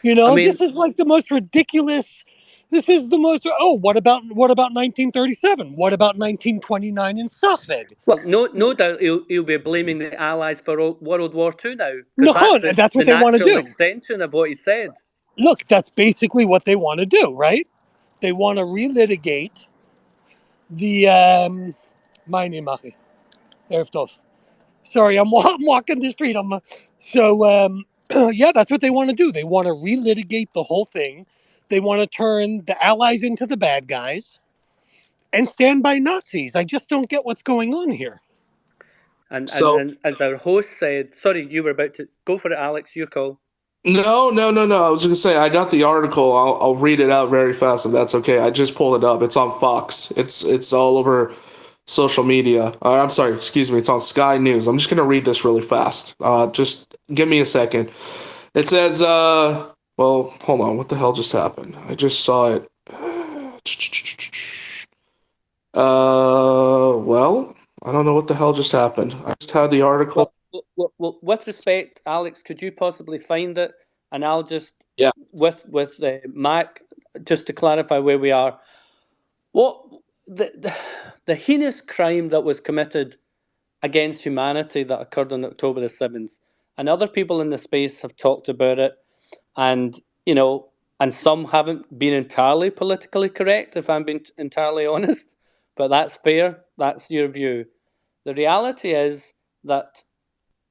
This is like the most ridiculous. This is the most. Oh, what about 1937? What about 1929 in Safed? Well, no doubt he'll be blaming the Allies for World War II now. No, that's what they want to do. Extension of what he said. Look, that's basically what they want to do, right? They want to relitigate the meine Mache. Sorry, I'm walking the street. Yeah, that's what they want to do. They want to relitigate the whole thing. They want to turn the Allies into the bad guys and stand by Nazis. I just don't get what's going on here. And as our host said, sorry, you were about to go for it, Alex. Your call. No. I was going to say, I got the article. I'll read it out very fast if that's okay. I just pulled it up. It's on Fox. It's all over social media. I'm sorry, excuse me. It's on Sky News. I'm just going to read this really fast. Just give me a second. It says, well, hold on. What the hell just happened? I just saw it. Well, I don't know what the hell just happened. I just had the article. Well, with respect, Alex, could you possibly find it? And I'll just, with Mac, just to clarify where we are. What the heinous crime that was committed against humanity that occurred on October the 7th, and other people in the space have talked about it, and and some haven't been entirely politically correct, if I'm being entirely honest, but that's fair. That's your view. The reality is that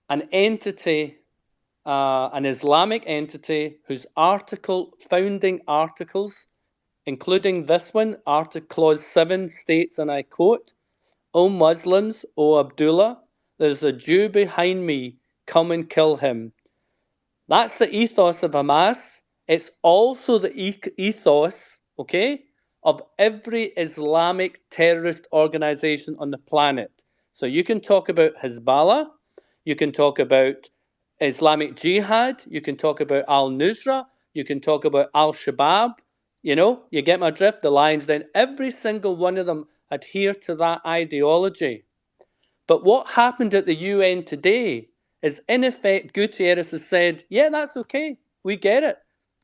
an entity, an Islamic entity, whose founding articles, including this one, Clause 7 states, and I quote, "O Muslims, O Abdullah, there's a Jew behind me, come and kill him." That's the ethos of Hamas. It's also the ethos, of every Islamic terrorist organization on the planet. So you can talk about Hezbollah, you can talk about Islamic Jihad, you can talk about Al-Nusra, you can talk about Al-Shabaab, you get my drift, the Lions Den. Every single one of them adhere to that ideology. But what happened at the UN today is, in effect, Gutierrez has said, yeah, that's okay, we get it.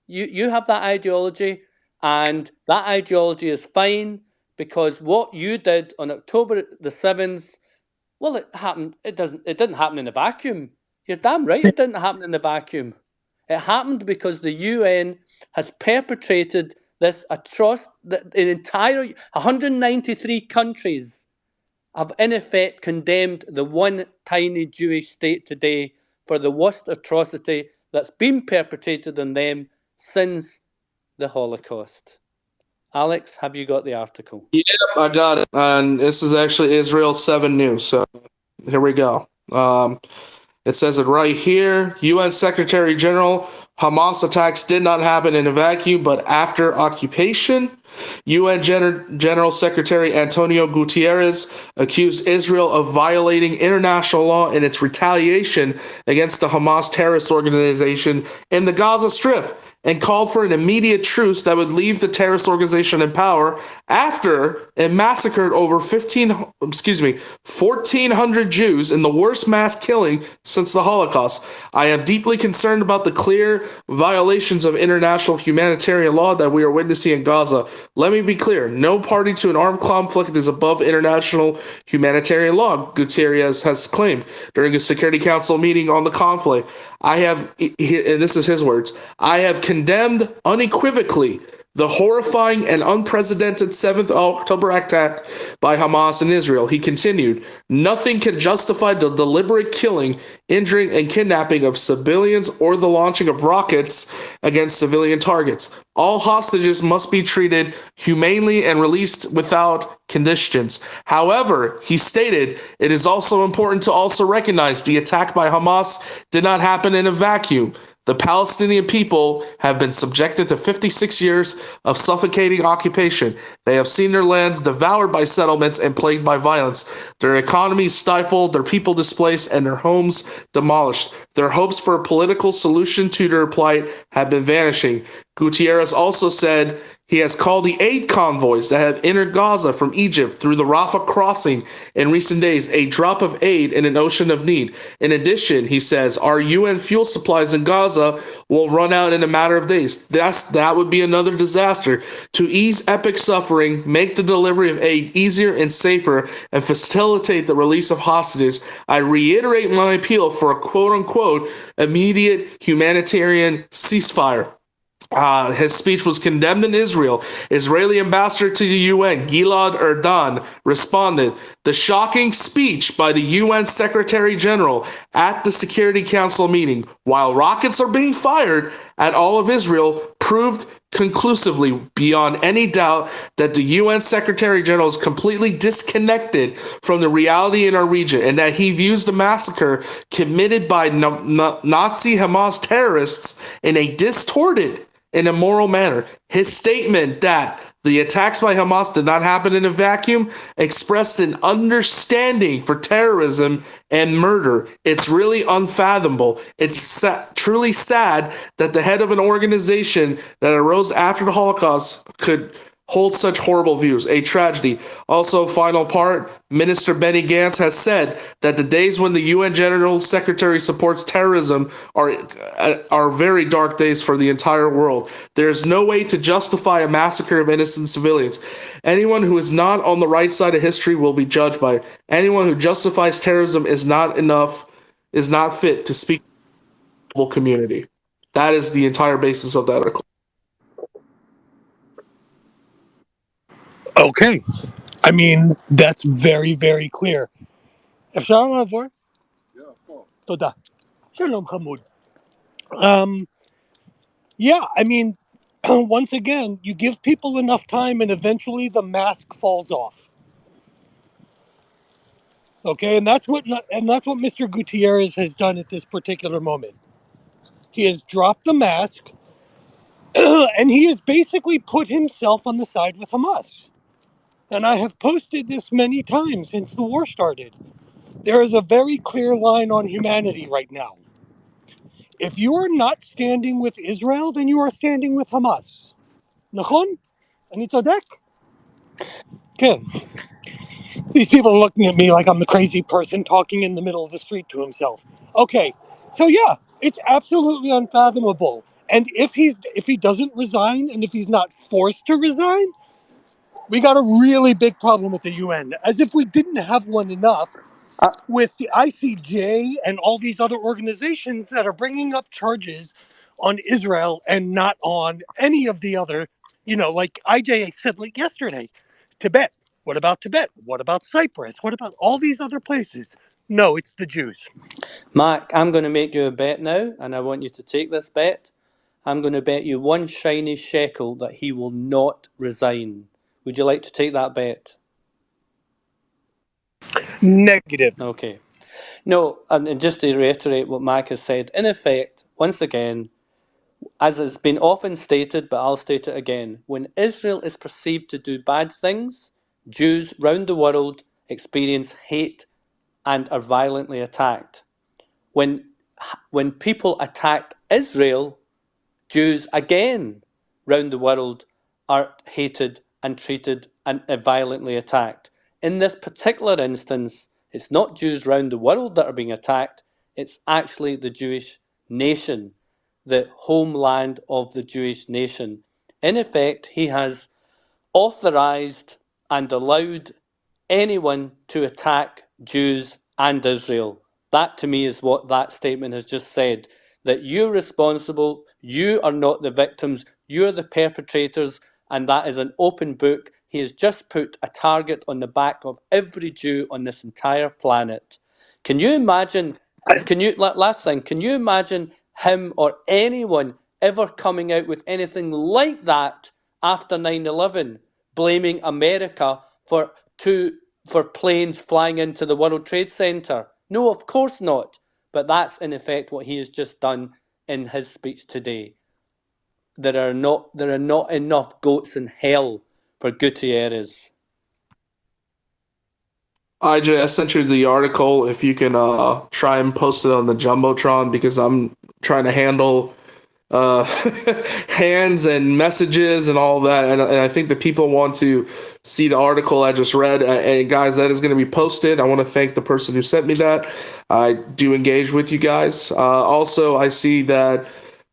You have that ideology, and that ideology is fine, because what you did on October the 7th, well, it happened. It didn't happen in a vacuum. You're damn right it didn't happen in a vacuum. It happened because the UN has perpetrated this atrocity. The entire 193 countries have, in effect, condemned the one tiny Jewish state today for the worst atrocity that's been perpetrated on them since the Holocaust. Alex, have you got the article? Yep, I got it. And this is actually Israel 7 News. So here we go. It says it right here. UN Secretary General Hamas attacks did not happen in a vacuum, but after occupation. UN General Secretary Antonio Guterres accused Israel of violating international law in its retaliation against the Hamas terrorist organization in the Gaza Strip, and called for an immediate truce that would leave the terrorist organization in power after it massacred over 1,400 Jews in the worst mass killing since the Holocaust. I am deeply concerned about the clear violations of international humanitarian law that we are witnessing in Gaza. Let me be clear, no party to an armed conflict is above international humanitarian law, Guterres has claimed during a Security Council meeting on the conflict. And this is his words, I have condemned unequivocally the horrifying and unprecedented 7th October attack by Hamas in Israel. He continued, nothing can justify the deliberate killing, injuring, and kidnapping of civilians or the launching of rockets against civilian targets. All hostages must be treated humanely and released without conditions. However, he stated, it is also important to also recognize the attack by Hamas did not happen in a vacuum. The Palestinian people have been subjected to 56 years of suffocating occupation. They have seen their lands devoured by settlements and plagued by violence, their economies stifled, their people displaced, and their homes demolished. Their hopes for a political solution to their plight have been vanishing. Guterres also said he has called the aid convoys that have entered Gaza from Egypt through the Rafah crossing in recent days a drop of aid in an ocean of need. In addition, he says, our UN fuel supplies in Gaza will run out in a matter of days. That would be another disaster. To ease epic suffering, make the delivery of aid easier and safer, and facilitate the release of hostages, I reiterate my appeal for a quote-unquote immediate humanitarian ceasefire. His speech was condemned in Israel. Israeli ambassador to the UN, Gilad Erdan, responded, the shocking speech by the UN Secretary General at the Security Council meeting, while rockets are being fired at all of Israel, proved conclusively, beyond any doubt, that the UN Secretary General is completely disconnected from the reality in our region, and that he views the massacre committed by Nazi Hamas terrorists in a distorted and immoral manner. His statement that the attacks by Hamas did not happen in a vacuum expressed an understanding for terrorism and murder. It's really unfathomable. It's truly sad that the head of an organization that arose after the Holocaust could hold such horrible views. A tragedy. Also, final part, Minister Benny Gantz has said that the days when the UN General Secretary supports terrorism are very dark days for the entire world. There is no way to justify a massacre of innocent civilians. Anyone who is not on the right side of history will be judged by it. Anyone who justifies terrorism is not fit to speak to the global community. That is the entire basis of that article. Okay. I mean, that's very, very clear. אפשר לעבור? תודה. Shalom, Hamoud. Yeah, I mean, once again, you give people enough time and eventually the mask falls off. Okay, and that's what Mr. Gutierrez has done at this particular moment. He has dropped the mask and he has basically put himself on the side with Hamas. And I have posted this many times since the war started. There is a very clear line on humanity right now. If you are not standing with Israel, then you are standing with Hamas. נכון? אני צודק? כן. These people are looking at me like I'm the crazy person talking in the middle of the street to himself. Okay, so yeah, it's absolutely unfathomable. And if he doesn't resign, and if he's not forced to resign, we got a really big problem with the UN. As if we didn't have one enough with the ICJ and all these other organizations that are bringing up charges on Israel and not on any of the other, like IJ said like yesterday, Tibet. What about Tibet? What about Cyprus? What about all these other places? No, it's the Jews. Mac, I'm going to make you a bet now, and I want you to take this bet. I'm going to bet you one shiny shekel that he will not resign. Would you like to take that bet? Negative. Okay. No, and just to reiterate what Mac has said, in effect, once again, As has been often stated, but I'll state it again, when Israel is perceived to do bad things, Jews round the world experience hate and are violently attacked. When people attacked Israel, Jews again round the world are hated and treated and violently attacked. In this particular instance, it's not Jews round the world that are being attacked, it's actually the Jewish nation, the homeland of the Jewish nation. In effect, he has authorized and allowed anyone to attack Jews and Israel. That to me is what that statement has just said, that you're responsible, you are not the victims, you're the perpetrators, and that is an open book. He has just put a target on the back of every Jew on this entire planet. Can you imagine, last thing, can you imagine him or anyone ever coming out with anything like that after 9/11, blaming America for planes flying into the World Trade Center? No, of course not. But that's in effect what he has just done in his speech today. There are not enough goats in hell for Gutierrez. IJ, I sent you the article. If you can try and post it on the Jumbotron, because I'm trying to handle hands and messages and all that, and I think that people want to see the article I just read. And guys, that is going to be posted. I want to thank the person who sent me that. I do engage with you guys. Also, I see that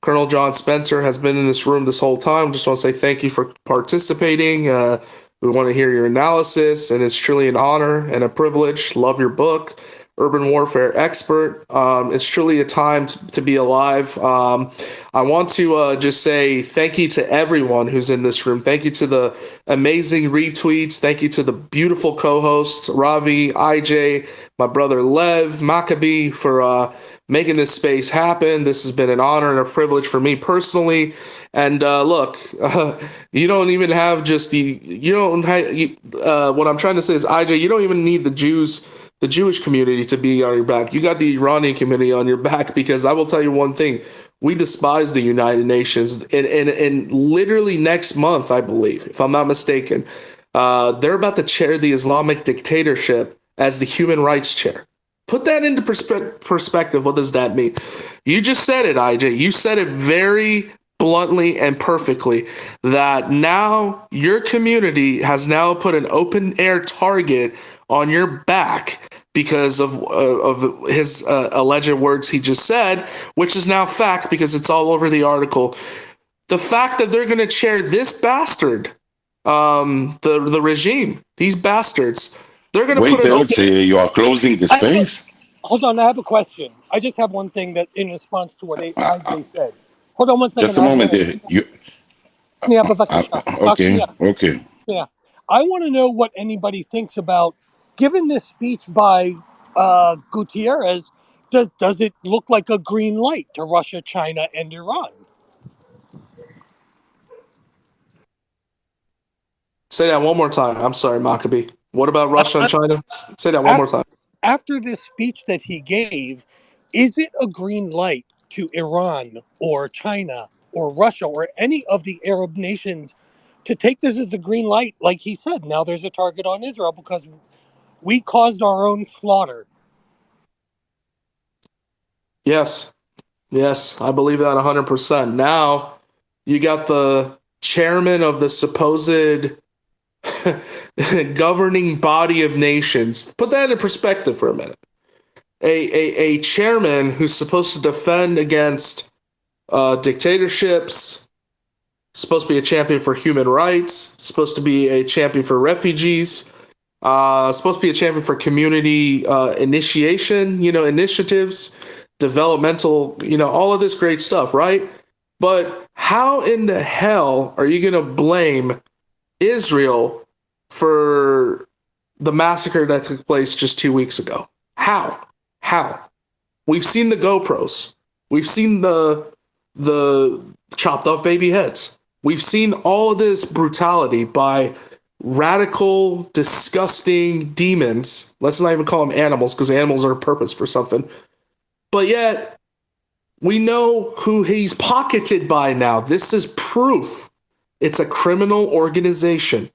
Colonel John Spencer has been in this room this whole time. Just want to say thank you for participating. We want to hear your analysis, and it's truly an honor and a privilege. Love your book, Urban Warfare Expert. It's truly a time to be alive. I want to just say thank you to everyone who's in this room. Thank you to the amazing retweets. Thank you to the beautiful co-hosts, Ravi, IJ, my brother Lev, Maccabee, for making this space happen. This has been an honor and a privilege for me personally. And look, you don't even have just what I'm trying to say is, IJ, you don't even need the Jewish community to be on your back. You got the Iranian community on your back, because I will tell you one thing. We despise the United Nations. And literally next month, I believe, if I'm not mistaken, they're about to chair the Islamic dictatorship as the human rights chair. Put that into perspective. What does that mean? You just said it, IJ. You said it very bluntly and perfectly, that now your community has now put an open air target on your back because of his alleged words he just said, which is now fact because it's all over the article. The fact that they're going to chair this bastard, the regime, these bastards, they're going to put an open... you are closing the space? Hold on, I have a question. I just have one thing that in response to what IJ said. Hold on one second. Just a moment. Okay. Yeah. I want to know what anybody thinks about, given this speech by Gutierrez, does it look like a green light to Russia, China, and Iran? Say that one more time. I'm sorry, Maccabee. What about Russia and China? Say that one more time. After this speech that he gave, is it a green light to Iran or China or Russia or any of the Arab nations to take this as the green light? Like he said, now there's a target on Israel because we caused our own slaughter. Yes, I believe that 100%. Now you got the chairman of the supposed governing body of nations. Put that in perspective for a minute. A chairman who's supposed to defend against dictatorships, supposed to be a champion for human rights, supposed to be a champion for refugees, supposed to be a champion for community initiation, initiatives, developmental, all of this great stuff, right? But how in the hell are you going to blame Israel for the massacre that took place just 2 weeks ago? How? We've seen the GoPros. We've seen the chopped off baby heads. We've seen all of this brutality by radical, disgusting demons. Let's not even call them animals, because animals are a purpose for something. But yet, We know who he's pocketed by now. This is proof. It's a criminal organization.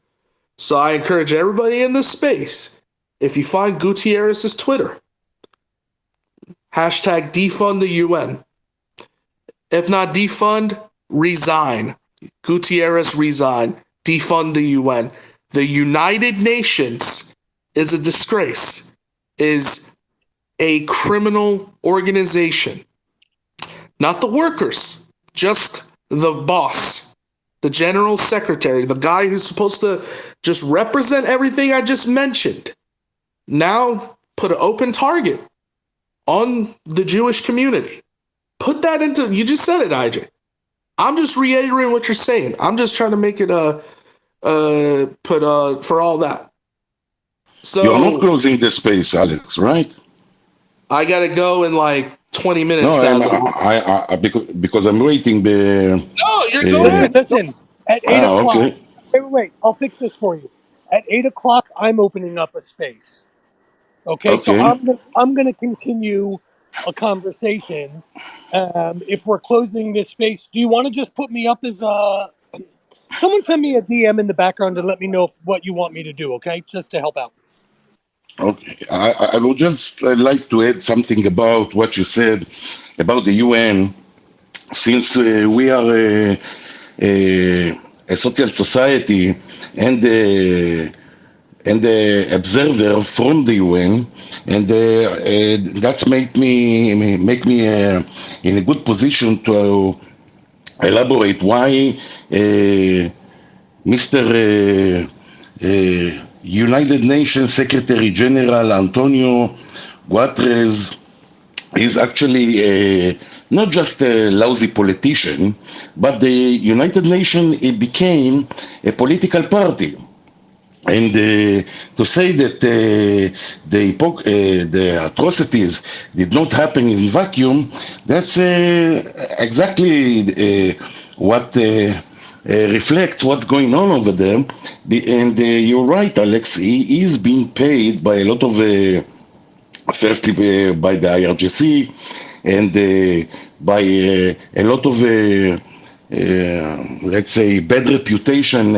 So I encourage everybody in this space, if you find Gutierrez's Twitter, hashtag defund the UN. If not defund, resign. Gutierrez resign. Defund the UN. The United Nations is a disgrace, is a criminal organization. Not the workers, just the boss, the general secretary, the guy who's supposed to just represent everything I just mentioned. Now put an open target on the Jewish community. Put that into, you just said it, IJ. I'm just reiterating what you're saying. I'm just trying to make it for all that. So you're not closing the space, Alex, right? I gotta go in like 20 minutes. No, because I'm waiting. No, you're going. Listen. At 8 o'clock. Okay. Wait. I'll fix this for you. At 8 o'clock, I'm opening up a space. Okay. So I'm gonna continue a conversation. If we're closing this space, do you want to just put me up as a? Someone send me a DM in the background and let me know what you want me to do. Okay, just to help out. Okay, I would just like to add something about what you said about the UN. Since we are a social society and the observer from the UN, and that's make me in a good position to elaborate why Mr. United Nations Secretary General Antonio Guterres is actually not just a lousy politician, but the United Nations became a political party. And to say that the atrocities did not happen in vacuum, that's exactly what reflects what's going on over there. And you're right, Alex, he is being paid by a lot of, firstly by the IRGC and by a lot of let's say, bad reputation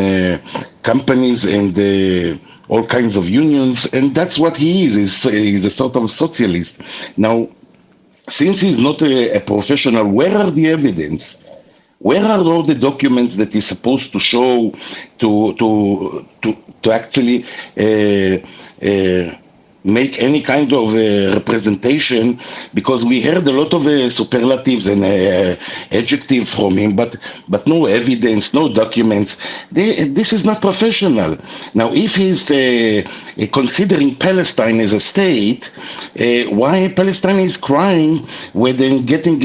companies and all kinds of unions, and that's what he is. He's a sort of socialist. Now, since he's not a professional, where are the evidence? Where are all the documents that he's supposed to show to actually make any kind of representation? Because we heard a lot of superlatives and adjectives from him, but no evidence, no documents. This is not professional. Now, if he's considering Palestine as a state, why Palestine is crying when they're getting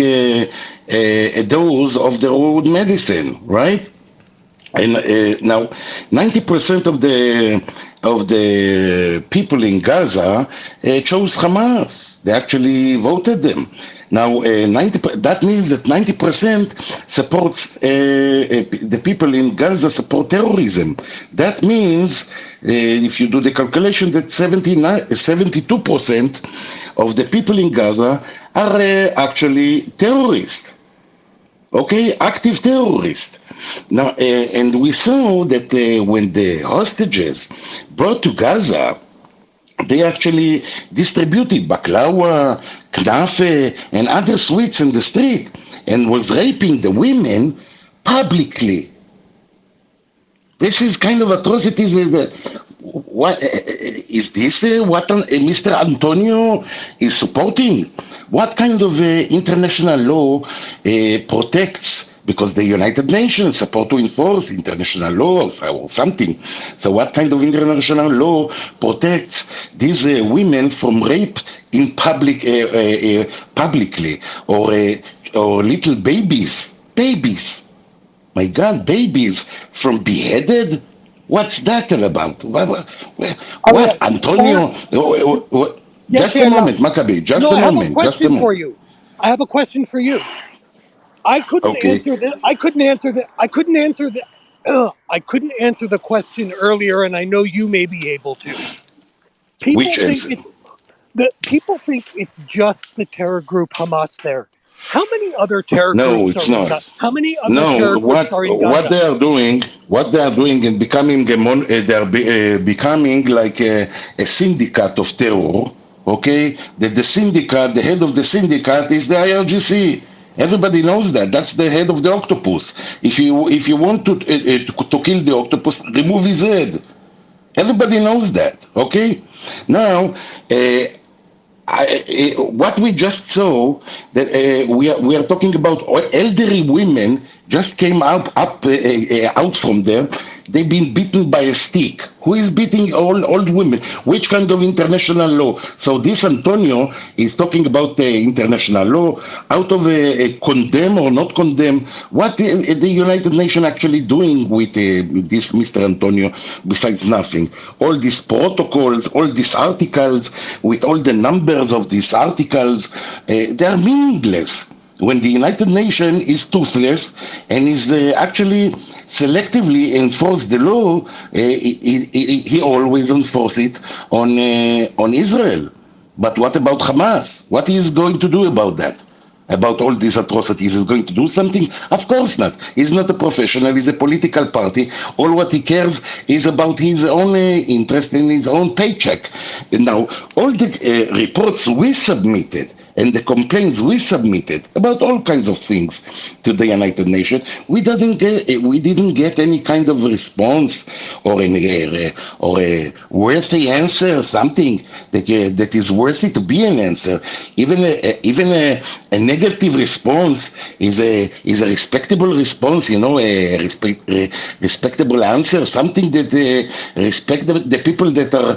a dose of their own medicine, right? And now, 90% of the people in Gaza chose Hamas. They actually voted them. Now, that means that 90% supports the people in Gaza support terrorism. That means, if you do the calculation, that 72% of the people in Gaza are actually terrorists. Okay, active terrorists. Now, and we saw that when the hostages brought to Gaza, they actually distributed baklava, knafe, and other sweets in the street, and was raping the women publicly. This is kind of atrocities. What is this? What Mr. Antonio is supporting? What kind of international law protects? Because the United Nations support to enforce international laws or something. So what kind of international law protects these women from rape in publicly, or little babies? My God, babies from beheaded? What's that all about? What Antonio? Just a moment, Maccabi. Just a moment. I have a question for you. I have a question for you. I couldn't answer that. I couldn't answer the question earlier, and I know you may be able to. People think it's just the terror group Hamas there. How many other terror No, groups it's are in not. Gaza? How many other No, terror groups are in what Gaza? they are doing and becoming becoming like a syndicate of terror. Okay, that the syndicate, the head of the syndicate is the IRGC. Everybody knows that. That's the head of the octopus. If you want to kill the octopus, remove his head. Everybody knows that. Okay, now. What we just saw that we are talking about elderly women just came out from there. They've been beaten by a stick. Who is beating old women? Which kind of international law? So this Antonio is talking about the international law. Out of condemn or not condemn, what is the United Nations actually doing with this Mr. Antonio besides nothing? All these protocols, all these articles, with all the numbers of these articles, they are meaningless. When the United Nations is toothless and is actually selectively enforce the law, he always enforce it on Israel. But what about Hamas? What he is going to do about that? About all these atrocities, is going to do something? Of course not. He's not a professional. He's a political party. All what he cares is about his own interest in his own paycheck. And now, all the reports we submitted and the complaints we submitted about all kinds of things to the United Nations, we didn't get any kind of response or a worthy answer, something that is worthy to be an answer. Even a negative response is a respectable response, a respectable answer, something that respect the people that are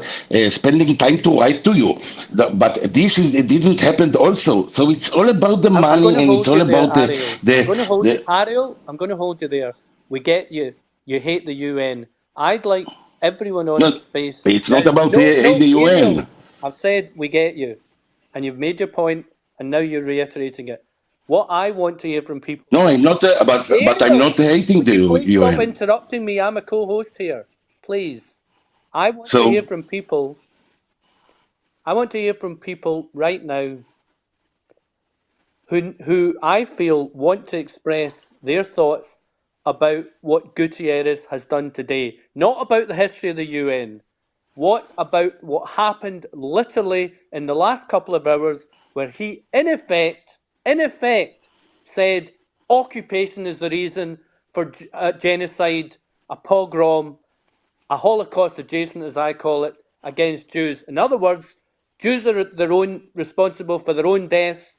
spending time to write to you. But it didn't happen also. So it's all about the money, and it's all about Ariel, I'm going to hold you there. We get you. You hate the UN. I'd like everyone on the space. It's not about the UN. Ariel, I've said we get you, and you've made your point, and now you're reiterating it. What I want to hear from people. No, I'm not. But I'm not hating the UN. Please stop interrupting me. I'm a co-host here. Please. I want to hear from people. I want to hear from people right now who I feel want to express their thoughts about what Gutierrez has done today. Not about the history of the UN. What about what happened literally in the last couple of hours, where he, in effect, said occupation is the reason for genocide, a pogrom, a Holocaust adjacent, as I call it, against Jews. In other words, Jews are responsible for their own deaths,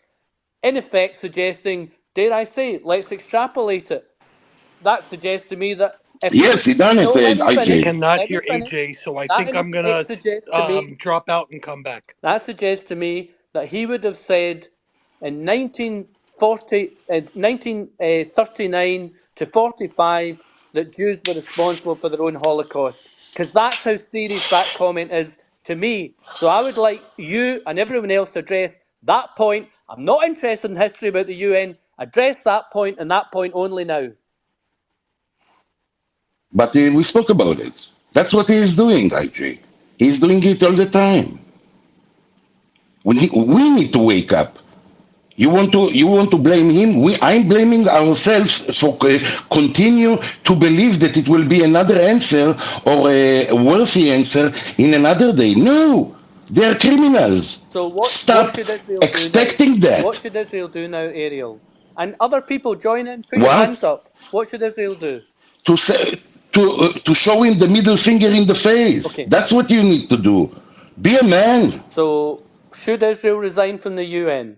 in effect suggesting, dare I say, let's extrapolate it. That suggests to me that yes, he done it, I cannot hear AJ, so I think I'm going to drop out and come back. That suggests to me that he would have said in 1939 to 45 that Jews were responsible for their own Holocaust. Because that's how serious that comment is to me. So I would like you and everyone else to address that point. I'm not interested in history about the UN. Address that point and that point only now. But we spoke about it. That's what he is doing, IJ. He's doing it all the time. We need to wake up. You want to blame him? I'm blaming ourselves for continue to believe that it will be another answer or a worthy answer in another day. No, they are criminals. So Stop expecting that. What should Israel do now, Ariel? And other people join in, put your hands up. What should Israel do? To show him the middle finger in the face. Okay. That's what you need to do. Be a man. So should Israel resign from the UN?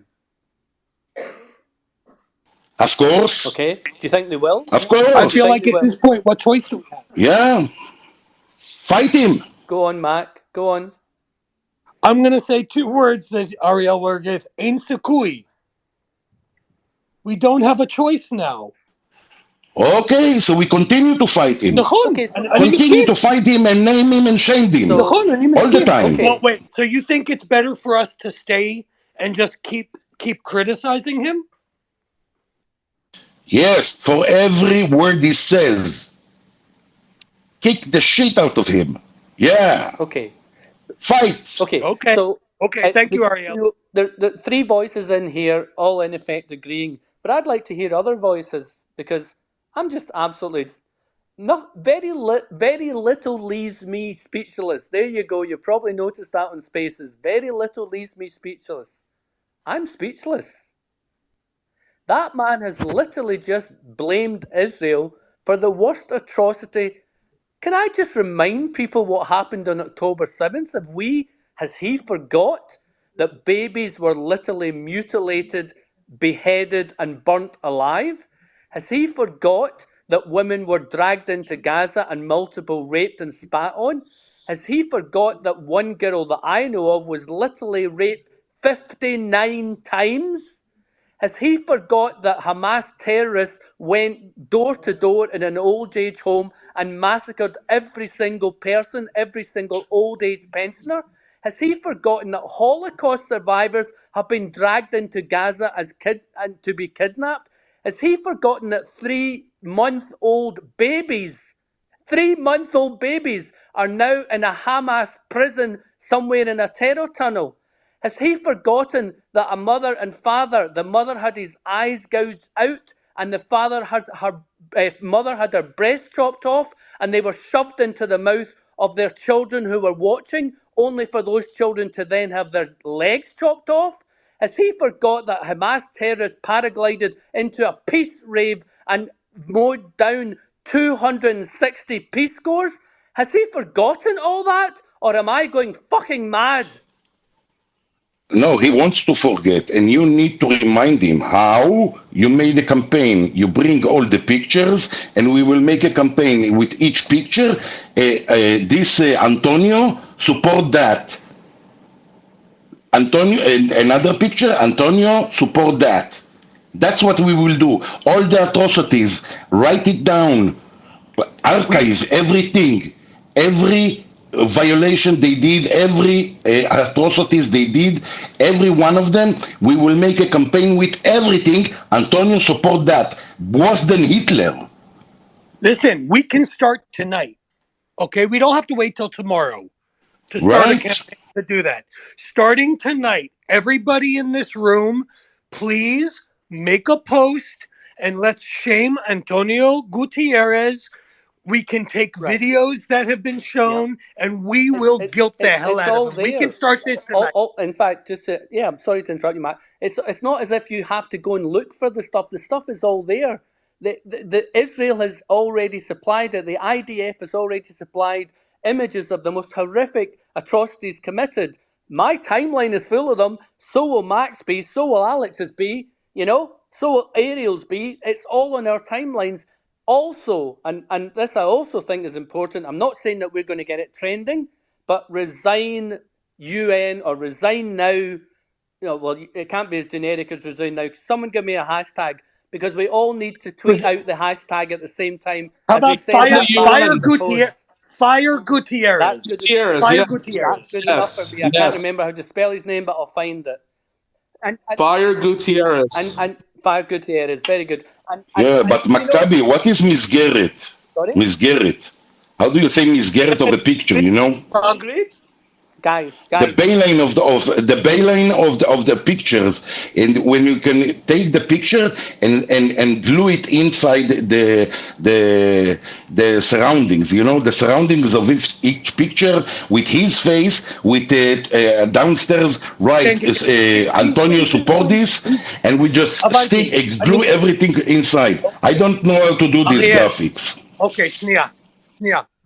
Of course. Okay. Do you think they will? Of course. I feel like at this point, what choice do we have? Yeah. Fight him. Go on, Mac. Go on. I'm going to say two words that Ariel Wergeth, Ein Sikui. We don't have a choice now. Okay, so we continue to fight him. Okay, continue to fight him and name him and shame him. All the time. Well, wait, so you think it's better for us to stay and just keep criticizing him? Yes, for every word he says. Kick the shit out of him. Yeah. Okay. Fight. Okay. Okay. So Okay, thank you, because, Ariel. there three voices in here, all in effect agreeing. But I'd like to hear other voices because I'm just absolutely very little leaves me speechless. There you go. You've probably noticed that on Spaces. Very little leaves me speechless. I'm speechless. That man has literally just blamed Israel for the worst atrocity. Can I just remind people what happened on October 7th? Has he forgot that babies were literally mutilated, beheaded, and burnt alive? Has he forgot that women were dragged into Gaza and multiple raped and spat on? Has he forgot that one girl that I know of was literally raped 59 times? Has he forgot that Hamas terrorists went door to door in an old age home and massacred every single person, every single old age pensioner? Has he forgotten that Holocaust survivors have been dragged into Gaza and to be kidnapped? Has he forgotten that 3-month-old babies, 3-month-old babies are now in a Hamas prison somewhere in a terror tunnel? Has he forgotten that a mother and father, the mother had his eyes gouged out and the father had her mother had her breast chopped off and they were shoved into the mouth of their children who were watching, only for those children to then have their legs chopped off? Has he forgot that Hamas terrorists paraglided into a peace rave and mowed down 260 Peace Corps? Has he forgotten all that? Or am I going fucking mad? No, he wants to forget, and you need to remind him how you made a campaign. You bring all the pictures, and we will make a campaign with each picture. Antonio, support that. Antonio, another picture, Antonio, support that. That's what we will do. All the atrocities, write it down, archive everything, every violation they did, every atrocities they did, every one of them. We will make a campaign with everything. Antonio, support that. Worse than Hitler. Listen, we can start tonight. Okay, we don't have to wait till tomorrow to start a campaign to do that. Starting tonight, everybody in this room, please make a post and let's shame Antonio Gutierrez. We can take videos that have been shown and we will guilt the hell out of them. We can start this tonight. In fact, I'm sorry to interrupt you, Matt. It's not as if you have to go and look for the stuff. The stuff is all there. The Israel has already supplied it. The IDF has already supplied images of the most horrific atrocities committed. My timeline is full of them. So will Max be. So will Alex's be. So will Ariel's be. It's all on our timelines. Also, and this I also think is important, I'm not saying that we're going to get it trending, but resign UN or resign now, well, it can't be as generic as resign now. Someone give me a hashtag, because we all need to tweet out the hashtag at the same time. How about Fire Gutierrez? Fire Gutierrez. That's good enough for me. I can't remember how to spell his name, but I'll find it. Fire Gutierrez. And Fire Gutierrez, very good. But Maccabi, what is Misgeret? Sorry? Misgeret. How do you say Misgeret of a picture? Guys. The byline of the pictures, and when you can take the picture and glue it inside the surroundings, the surroundings of each picture with his face, with the downstairs Antonio support this, and we just glue everything inside. I don't know how to do these graphics. Okay, Shnia,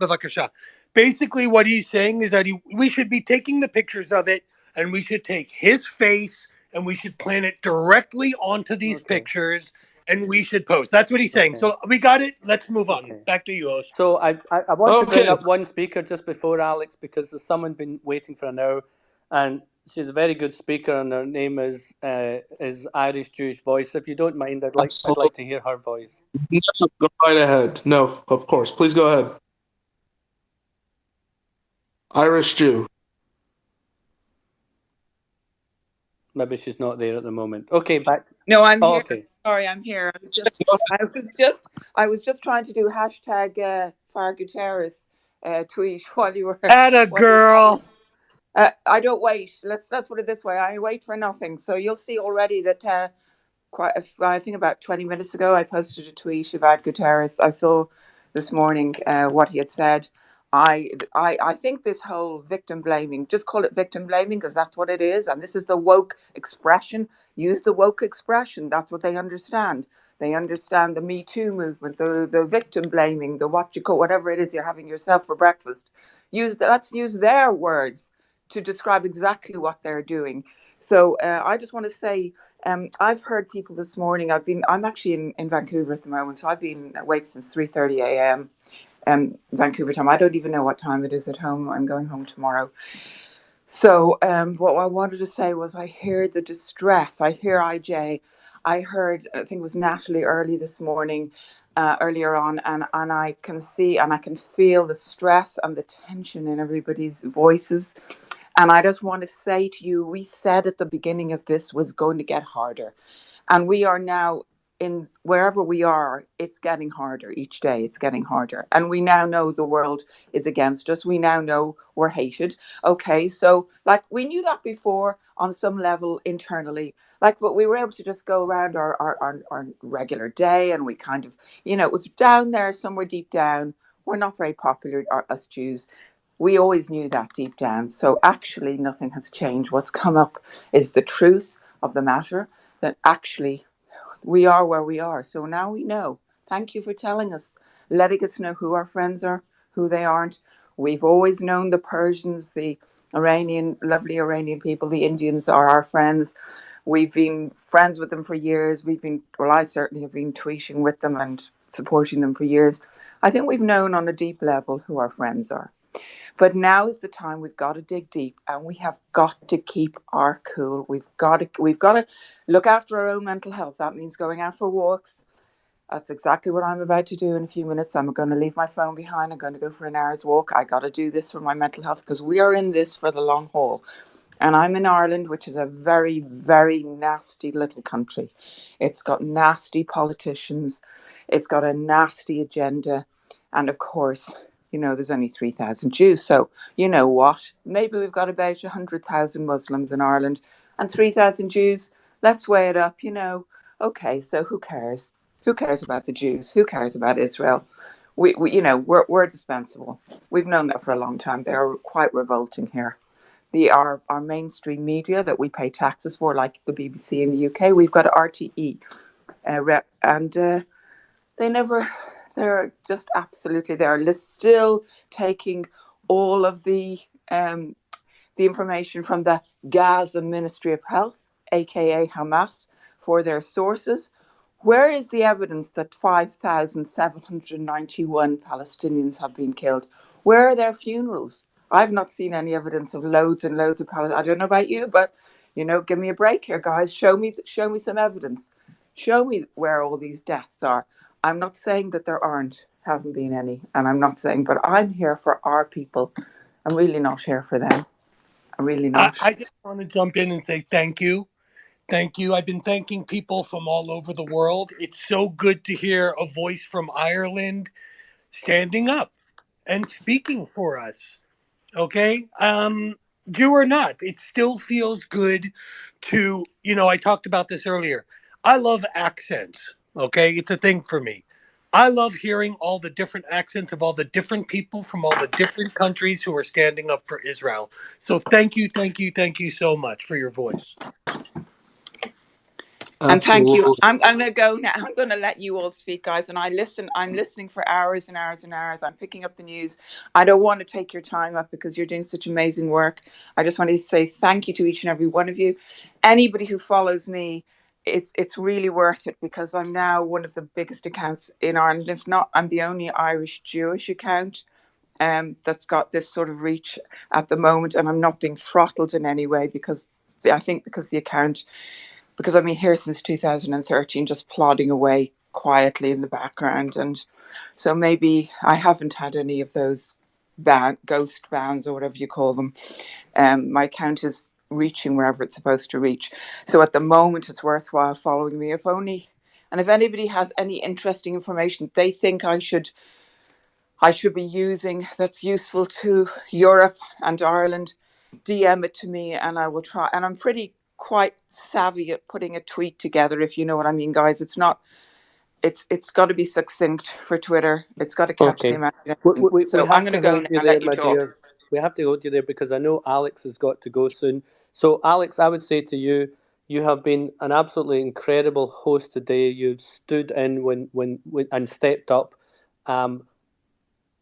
bevakasha. Basically, what he's saying is that we should be taking the pictures of it, and we should take his face, and we should plant it directly onto these pictures, and we should post. That's what he's saying. So we got it. Let's move on. Back to you, Osh. So I want to bring up one speaker just before Alex, because there's someone been waiting for an hour, and she's a very good speaker, and her name is Irish Jewish Voice. If you don't mind, I'd like to hear her voice. Go right ahead. No, of course. Please go ahead. Irish Jew. Maybe she's not there at the moment. Okay, back. No, I'm here. Okay. Sorry, I'm here. I was just trying to do hashtag Fire Gutierrez tweet while you were. Atta girl. I don't wait. Let's put it this way. I wait for nothing. So you'll see already that I think about 20 minutes ago, I posted a tweet about Guterres. I saw this morning what he had said. I think this whole victim blaming, just call it victim blaming because that's what it is. And this is the woke expression. Use the woke expression. That's what they understand. They understand the Me Too movement, the victim blaming, the what you call, whatever it is you're having yourself for breakfast. Let's use their words to describe exactly what they're doing. So I just want to say, I've heard people this morning. I'm actually in Vancouver at the moment, so I've been awake since 3:30 a.m. Vancouver time. I don't even know what time it is at home. I'm going home tomorrow. So what I wanted to say was I hear the distress. I hear IJ. I heard, I think it was Natalie earlier on, and I can see and I can feel the stress and the tension in everybody's voices. And I just want to say to you, we said at the beginning of this was going to get harder. And we are now in wherever we are, it's getting harder each day. It's getting harder. And we now know the world is against us. We now know we're hated. Okay, so like we knew that before on some level internally. Like, but we were able to just go around our regular day and we kind of, it was down there somewhere deep down. We're not very popular, us Jews. We always knew that deep down. So actually nothing has changed. What's come up is the truth of the matter, that actually we are where we are. So now we know. Thank you for telling us, letting us know who our friends are, who they aren't. We've always known the Persians, the lovely Iranian people, the Indians are our friends. We've been friends with them for years. I certainly have been tweeting with them and supporting them for years. I think we've known on a deep level who our friends are. But now is the time we've got to dig deep and we have got to keep our cool. We've got to look after our own mental health. That means going out for walks. That's exactly what I'm about to do in a few minutes. I'm going to leave my phone behind. I'm going to go for an hour's walk. I got to do this for my mental health because we are in this for the long haul. And I'm in Ireland, which is a very, very nasty little country. It's got nasty politicians. It's got a nasty agenda. And of course, there's only 3,000 Jews. So you know what? Maybe we've got about 100,000 Muslims in Ireland and 3,000 Jews. Let's weigh it up, Okay, so who cares? Who cares about the Jews? Who cares about Israel? We're dispensable. We've known that for a long time. They are quite revolting here. Our mainstream media that we pay taxes for, like the BBC in the UK, we've got RTE, and they're just absolutely there. They're still taking all of the information from the Gaza Ministry of Health, aka Hamas, for their sources. Where is the evidence that 5,791 Palestinians have been killed? Where are their funerals? I've not seen any evidence of loads and loads of Palestinians. I don't know about you, but give me a break here, guys. Show me some evidence. Show me where all these deaths are. I'm not saying that there haven't been any, and I'm not saying, but I'm here for our people. I'm really not here for them. I'm really not. I just want to jump in and say thank you. Thank you. I've been thanking people from all over the world. It's so good to hear a voice from Ireland standing up and speaking for us. Okay? Jew or not, it still feels good to, I talked about this earlier. I love accents. Okay? It's a thing for me. I love hearing all the different accents of all the different people from all the different countries who are standing up for Israel. So thank you so much for your voice. And thank you. I'm going to go now. I'm going to let you all speak, guys. And I'm listening for hours and hours and hours. I'm picking up the news. I don't want to take your time up because you're doing such amazing work. I just wanted to say thank you to each and every one of you. Anybody who follows me, it's really worth it because I'm now one of the biggest accounts in Ireland. If not, I'm the only Irish Jewish account that's got this sort of reach at the moment. And I'm not being throttled in any way because the account... Because I've been here since 2013, just plodding away quietly in the background. And so maybe I haven't had any of those ghost bans or whatever you call them. My account is reaching wherever it's supposed to reach. So at the moment, it's worthwhile following me. If anybody has any interesting information they think I should be using that's useful to Europe and Ireland, DM it to me, and I will try. And I'm quite savvy at putting a tweet together, if you know what I mean, guys. It's not. It's got to be succinct for Twitter. It's got to catch the Okay. imagination. We So I'm have going to to go hold now you and there, let you my talk. dear. We have to hold you there because I know Alex has got to go soon. So, Alex, I would say to you, you have been an absolutely incredible host today. You've stood in when and stepped up.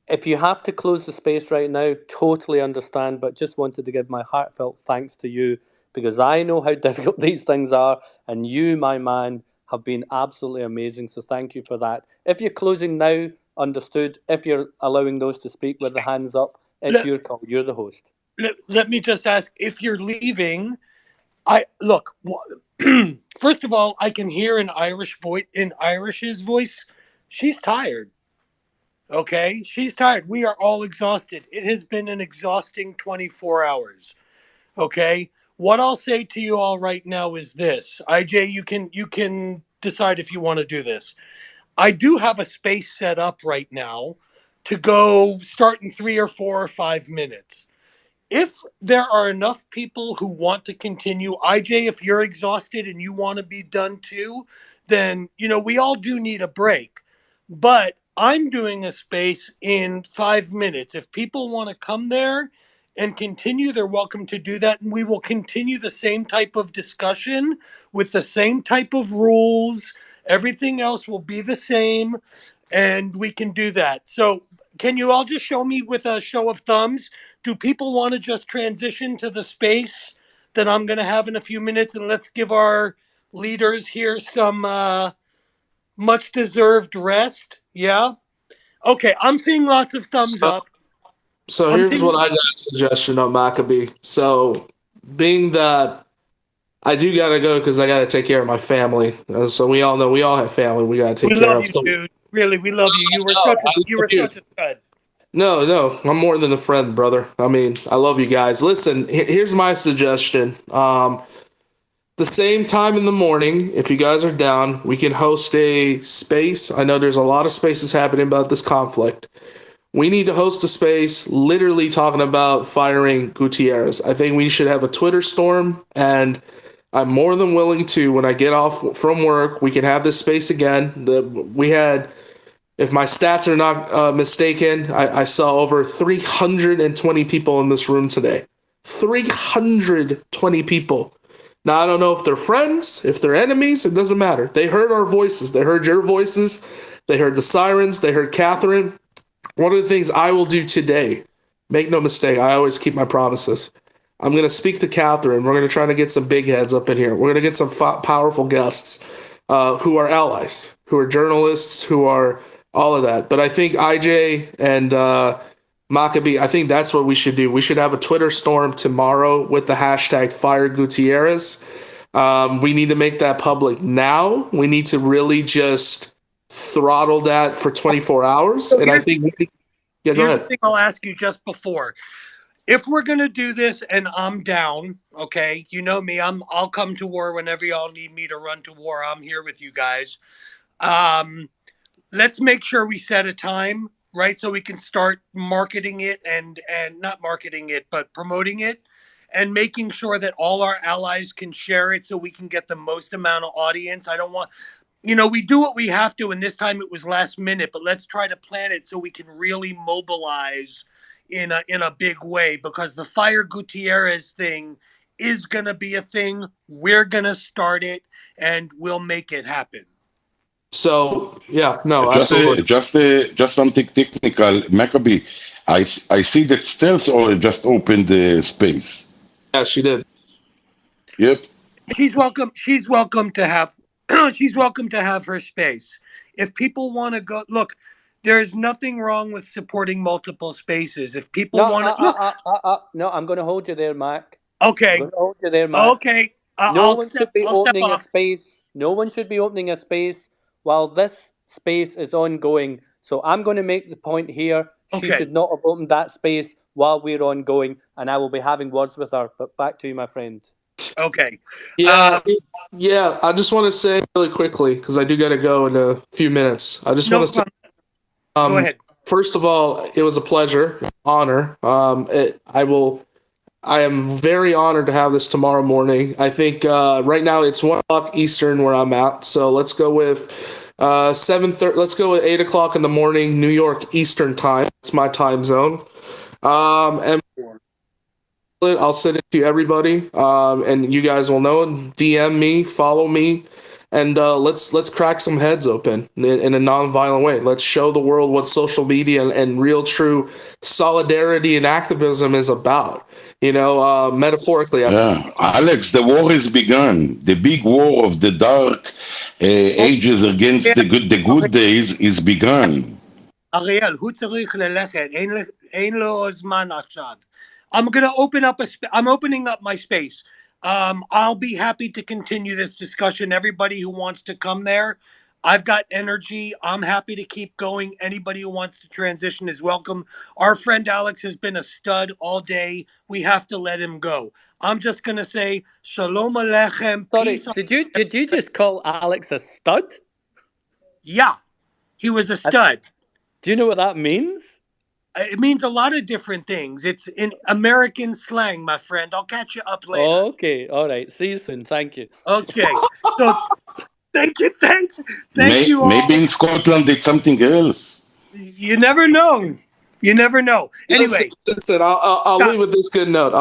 If you have to close the space right now, totally understand, but just wanted to give my heartfelt thanks to you because I know how difficult these things are, and you, my man, have been absolutely amazing. So thank you for that. If you're closing now, understood. If you're allowing those to speak with the hands up, it's Let, your call. You're the host. let me just ask, if you're leaving, first of all, I can hear in Irish's voice, she's tired. Okay, she's tired. We are all exhausted. It has been an exhausting 24 hours. Okay, what I'll say to you all right now is this: IJ, you can decide if you want to do this. I do have a space set up right now to go start in 3 or 4 or 5 minutes. If there are enough people who want to continue, IJ, if you're exhausted and you want to be done too, then, we all do need a break. But I'm doing a space in 5 minutes. If people want to come there and continue, they're welcome to do that. And we will continue the same type of discussion with the same type of rules. Everything else will be the same, and we can do that. So, can you all just show me with a show of thumbs? Do people want to just transition to the space that I'm going to have in a few minutes? And let's give our leaders here some much deserved rest. Yeah. Okay. I'm seeing lots of thumbs up. So here's what I got a suggestion on Maccabee. So being that I do gotta go because I gotta take care of my family. So we all know we all have family we gotta take We care love of. you, So dude. Really, we love you. You were such a stud. no, I'm more than a friend, brother. I mean, I love you guys. Listen, here's my suggestion. The same time in the morning, if you guys are down, we can host a space. I know there's a lot of spaces happening about this conflict. We need to host a space literally talking about firing Gutierrez. I think we should have a Twitter storm, and I'm more than willing to, when I get off from work, we can have this space again. We had, if my stats are not mistaken, I saw over 320 people in this room today. 320 people. Now, I don't know if they're friends, if they're enemies, it doesn't matter. They heard our voices. They heard your voices. They heard the sirens. They heard Catherine. One of the things I will do today, make no mistake, I always keep my promises. I'm going to speak to Catherine. We're going to try to get some big heads up in here. We're going to get some powerful guests who are allies, who are journalists, who are all of that. But I think IJ and Maccabee, I think that's what we should do. We should have a Twitter storm tomorrow with the hashtag Fire Gutierrez. We need to make that public now. We need to really just throttle that for 24 hours. So and I think, go here's ahead. the thing I'll ask you just before. If we're going to do this and I'm down, okay, you know me, I'll come to war whenever y'all need me to run to war. I'm here with you guys. Let's make sure we set a time, right? So we can start marketing it and not marketing it, but promoting it and making sure that all our allies can share it so we can get the most amount of audience. I don't want, we do what we have to, and this time it was last minute, but let's try to plan it so we can really mobilize in a big way, because the Fire Gutierrez thing is going to be a thing. We're going to start it, and we'll make it happen. So yeah, no, just something technical, Maccabee. I see that Stealth or just opened the space. Yeah, she did. Yep. She's welcome to have she's welcome to have her space. If people want to go, look, there is nothing wrong with supporting multiple spaces. If people want to look, no, I'm going to hold you there, Mac. Okay. I'm going to hold you there, Mac. Okay. No one should be opening a space. No one should be opening a space while this space is ongoing. So I'm going to make the point here. She should not have opened that space while we're ongoing, and I will be having words with her. But back to you, my friend. Okay. Yeah. I just want to say really quickly, because I do got to go in a few minutes. I just want to say, go ahead. First of all, it was a pleasure, honor. I will I am very honored to have this tomorrow morning. I think right now it's 1 o'clock Eastern where I'm at. So let's go with 7:30. Let's go with 8 o'clock in the morning, New York Eastern time. It's my time zone. And I'll send it to everybody, and you guys will know. DM me, follow me, and let's crack some heads open in a non-violent way. Let's show the world what social media and real, true solidarity and activism is about. Metaphorically. Alex, the war is begun. The big war of the dark ages against the good days is begun. אריאל, הוא צריך ללכת, אין לו זמן עכשיו. I'm opening up my space. I'll be happy to continue this discussion. Everybody who wants to come there, I've got energy. I'm happy to keep going. Anybody who wants to transition is welcome. Our friend Alex has been a stud all day. We have to let him go. I'm just going to say, Shalom Aleichem. Sorry, did you just call Alex a stud? Yeah, he was a stud. Do you know what that means? It means a lot of different things. It's in American slang, my friend. I'll catch you up later. Okay, all right. See you soon. Thank you. Okay. So, thank you all. Maybe in Scotland it's something else. You never know. Anyway. Listen, I'll leave with this good note.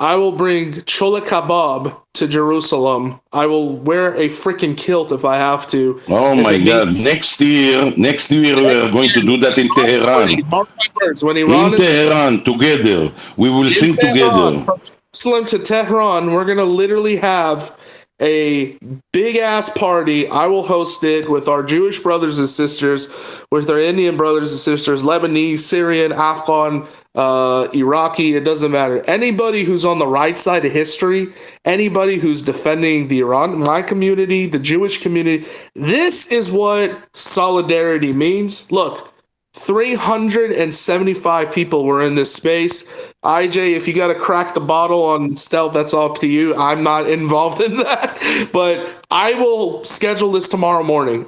I will bring chola kebab to Jerusalem. I will wear a freaking kilt if I have to. Oh my God! Next year we are going to do that in Tehran. Mark my words. When Iran in Tehran together, we will sing together. From Jerusalem to Tehran, we're gonna literally have a big ass party. I will host it with our Jewish brothers and sisters, with our Indian brothers and sisters, Lebanese, Syrian, Afghan, Iraqi, it doesn't matter. Anybody who's on the right side of history, anybody who's defending the my community, the Jewish community, this is what solidarity means. Look, 375 people were in this space. IJ, if you got to crack the bottle on stealth, that's up to you. I'm not involved in that. But I will schedule this tomorrow morning.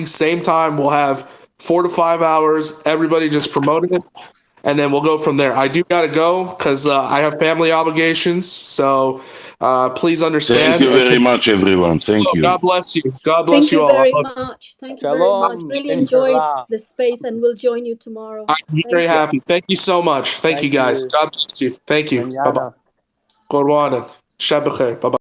Same time. We'll have 4 to 5 hours. Everybody just promoting it. And then we'll go from there. I do got to go because I have family obligations. So please understand. Thank you very much, everyone. Thank you. God bless you. God bless you all. Thank you very much. Really enjoyed the space, and we'll join you tomorrow. I'm very happy. Thank you so much. Thank you, guys. God bless you. Thank you. Bye-bye. Bye-bye.